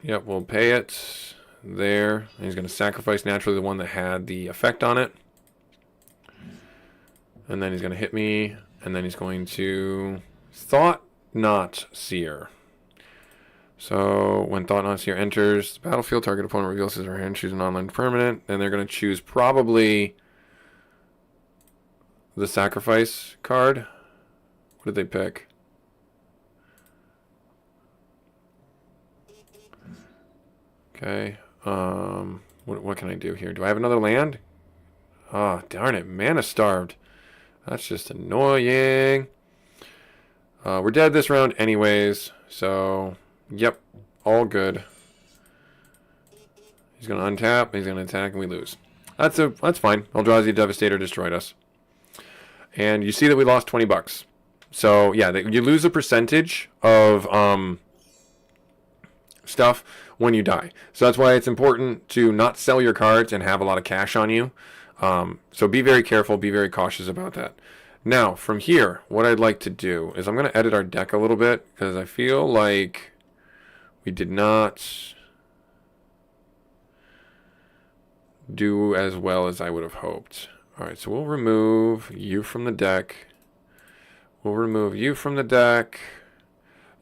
yep, we'll pay it there. And he's going to sacrifice naturally the one that had the effect on it. And then he's going to hit me. And then he's going to Thought Not Seer. So when Thought Not Seer enters the battlefield, target opponent reveals his or her hand, choose an online permanent. And they're going to choose probably the sacrifice card. What did they pick? Okay. What can I do here? Do I have another land? Ah, oh, darn it. Mana starved. That's just annoying. We're dead this round anyways. So, yep. All good. He's going to untap. He's going to attack and we lose. That's fine. Eldrazi Devastator destroyed us. And you see that we lost 20 bucks. So, yeah, you lose a percentage of stuff when you die. So that's why it's important to not sell your cards and have a lot of cash on you. So be very careful, be very cautious about that. Now, from here, what I'd like to do is I'm going to edit our deck a little bit because I feel like we did not do as well as I would have hoped. All right, so we'll remove you from the deck. We'll remove you from the deck.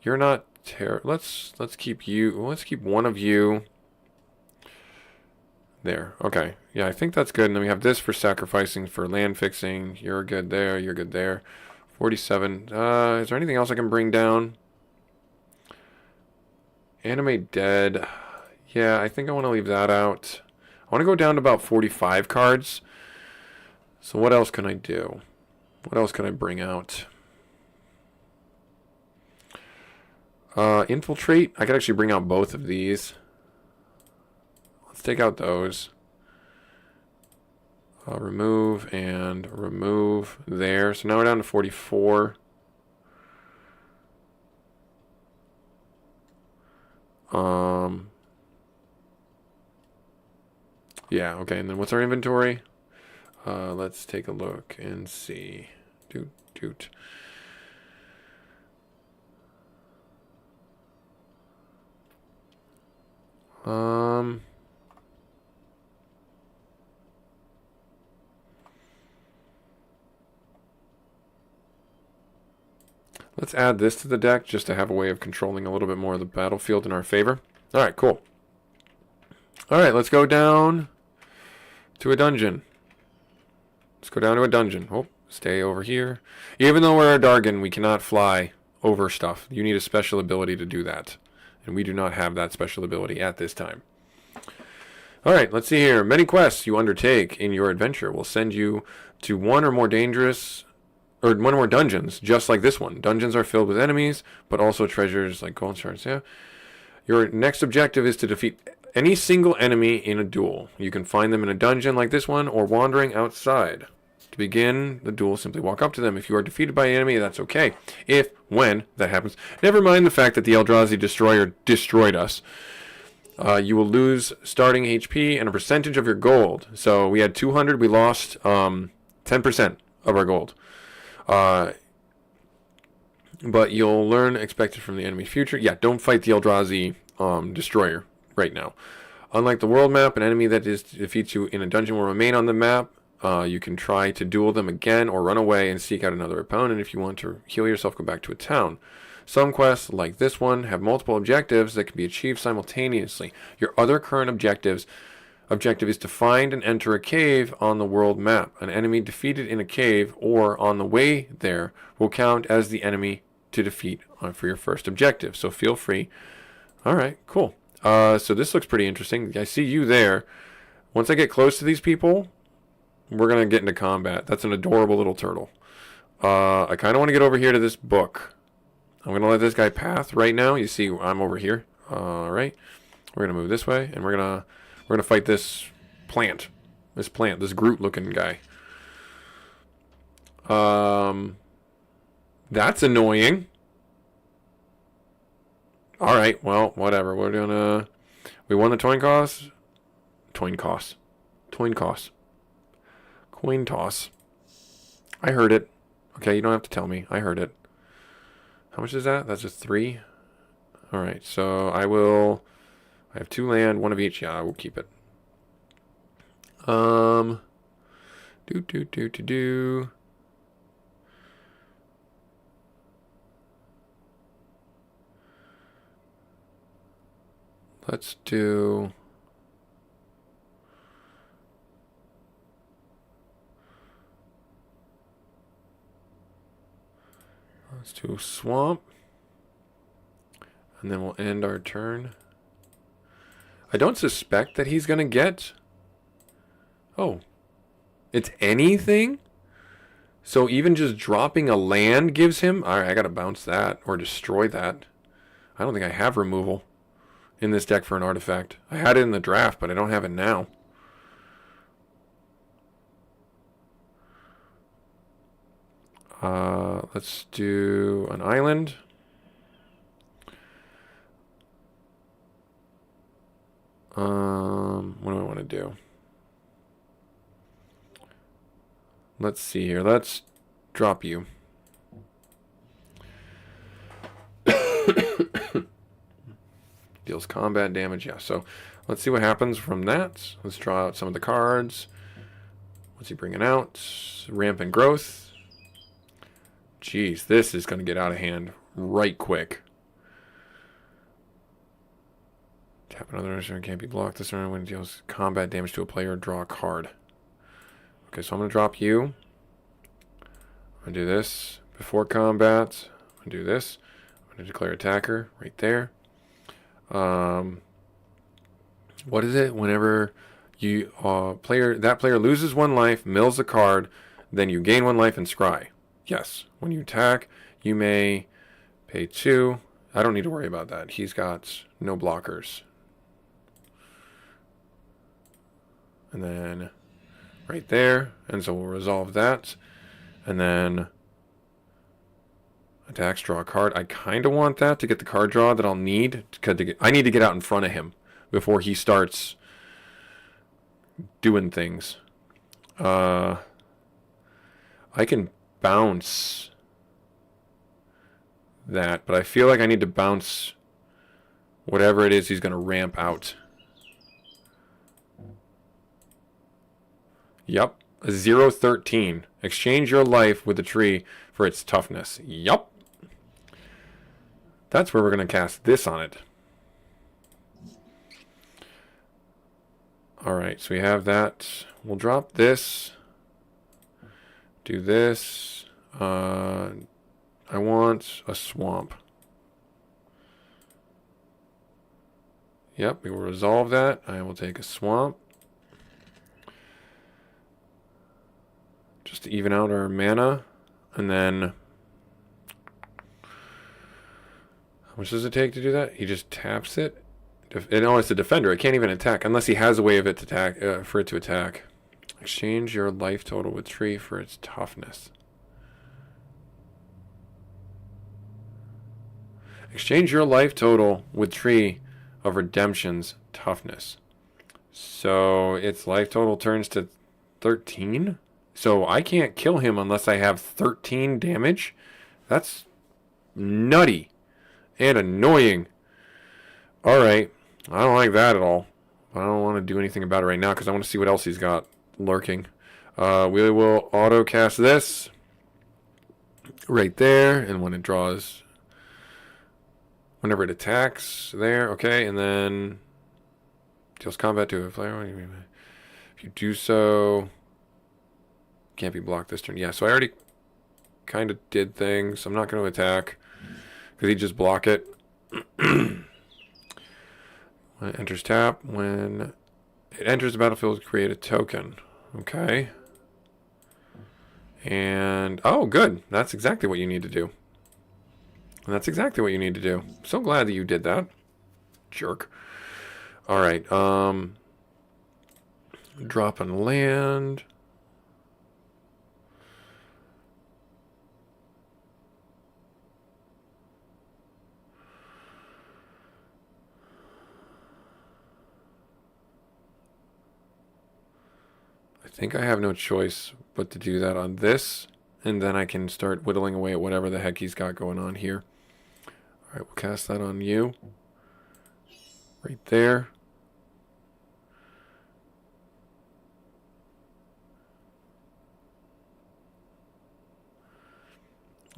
You're not let's keep you. Let's keep one of you. There. Okay. Yeah, I think that's good. And then we have this for sacrificing for land fixing. You're good there. You're good there. 47. Is there anything else I can bring down? Animate dead. Yeah, I think I want to leave that out. I want to go down to about 45 cards. So what else can I do? What else can I bring out? Infiltrate. I could actually bring out both of these. Let's take out those. Remove and remove there. So now we're down to 44. Yeah, okay. And then what's our inventory? Let's take a look and see. Doot. Let's add this to the deck just to have a way of controlling a little bit more of the battlefield in our favor. All right, cool. All right, let's go down to a dungeon. Let's go down to a dungeon. Oh, stay over here. Even though we're a Dargon, we cannot fly over stuff. You need a special ability to do that. And we do not have that special ability at this time. All right, let's see here. Many quests you undertake in your adventure will send you to one or more dungeons, just like this one. Dungeons are filled with enemies, but also treasures like gold shards. Yeah. Your next objective is to defeat any single enemy in a duel. You can find them in a dungeon like this one or wandering outside. To begin the duel, simply walk up to them. If you are defeated by an enemy, that's okay. When that happens, never mind the fact that the Eldrazi Destroyer destroyed us. You will lose starting HP and a percentage of your gold. So we had 200, we lost 10% of our gold. But you'll learn expected from the enemy future. Yeah, don't fight the Eldrazi Destroyer right now. Unlike the world map, an enemy that defeats you in a dungeon will remain on the map. You can try to duel them again or run away and seek out another opponent. If you want to heal yourself, go back to a town. Some quests, like this one, have multiple objectives that can be achieved simultaneously. Your other current objective is to find and enter a cave on the world map. An enemy defeated in a cave or on the way there will count as the enemy to defeat for your first objective. So feel free. All right, cool. So this looks pretty interesting. I see you there. Once I get close to these people, we're going to get into combat. That's an adorable little turtle. I kind of want to get over here to this book. I'm going to let this guy path right now. You see I'm over here. All right. We're going to move this way, and we're going to fight this plant. This Groot-looking guy. That's annoying. All right, well, whatever. We won the coin toss. I heard it. Okay, you don't have to tell me. I heard it. How much is that? That's just 3. All right, so I have 2 land, 1 of each. Yeah, I will keep it. Let's do. Let's do swamp. And then we'll end our turn. I don't suspect that he's going to get... Oh. It's anything? So even just dropping a land gives him... Alright, I got to bounce that or destroy that. I don't think I have removal in this deck for an artifact. I had it in the draft, but I don't have it now. Let's do an island. What do I want to do? Let's see here. Let's drop you. Deals combat damage. Yeah, so let's see what happens from that. Let's draw out some of the cards. What's he bringing out? Rampant growth. Jeez, this is going to get out of hand right quick. Tap another instrument, can't be blocked this turn when it deals combat damage to a player. Draw a card. Okay, so I'm going to drop you. I'm going to do this before combat. I'm going to do this. I'm going to declare attacker right there. What is it? Whenever you that player loses 1 life, mills a card, then you gain 1 life and scry. Yes. When you attack, you may pay 2. I don't need to worry about that. He's got no blockers. And then right there. And so we'll resolve that. And then attacks, draw a card. I kind of want that to get the card draw that I'll need. I need to get out in front of him before he starts doing things. I can bounce that, but I feel like I need to bounce whatever it is he's going to ramp out. Yep. A 0-13. Exchange your life with the tree for its toughness. Yup. That's where we're going to cast this on it. Alright, so we have that. We'll drop this. Do this. I want a swamp. Yep, we will resolve that. I will take a swamp. Just to even out our mana. And then... how much does it take to do that? He just taps it. No, it's a defender. It can't even attack unless he has a way of it to attack, for it to attack. Exchange your life total with tree for its toughness. Exchange your life total with tree of redemption's toughness. So its life total turns to 13. So I can't kill him unless I have 13 damage. That's nutty and annoying. Alright. I don't like that at all. I don't want to do anything about it right now because I want to see what else he's got lurking. We will auto cast this right there, and when it draws, whenever it attacks there, okay, and then deals combat to a player. If you do so, can't be blocked this turn. Yeah, so I already kind of did things. I'm not going to attack because he just block it. When it enters tap, when it enters the battlefield, create a token. Okay. And, oh, good. That's exactly what you need to do. And that's exactly what you need to do. So glad that you did that. Jerk. Alright, drop and land. I think I have no choice but to do that on this, and then I can start whittling away at whatever the heck he's got going on here. Alright, we'll cast that on you. Right there.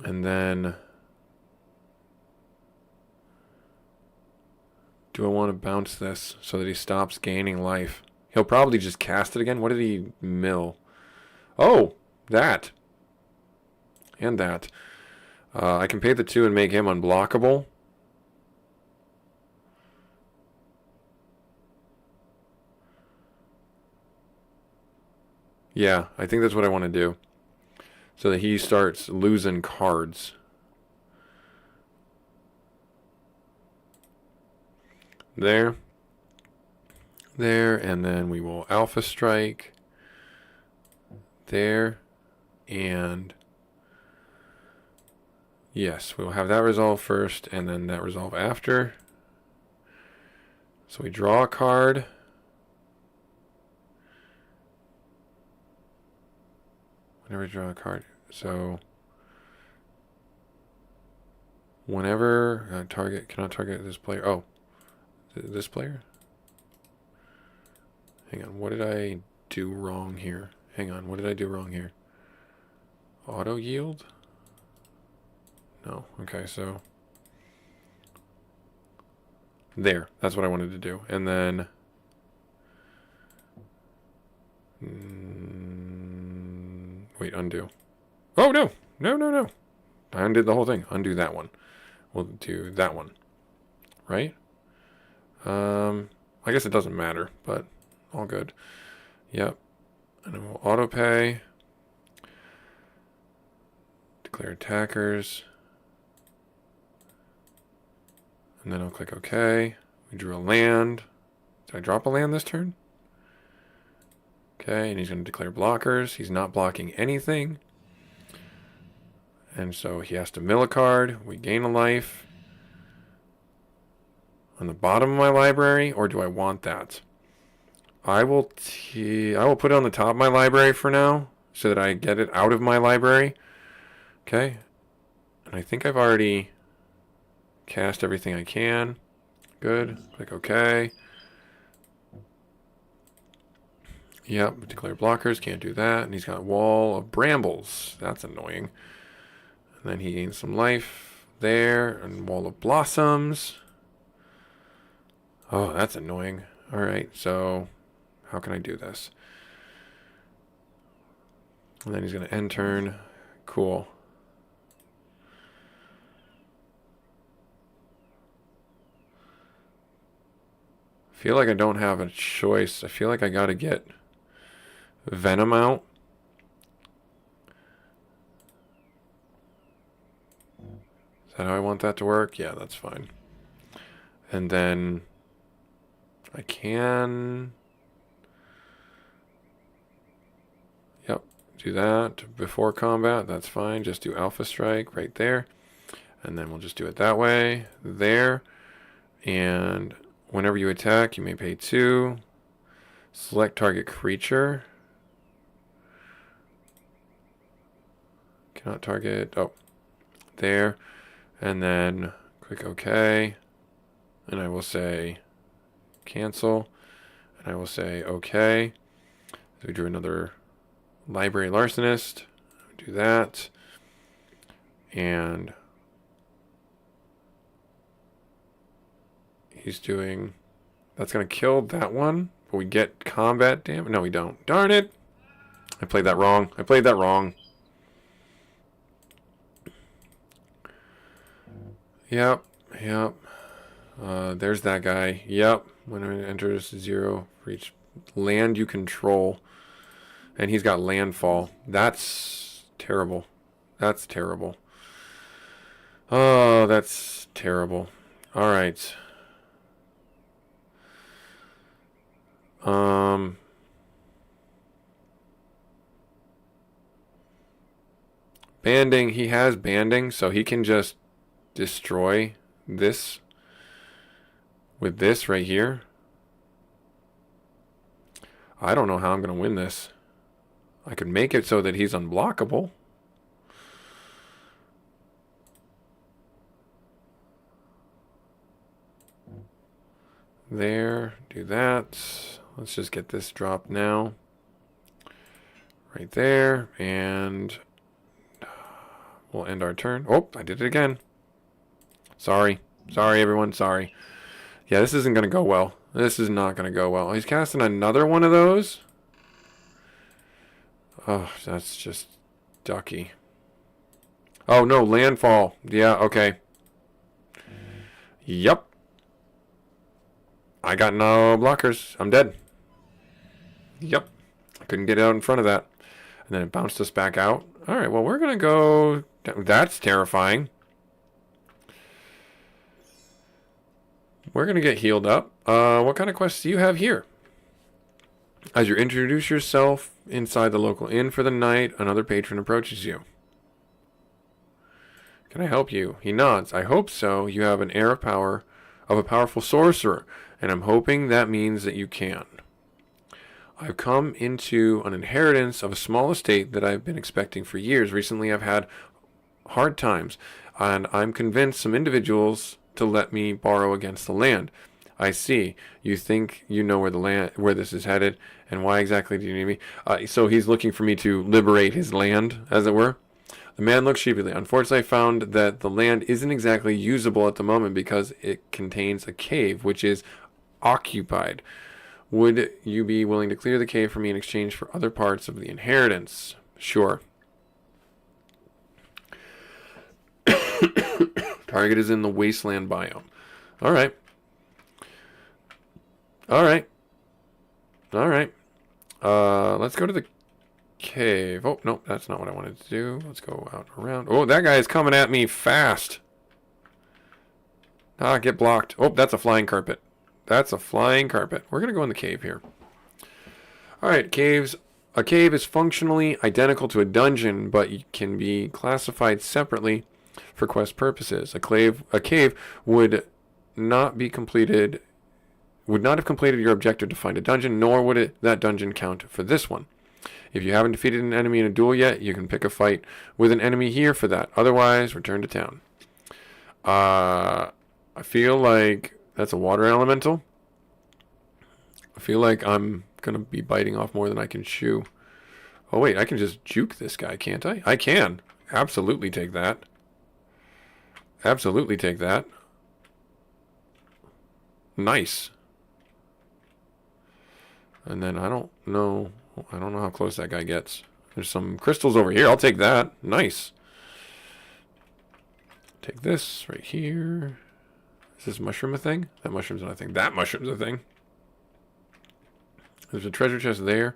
And then... do I want to bounce this so that he stops gaining life? He'll probably just cast it again. What did he mill? Oh, that. And that. I can pay the 2 and make him unblockable. Yeah, I think that's what I want to do. So that he starts losing cards. There. There, and then we will Alpha Strike. There. And yes, we'll have that resolve first and then that resolve after. So we draw a card. Whenever we draw a card. So whenever cannot target this player. Oh, this player? Hang on, what did I do wrong here? Hang on, what did I do wrong here? Auto yield? No, okay, so there, that's what I wanted to do. And then wait, undo. Oh, no, no, no, no. I undid the whole thing. Undo that one. We'll do that one, right? I guess it doesn't matter, but all good. Yep. And then we'll auto pay. Declare attackers. And then I'll click OK. We drew a land. Did I drop a land this turn? Okay, and he's going to declare blockers. He's not blocking anything. And so he has to mill a card. We gain a life. On the bottom of my library, or do I want that? I will put it on the top of my library for now, so that I get it out of my library. Okay. And I think I've already cast everything I can. Good. Click OK. Yep, declare blockers, can't do that. And he's got a wall of brambles. That's annoying. And then he gains some life there, and wall of blossoms. Oh, that's annoying. Alright, so how can I do this? And then he's going to end turn. Cool. I feel like I don't have a choice. I feel like I got to get Venom out. Is that how I want that to work? Yeah, that's fine. And then I can... Yep, do that before combat. That's fine. Just do Alpha Strike right there. And then we'll just do it that way. There. And whenever you attack, you may pay 2. Select target creature. Cannot target. Oh, there. And then click OK. And I will say cancel. And I will say OK. So we drew another library larcenist. Do that. And he's doing... That's going to kill that one. But we get combat damage. No, we don't. Darn it. I played that wrong. I played that wrong. Yep. Yep. There's that guy. Yep. When it enters 0 for each land you control. And he's got landfall. That's terrible. That's terrible. Oh, that's terrible. Alright. Banding. He has banding, so he can just destroy this with this right here. I don't know how I'm going to win this. I could make it so that he's unblockable. There, do that. Let's just get this dropped now. Right there, and we'll end our turn. Oh, I did it again. Sorry. Sorry, everyone. Sorry. Yeah, this isn't going to go well. This is not going to go well. He's casting another one of those. Oh, that's just ducky. Oh, no, landfall. Yeah, okay. Yep. I got no blockers. I'm dead. Yep. I couldn't get out in front of that. And then it bounced us back out. All right, well, we're going to go... That's terrifying. We're going to get healed up. What kind of quests do you have here? As you introduce yourself inside the local inn for the night, another patron approaches you. Can I help you? He nods. I hope so. You have an air of power of a powerful sorcerer, and I'm hoping that means that you can. I've come into an inheritance of a small estate that I've been expecting for years. Recently, I've had hard times, and I'm convinced some individuals to let me borrow against the land. I see. You think you know where this is headed, and why exactly do you need me? So he's looking for me to liberate his land, as it were. The man looks sheepishly. Unfortunately, I found that the land isn't exactly usable at the moment because it contains a cave, which is occupied. Would you be willing to clear the cave for me in exchange for other parts of the inheritance? Sure. Target is in the wasteland biome. All right. All right. All right. Let's go to the cave. Oh, no, that's not what I wanted to do. Let's go out around. Oh, that guy is coming at me fast. Ah, get blocked. Oh, that's a flying carpet. That's a flying carpet. We're going to go in the cave here. All right, caves. A cave is functionally identical to a dungeon, but can be classified separately for quest purposes. A cave would not have completed your objective to find a dungeon, nor would that dungeon count for this one. If you haven't defeated an enemy in a duel yet, you can pick a fight with an enemy here for that. Otherwise, return to town. I feel like that's a water elemental. I feel like I'm going to be biting off more than I can chew. Oh, wait, I can just juke this guy, can't I? I can. Absolutely take that. Absolutely take that. Nice. And then I don't know how close that guy gets. There's some crystals over here. I'll take that. Nice. Take this right here. Is this mushroom a thing? That mushroom's not a thing. That mushroom's a thing. There's a treasure chest there.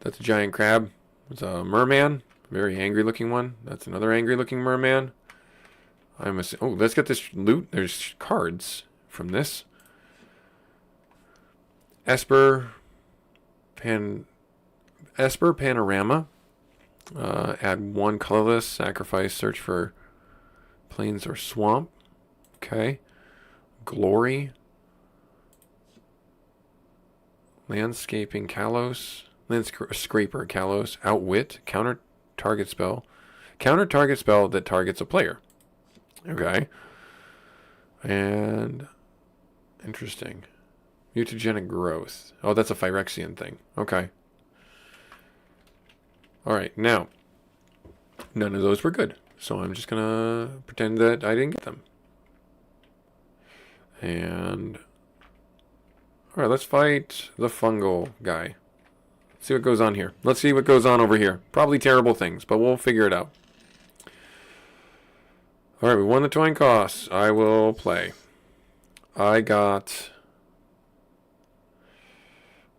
That's a giant crab. It's a merman. Very angry looking one. That's another angry looking merman. Oh, let's get this loot. There's cards from this. Esper Panorama. Add one colorless. Sacrifice. Search for plains or swamp. Okay. Glory. Landscaping Kalos. Landscraper Kalos. Outwit. Counter target spell. Counter target spell that targets a player. Okay. And interesting. Mutagenic growth. Oh, that's a Phyrexian thing. Okay. Alright, now. None of those were good. So I'm just gonna pretend that I didn't get them. And alright, let's fight the fungal guy. See what goes on here. Let's see what goes on over here. Probably terrible things, but we'll figure it out. Alright, we won the coin costs. I will play. I got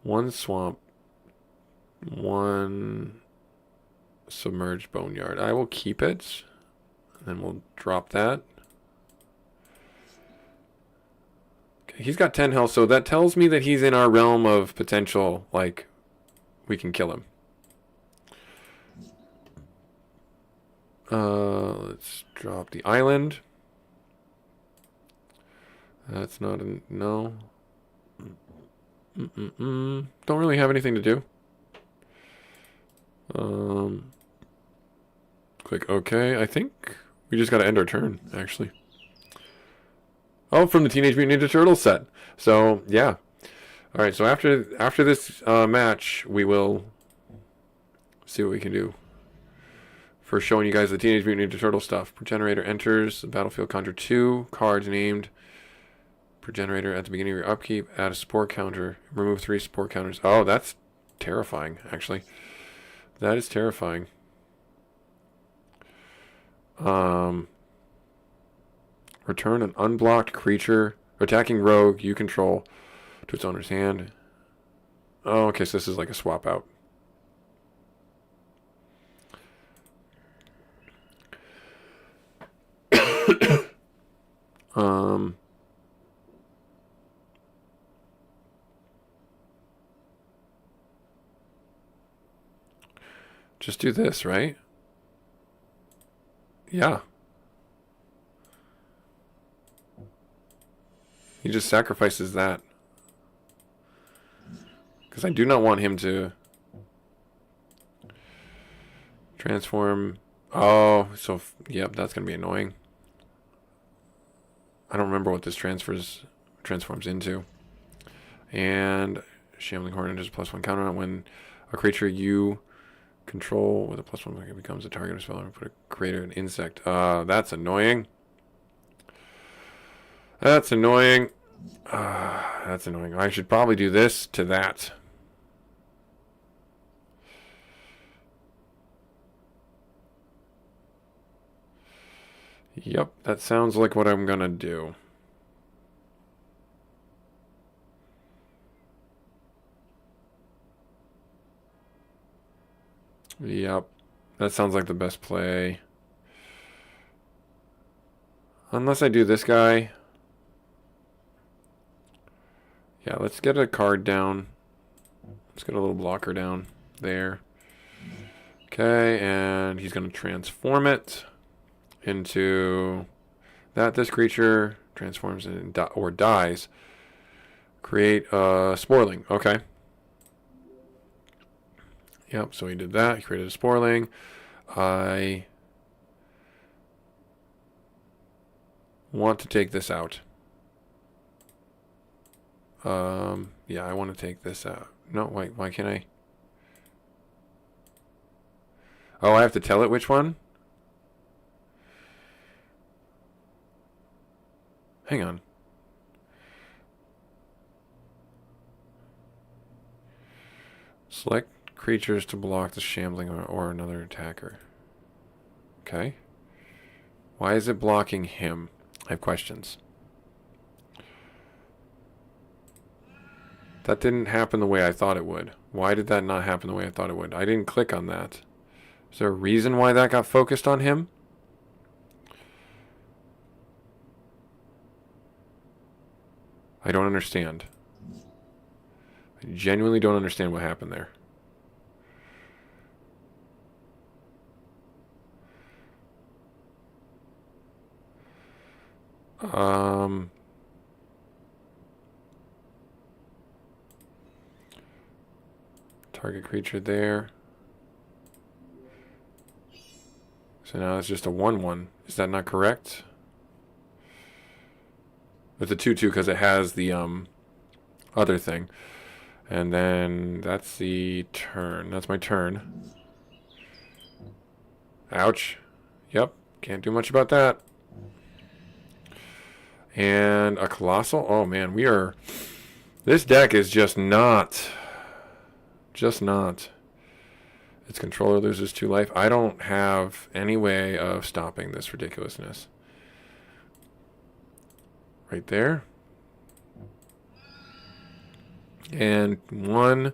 one swamp, one submerged boneyard. I will keep it. And then we'll drop that. Okay, he's got 10 health, so that tells me that he's in our realm of potential, like, we can kill him. Let's drop the island. That's not a... no. Don't really have anything to do. Click OK. I think we just got to end our turn, actually. Oh, from the Teenage Mutant Ninja Turtles set. So, yeah. Alright, so after this match, we will see what we can do for showing you guys the Teenage Mutant Ninja Turtle stuff. Per generator enters the battlefield, conjure 2 cards named per generator at the beginning of your upkeep. Add a support counter. Remove 3 support counters. Oh, that's terrifying, actually. That is terrifying. Return an unblocked creature attacking rogue you control to its owner's hand. Oh, okay, so this is like a swap out. Just do this, right? Yeah. He just sacrifices that. Because I do not want him to transform. Oh, so, yep, that's going to be annoying. I don't remember what this transforms into. And Shambling Hornet is a +1 counter on when a creature you control with a +1 becomes a target of spell and put a creator an insect. That's annoying. That's annoying. That's annoying. I should probably do this to that. Yep, that sounds like what I'm gonna do. Yep, that sounds like the best play. Unless I do this guy. Yeah, let's get a card down. Let's get a little blocker down there. Okay, and he's going to transform it into that. This creature transforms or dies. Create a Sporling. Okay. Yep, so he did that. He created a Sporling. I want to take this out. Yeah, I want to take this out. No, wait, why can't I? Oh, I have to tell it which one? Hang on. Select creatures to block the shambling or another attacker. Okay. Why is it blocking him? I have questions. That didn't happen the way I thought it would. Why did that not happen the way I thought it would? I didn't click on that. Is there a reason why that got focused on him? I don't understand. I genuinely don't understand what happened there. Target creature there. So now it's just a 1/1. Is that not correct? It's a 2/2 because it has the other thing. And then that's the turn. That's my turn. Ouch. Yep. Can't do much about that. And a Colossal. Oh man, we are... This deck is just not... Just not. Its controller loses 2 life. I don't have any way of stopping this ridiculousness. Right there. And 1.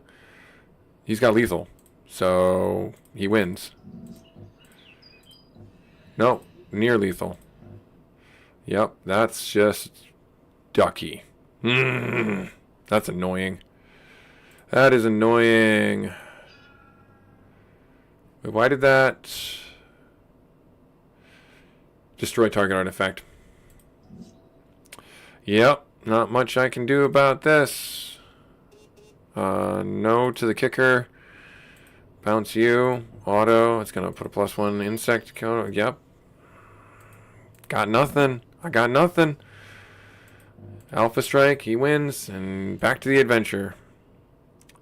He's got lethal. So he wins. No, near lethal. Yep, that's just ducky. That's annoying. That is annoying. Wait, why did that... Destroy target artifact. Yep, not much I can do about this. No to the kicker. Bounce you. Auto. It's going to put a +1 insect counter. Yep. Got nothing. I got nothing. Alpha Strike. He wins. And back to the adventure.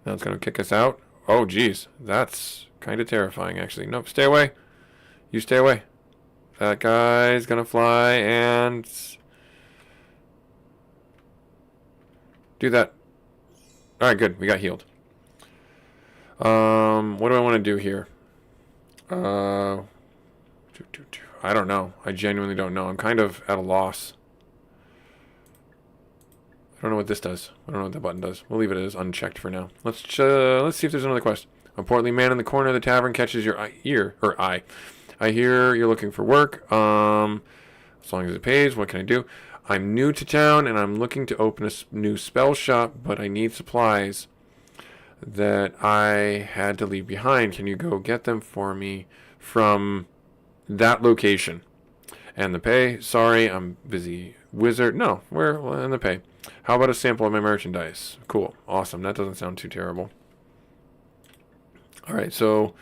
Now it's going to kick us out. Oh, geez. That's kind of terrifying, actually. Nope. Stay away. You stay away. That guy's going to fly and... do that. Alright, good. We got healed. What do I want to do here? I don't know. I genuinely don't know. I'm kind of at a loss. I don't know what this does. I don't know what that button does. We'll leave it as unchecked for now. Let's see if there's another quest. A portly man in the corner of the tavern catches your ear or eye. I hear you're looking for work. As long as it pays, what can I do? I'm new to town and I'm looking to open a new spell shop, but I need supplies that I had to leave behind. Can you go get them for me from that location? And the pay? Sorry, I'm busy. Wizard? No, we're in the pay. How about a sample of my merchandise? Cool. Awesome. That doesn't sound too terrible. Alright, so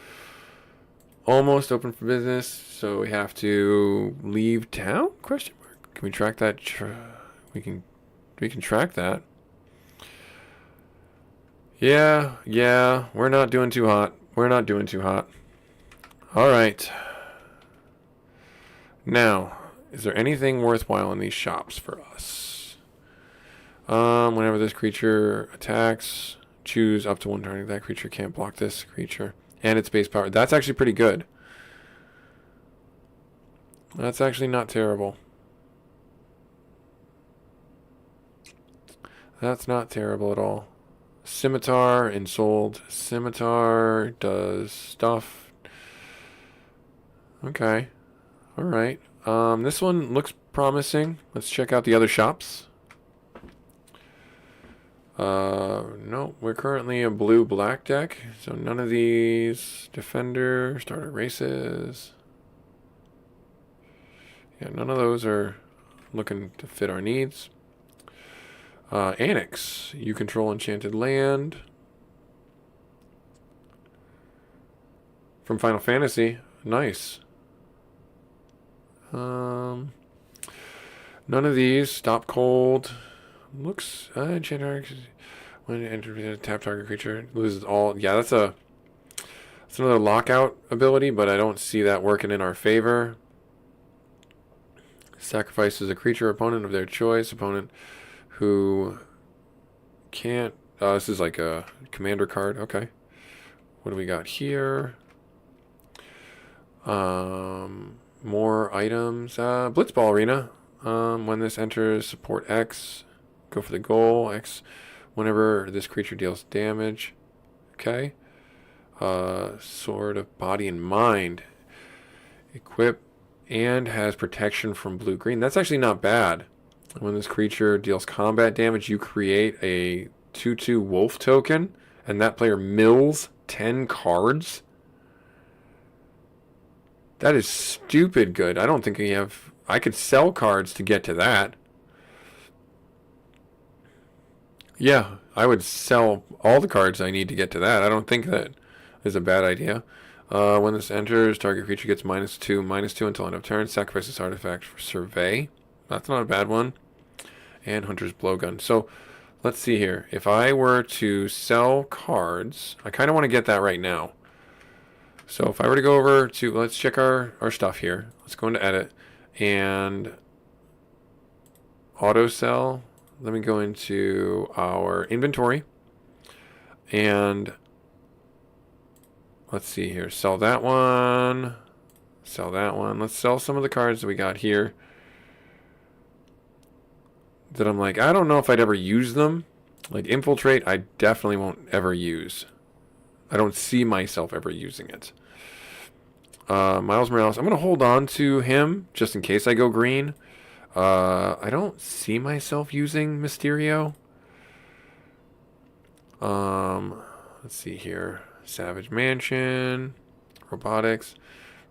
almost open for business. So we have to leave town? Question mark. Can we track that? We can track that. Yeah, we're not doing too hot. Alright. Now, is there anything worthwhile in these shops for us? Whenever this creature attacks, choose up to one target. That creature can't block this creature. And its base power. That's actually pretty good. That's actually not terrible. That's not terrible at all. Scimitar and sold. Scimitar does stuff. Okay. Alright. This one looks promising. Let's check out the other shops. No, we're currently a blue-black deck, so none of these. Defender, starter races. Yeah, none of those are looking to fit our needs. Annex, you control enchanted land. From Final Fantasy, nice. None of these. Stop cold. Looks enchanted. When it enters a tap target creature loses all. Yeah, that's another lockout ability, but I don't see that working in our favor. Sacrifices a creature opponent of their choice. Opponent who can't. This is like a commander card. Okay. What do we got here? More items. Blitzball Arena. When this enters, support X. Go for the goal. X. Whenever this creature deals damage. Okay. Sword of Body and Mind. Equip and has protection from blue-green. That's actually not bad. When this creature deals combat damage, you create a 2/2 wolf token, and that player mills 10 cards. That is stupid good. I don't think we have... I could sell cards to get to that. Yeah, I would sell all the cards I need to get to that. I don't think that is a bad idea. When this enters, target creature gets -2 until end of turn. Sacrifices artifact for survey. That's not a bad one. And Hunter's Blowgun. So, let's see here. If I were to sell cards, I kind of want to get that right now. So, if I were to go over to, let's check our stuff here. Let's go into edit. And auto sell. Let me go into our inventory. And let's see here. Sell that one. Sell that one. Let's sell some of the cards that we got here. That I'm like, I don't know if I'd ever use them. Like Infiltrate, I definitely won't ever use. I don't see myself ever using it. Miles Morales, I'm going to hold on to him just in case I go green. I don't see myself using Mysterio. Let's see here. Savage Mansion. Robotics.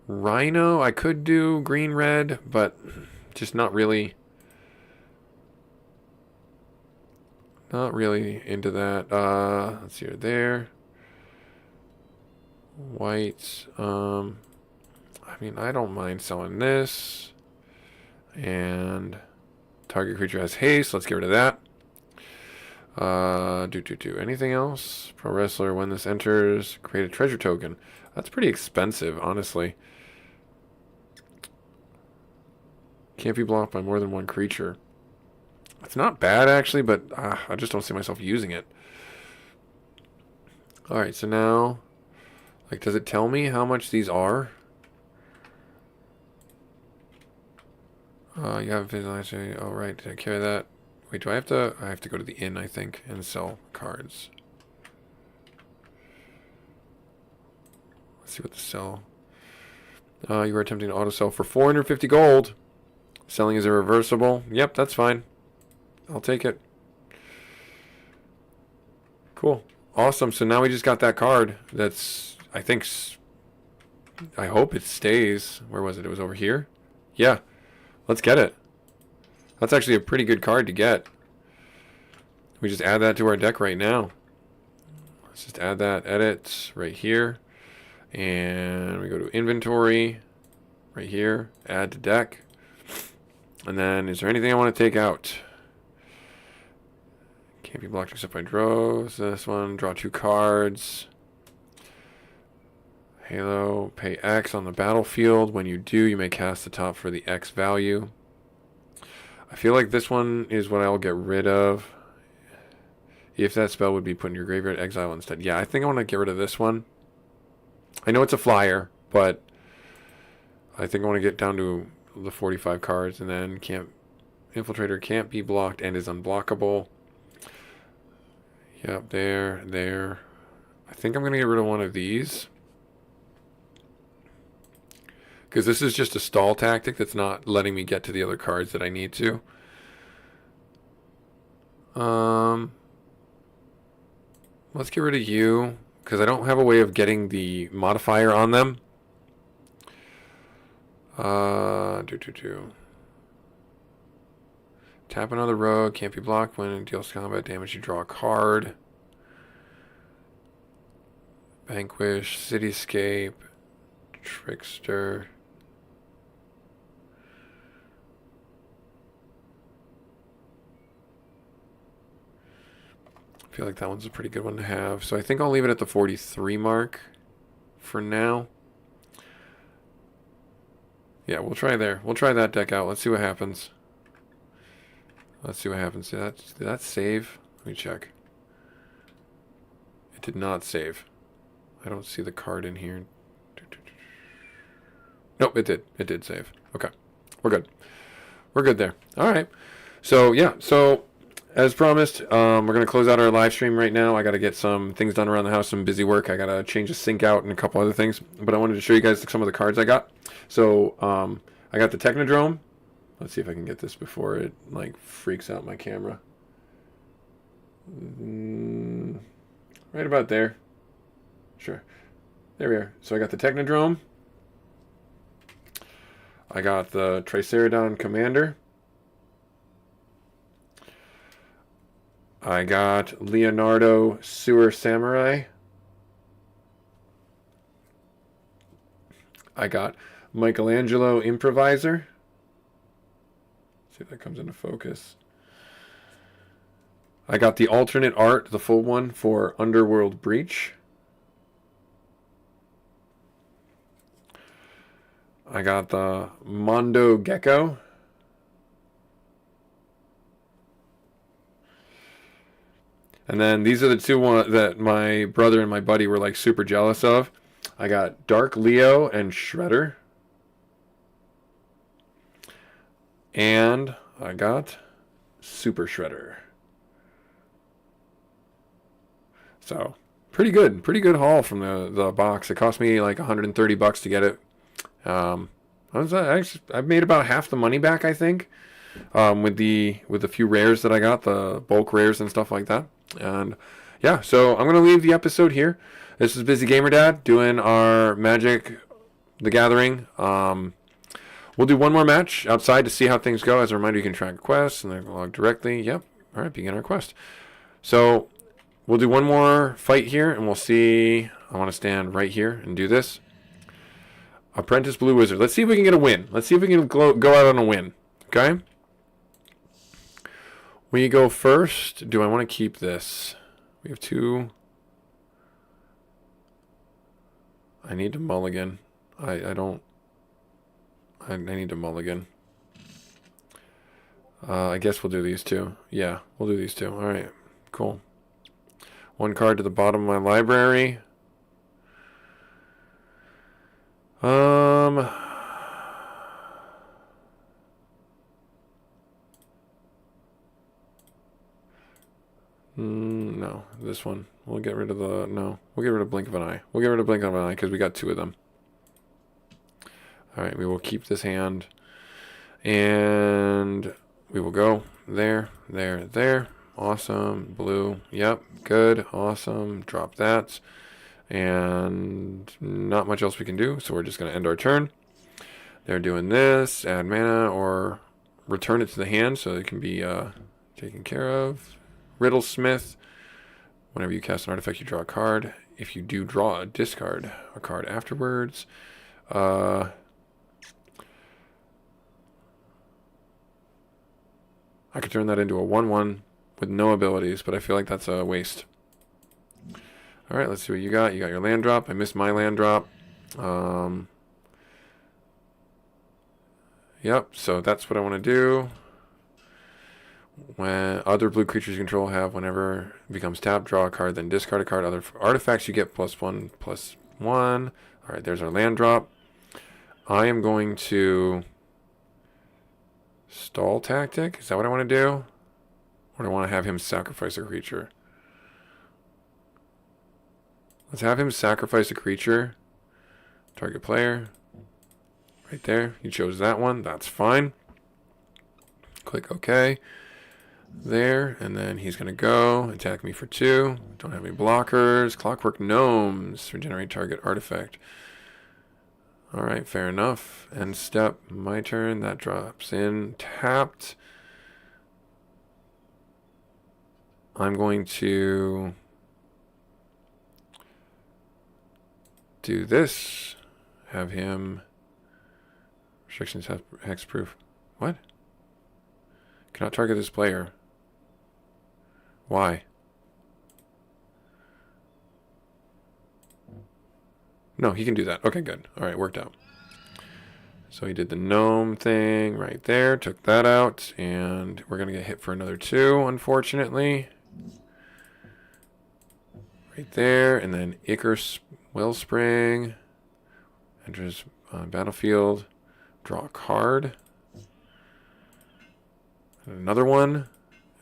Rhino, I could do green-red, but just not really... Not really into that. Let's see there. White. I mean, I don't mind selling this. And target creature has haste. Let's get rid of that. Anything else? Pro Wrestler, when this enters, create a treasure token. That's pretty expensive, honestly. Can't be blocked by more than one creature. It's not bad, actually, but I just don't see myself using it. Alright, so now... Like, does it tell me how much these are? You have visualized. Oh, right. Did I carry that? Wait, do I have to? I have to go to the inn, I think, and sell cards. Let's see what to sell. You were attempting to auto sell for 450 gold. Selling is irreversible. Yep, that's fine. I'll take it. Cool. Awesome. So now we just got that card. That's, I think, I hope it stays. Where was it? It was over here? Yeah. Let's get it. That's actually a pretty good card to get. We just add that to our deck right now. Let's just add that. Edit right here. And we go to inventory right here. Add to deck. And then, is there anything I want to take out? Can't be blocked except by draws. This one, draw 2 cards. Halo, pay X on the battlefield. When you do, you may cast the top for the X value. I feel like this one is what I'll get rid of. If that spell would be put in your graveyard, exile instead. Yeah, I think I want to get rid of this one. I know it's a flyer, but I think I want to get down to the 45 cards, and then Infiltrator can't be blocked and is unblockable. Yep, there. I think I'm going to get rid of one of these. Because this is just a stall tactic that's not letting me get to the other cards that I need to. Let's get rid of you. Because I don't have a way of getting the modifier on them. Tap another rogue. Can't be blocked when it deals combat damage. You draw a card. Vanquish. Cityscape. Trickster. I feel like that one's a pretty good one to have. So I think I'll leave it at the 43 mark for now. Yeah, we'll try there. We'll try that deck out. Let's see what happens. Let's see what happens. Did that save? Let me check. It did not save. I don't see the card in here. Nope, it did. It did save. Okay. We're good. We're good there. All right. So, yeah. So, as promised, we're going to close out our live stream right now. I got to get some things done around the house, some busy work. I got to change the sink out and a couple other things. But I wanted to show you guys some of the cards I got. So, I got the Technodrome. Let's see if I can get this before it, like, freaks out my camera. Right about there. Sure. There we are. So, I got the Technodrome. I got the Tricerodon Commander. I got Leonardo Sewer Samurai. I got Michelangelo Improviser. See if that comes into focus. I got the alternate art, the full one, for Underworld Breach. I got the Mondo Gecko. And then these are the two that my brother and my buddy were like super jealous of. I got Dark Leo and Shredder. And I got Super Shredder. So, pretty good haul from the box. It cost me like $130 to get it. I've made about half the money back, I think, with the few rares that I got, the bulk rares and stuff like that. And yeah, so I'm gonna leave the episode here. This is Busy Gamer Dad doing our Magic the Gathering. We'll do one more match outside to see how things go. As a reminder, you can track quests and then log directly. Yep. All right, begin our quest. So we'll do one more fight here, and we'll see. I want to stand right here and do this. Apprentice Blue Wizard. Let's see if we can get a win. Let's see if we can go out on a win. Okay? We go first. Do I want to keep this? We have 2. I need to mulligan. I need to mulligan. I guess we'll do these 2. Yeah, we'll do these 2. All right, cool. 1 card to the bottom of my library. No, this one. We'll get rid of the... No, we'll get rid of Blink of an Eye. We'll get rid of Blink of an Eye because we got 2 of them. Alright, we will keep this hand. And we will go there, there, there. Awesome. Blue. Yep. Good. Awesome. Drop that. And not much else we can do, so we're just going to end our turn. They're doing this. Add mana or return it to the hand so it can be taken care of. Riddlesmith. Whenever you cast an artifact, you draw a card. If you do draw, discard a card afterwards. I could turn that into a 1/1 with no abilities, but I feel like that's a waste. Alright, let's see what you got. You got your land drop. I missed my land drop. Yep, so that's what I want to do. When other blue creatures you control have, whenever it becomes tapped, draw a card, then discard a card. Other artifacts you get +1/+1. Alright, there's our land drop. I am going to stall tactic. Is that what I want to do? Or do I want to have him sacrifice a creature? Let's have him sacrifice a creature. Target player. Right there. You chose that one. That's fine. Click OK. There. And then he's going to go. Attack me for 2. Don't have any blockers. Clockwork Gnomes. Regenerate target artifact. Alright, fair enough. End step. My turn. That drops in. Tapped. I'm going to do this. Have him... Restrictions have hexproof. What? Cannot target this player. Why? No, he can do that. Okay, good. Alright, worked out. So he did the gnome thing right there. Took that out. And we're going to get hit for another 2, unfortunately. Right there. And then Icarus Wellspring. Enters battlefield. Draw a card. And another one.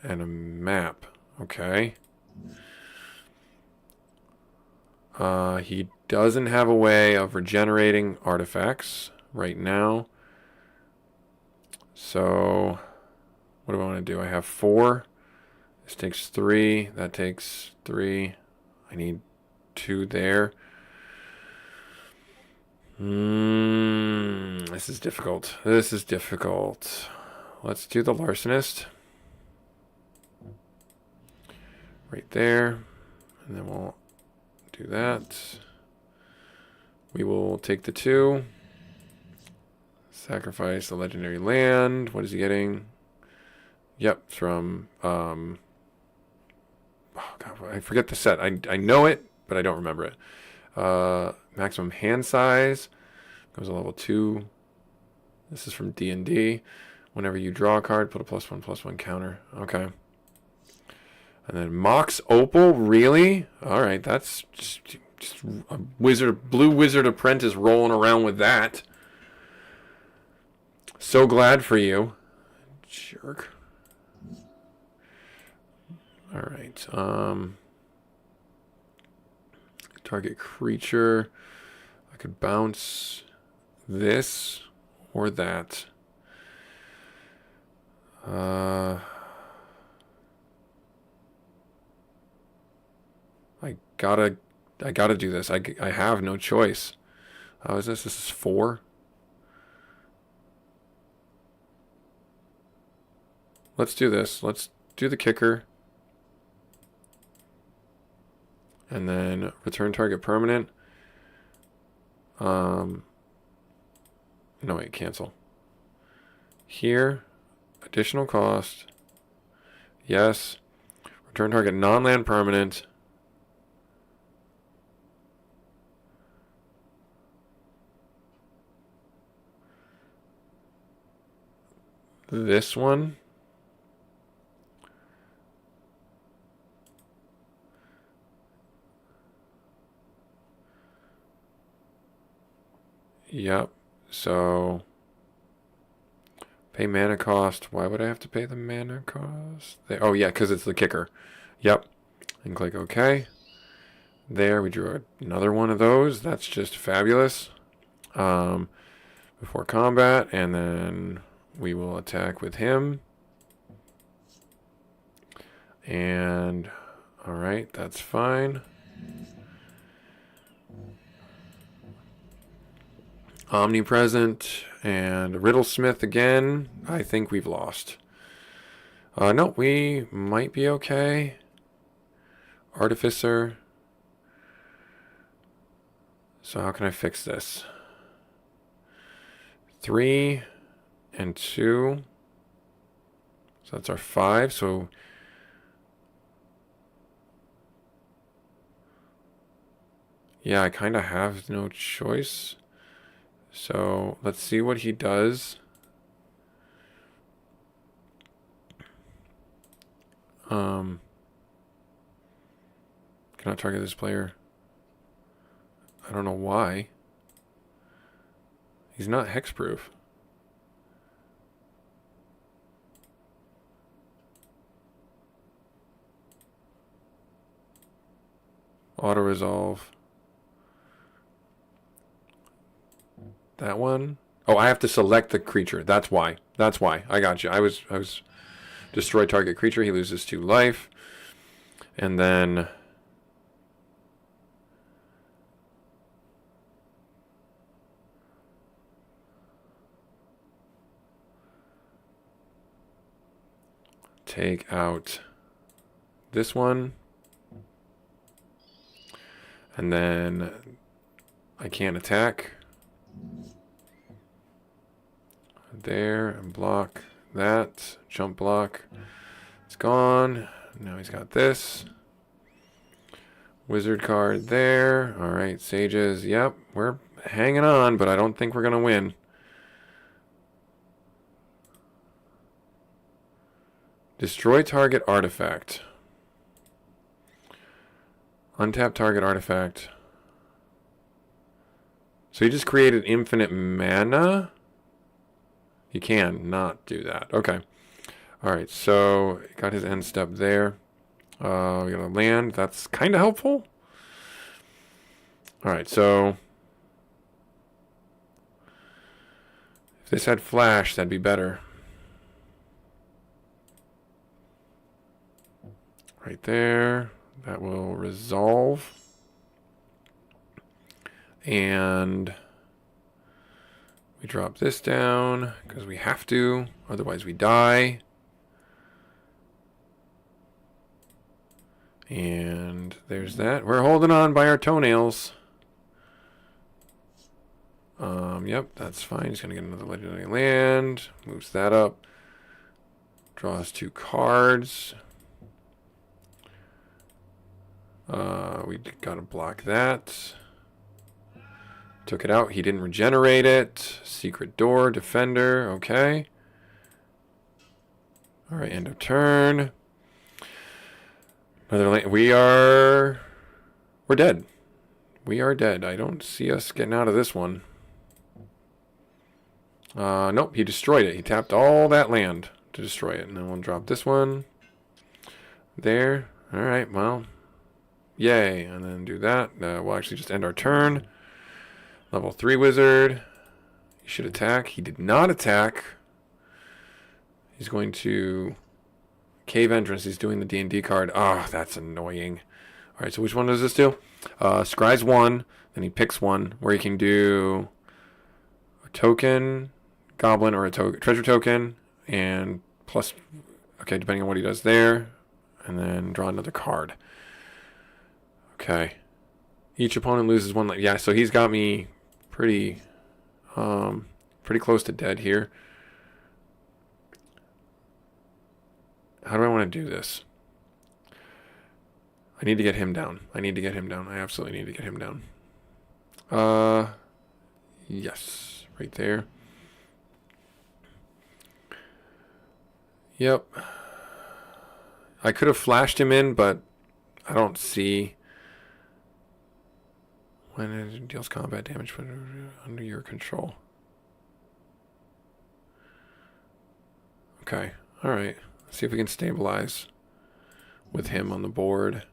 And a map. Okay. He doesn't have a way of regenerating artifacts right now. So, what do I want to do? I have 4. This takes 3. That takes 3. I need 2 there. This is difficult. This is difficult. Let's do the Larcenist. Right there. And then we'll do that. We will take the 2. Sacrifice the legendary land. What is he getting? Yep, from... oh, God, I forget the set. I know it, but I don't remember it. Maximum hand size. Goes to level 2. This is from D&D. Whenever you draw a card, put a +1/+1 counter. Okay. And then Mox Opal, really? Alright, that's just a blue wizard apprentice rolling around with that. So glad for you. Jerk. Alright, target creature. I could bounce this or that. I gotta do this. I have no choice. How is this? This is 4. Let's do this. Let's do the kicker. And then return target permanent. No, wait, cancel. Here, additional cost. Yes. Return target non-land permanent. This one. Yep. So pay mana cost. Why would I have to pay the mana cost? Oh yeah, because it's the kicker. Yep. And click OK. There, we drew another one of those. That's just fabulous. Before combat, and then we will attack with him. And, alright, that's fine. Omnipresent and Riddlesmith again. I think we've lost. No, we might be okay. Artificer. So how can I fix this? 3 and 2. So that's our 5. So yeah, I kind of have no choice. So let's see what he does. Cannot target this player. I don't know why. He's not hexproof. Auto resolve. That one. Oh, I have to select the creature. That's why. That's why. I got you. I was destroy target creature. He loses 2 life. And then take out this one. And then I can't attack. There, and block that. Jump block. It's gone. Now he's got this. Wizard card there. Alright, Sages. Yep, we're hanging on, but I don't think we're going to win. Destroy target artifact. Untap target artifact. So you just created infinite mana? You can not do that. Okay. Alright, so got his end step there. We got a land. That's kind of helpful. Alright, so if this had flash, that'd be better. Right there. That will resolve. And we drop this down because we have to, otherwise we die. And there's that. We're holding on by our toenails. Yep, that's fine. He's going to get another legendary land. Moves that up. Draws 2 cards. We got to block that. Took it out. He didn't regenerate it. Secret door, defender. Okay. Alright, end of turn. Another land. We're dead. We are dead. I don't see us getting out of this one. Nope, he destroyed it. He tapped all that land to destroy it. And then we'll drop this one. There. Alright, well. Yay. And then do that. We'll actually just end our turn. Level 3 wizard. He should attack. He did not attack. He's going to cave entrance. He's doing the D&D card. Oh, that's annoying. All right, so which one does this do? Scries 1. Then he picks one where he can do a token, goblin, or a treasure token, and plus, okay, depending on what he does there, and then draw another card. Okay. Each opponent loses 1 life. Yeah, so he's got me pretty close to dead here. How do I want to do this? I need to get him down. I absolutely need to get him down. Yes, right there. Yep. I could have flashed him in, but I don't see. When it deals combat damage under your control. Okay. Alright. Let's see if we can stabilize with him on the board.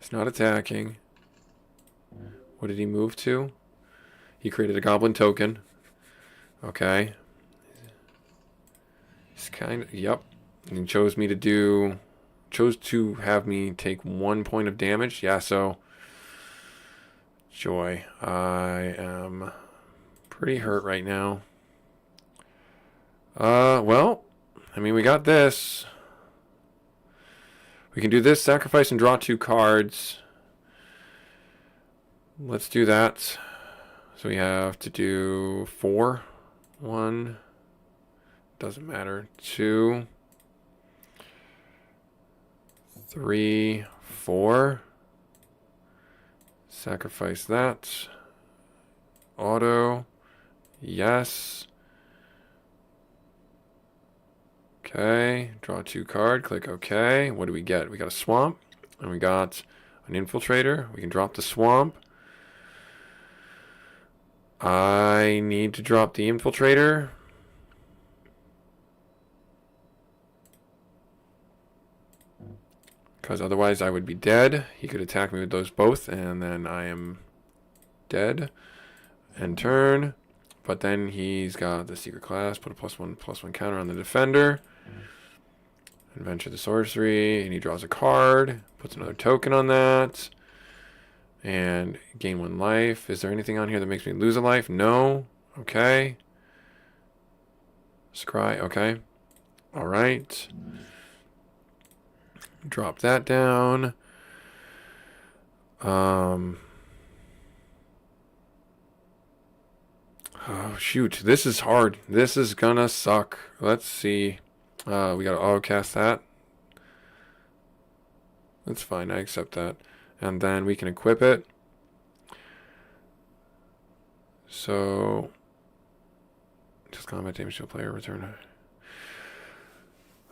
It's not attacking. What did he move to? He created a goblin token. Okay. It's kind of, yep. And he chose to have me take 1 point of damage. Yeah, so joy. I am pretty hurt right now. Well, I mean, we got this. We can do this, sacrifice and draw 2 cards. Let's do that. So we have to do 4. 1. Doesn't matter. 2. 3, 4. Sacrifice that. Auto. Yes. Okay. Draw 2 card. Click OK. What do we get? We got a swamp. And we got an infiltrator. We can drop the swamp. I need to drop the infiltrator. Because otherwise I would be dead. He could attack me with those both, and then I am dead. End turn. But then he's got the secret class. Put a +1/+1 counter on the defender. Adventure the sorcery. And he draws a card. Puts another token on that. And gain 1 life. Is there anything on here that makes me lose a life? No. Okay. Scry. Okay. All right. Drop that down. Oh, shoot. This is hard. This is gonna suck. Let's see. We gotta auto-cast that. That's fine. I accept that. And then we can equip it. So, just combat damage to a player. Return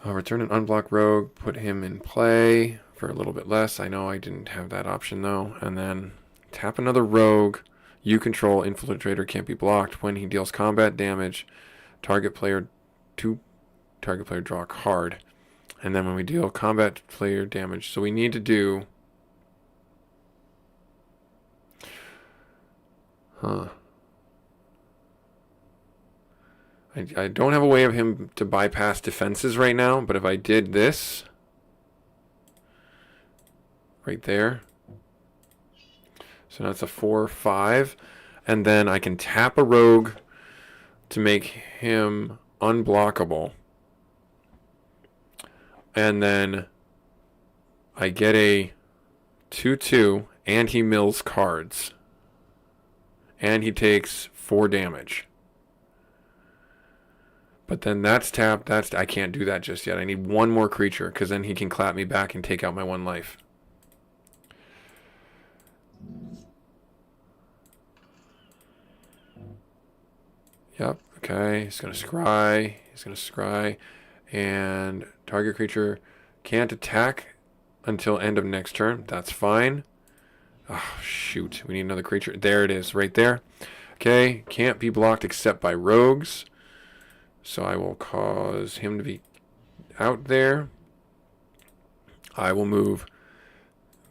an unblocked rogue. Put him in play for a little bit less. I know I didn't have that option though. And then tap another rogue. You control infiltrator can't be blocked. When he deals combat damage, target player draw a card. And then when we deal combat player damage, so we need to do. I don't have a way of him to bypass defenses right now, but if I did this right there, so that's a 4/5, and then I can tap a rogue to make him unblockable, and then I get a 2/2, and he mills cards, and he takes 4 damage. But then that's tapped. I can't do that just yet. I need 1 more creature, because then he can clap me back and take out my 1 life. Yep. Okay. He's going to scry. And target creature can't attack until end of next turn. That's fine. Oh, shoot. We need another creature. There it is. Right there. Okay. Can't be blocked except by rogues. So I will cause him to be out there. I will move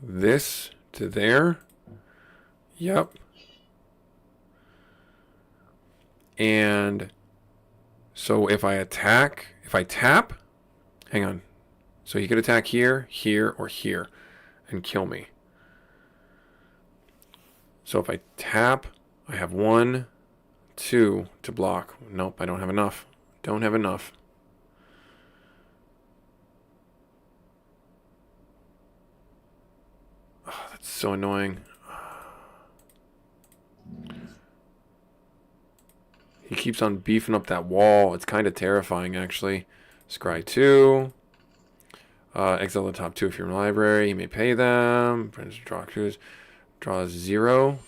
this to there. Yep. And so if I tap, hang on. So he could attack here, here, or here and kill me. So if I tap, I have 1, 2 to block. Nope, I don't have enough. Don't have enough. Oh, that's so annoying. He keeps on beefing up that wall. It's kind of terrifying, actually. Scry 2. Exile the top 2 if you're in the library. You may pay them. Draw crews. Draw 0.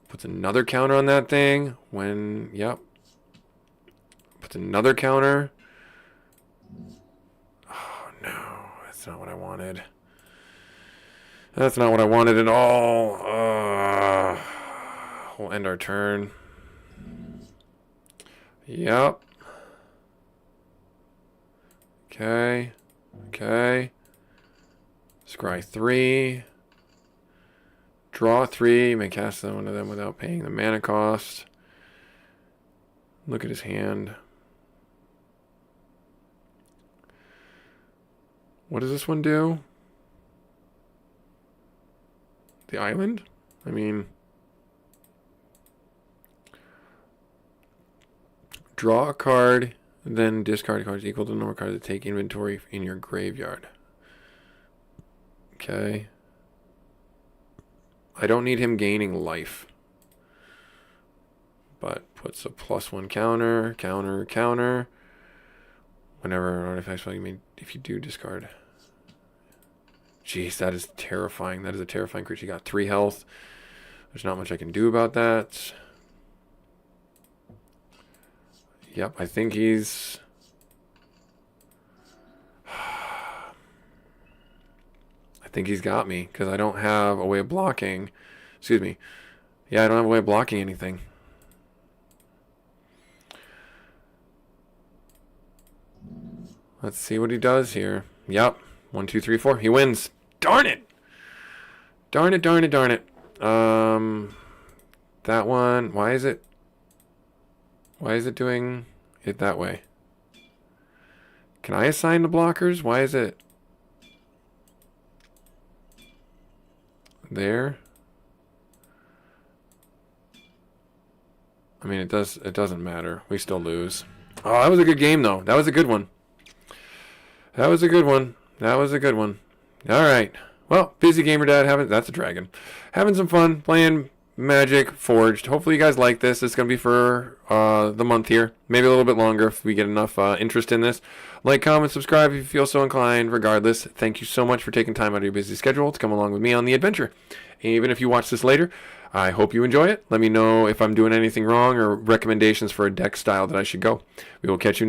Puts another counter on that thing. Yep. Puts another counter. Oh, no. That's not what I wanted. That's not what I wanted at all. We'll end our turn. Yep. Okay. Okay. Scry 3. Draw 3. You may cast one of them without paying the mana cost. Look at his hand. What does this one do? The island? I mean, draw a card, then discard cards equal to the number of cards that take inventory in your graveyard. Okay. I don't need him gaining life. But puts a +1 counter, counter, counter. Whenever artifacts, if you do discard. Jeez, that is terrifying. That is a terrifying creature. You got 3 health. There's not much I can do about that. Yep, I think he's... I think he's got me, because I don't have a way of blocking. Excuse me. Yeah, I don't have a way of blocking anything. Let's see what he does here. Yep. 1, 2, 3, 4. He wins. Darn it! Darn it, darn it, darn it. That one, why is it doing it that way? Can I assign the blockers? Why is it there? I mean, it doesn't matter. We still lose. Oh, that was a good game though. That was a good one. That was a good one. That was a good one. All right. Well, busy gamer dad that's a dragon. Having some fun playing Magic Forged. Hopefully you guys like this. It's going to be for the month here. Maybe a little bit longer if we get enough interest in this. Like, comment, subscribe if you feel so inclined. Regardless, thank you so much for taking time out of your busy schedule to come along with me on the adventure. Even if you watch this later, I hope you enjoy it. Let me know if I'm doing anything wrong or recommendations for a deck style that I should go. We will catch you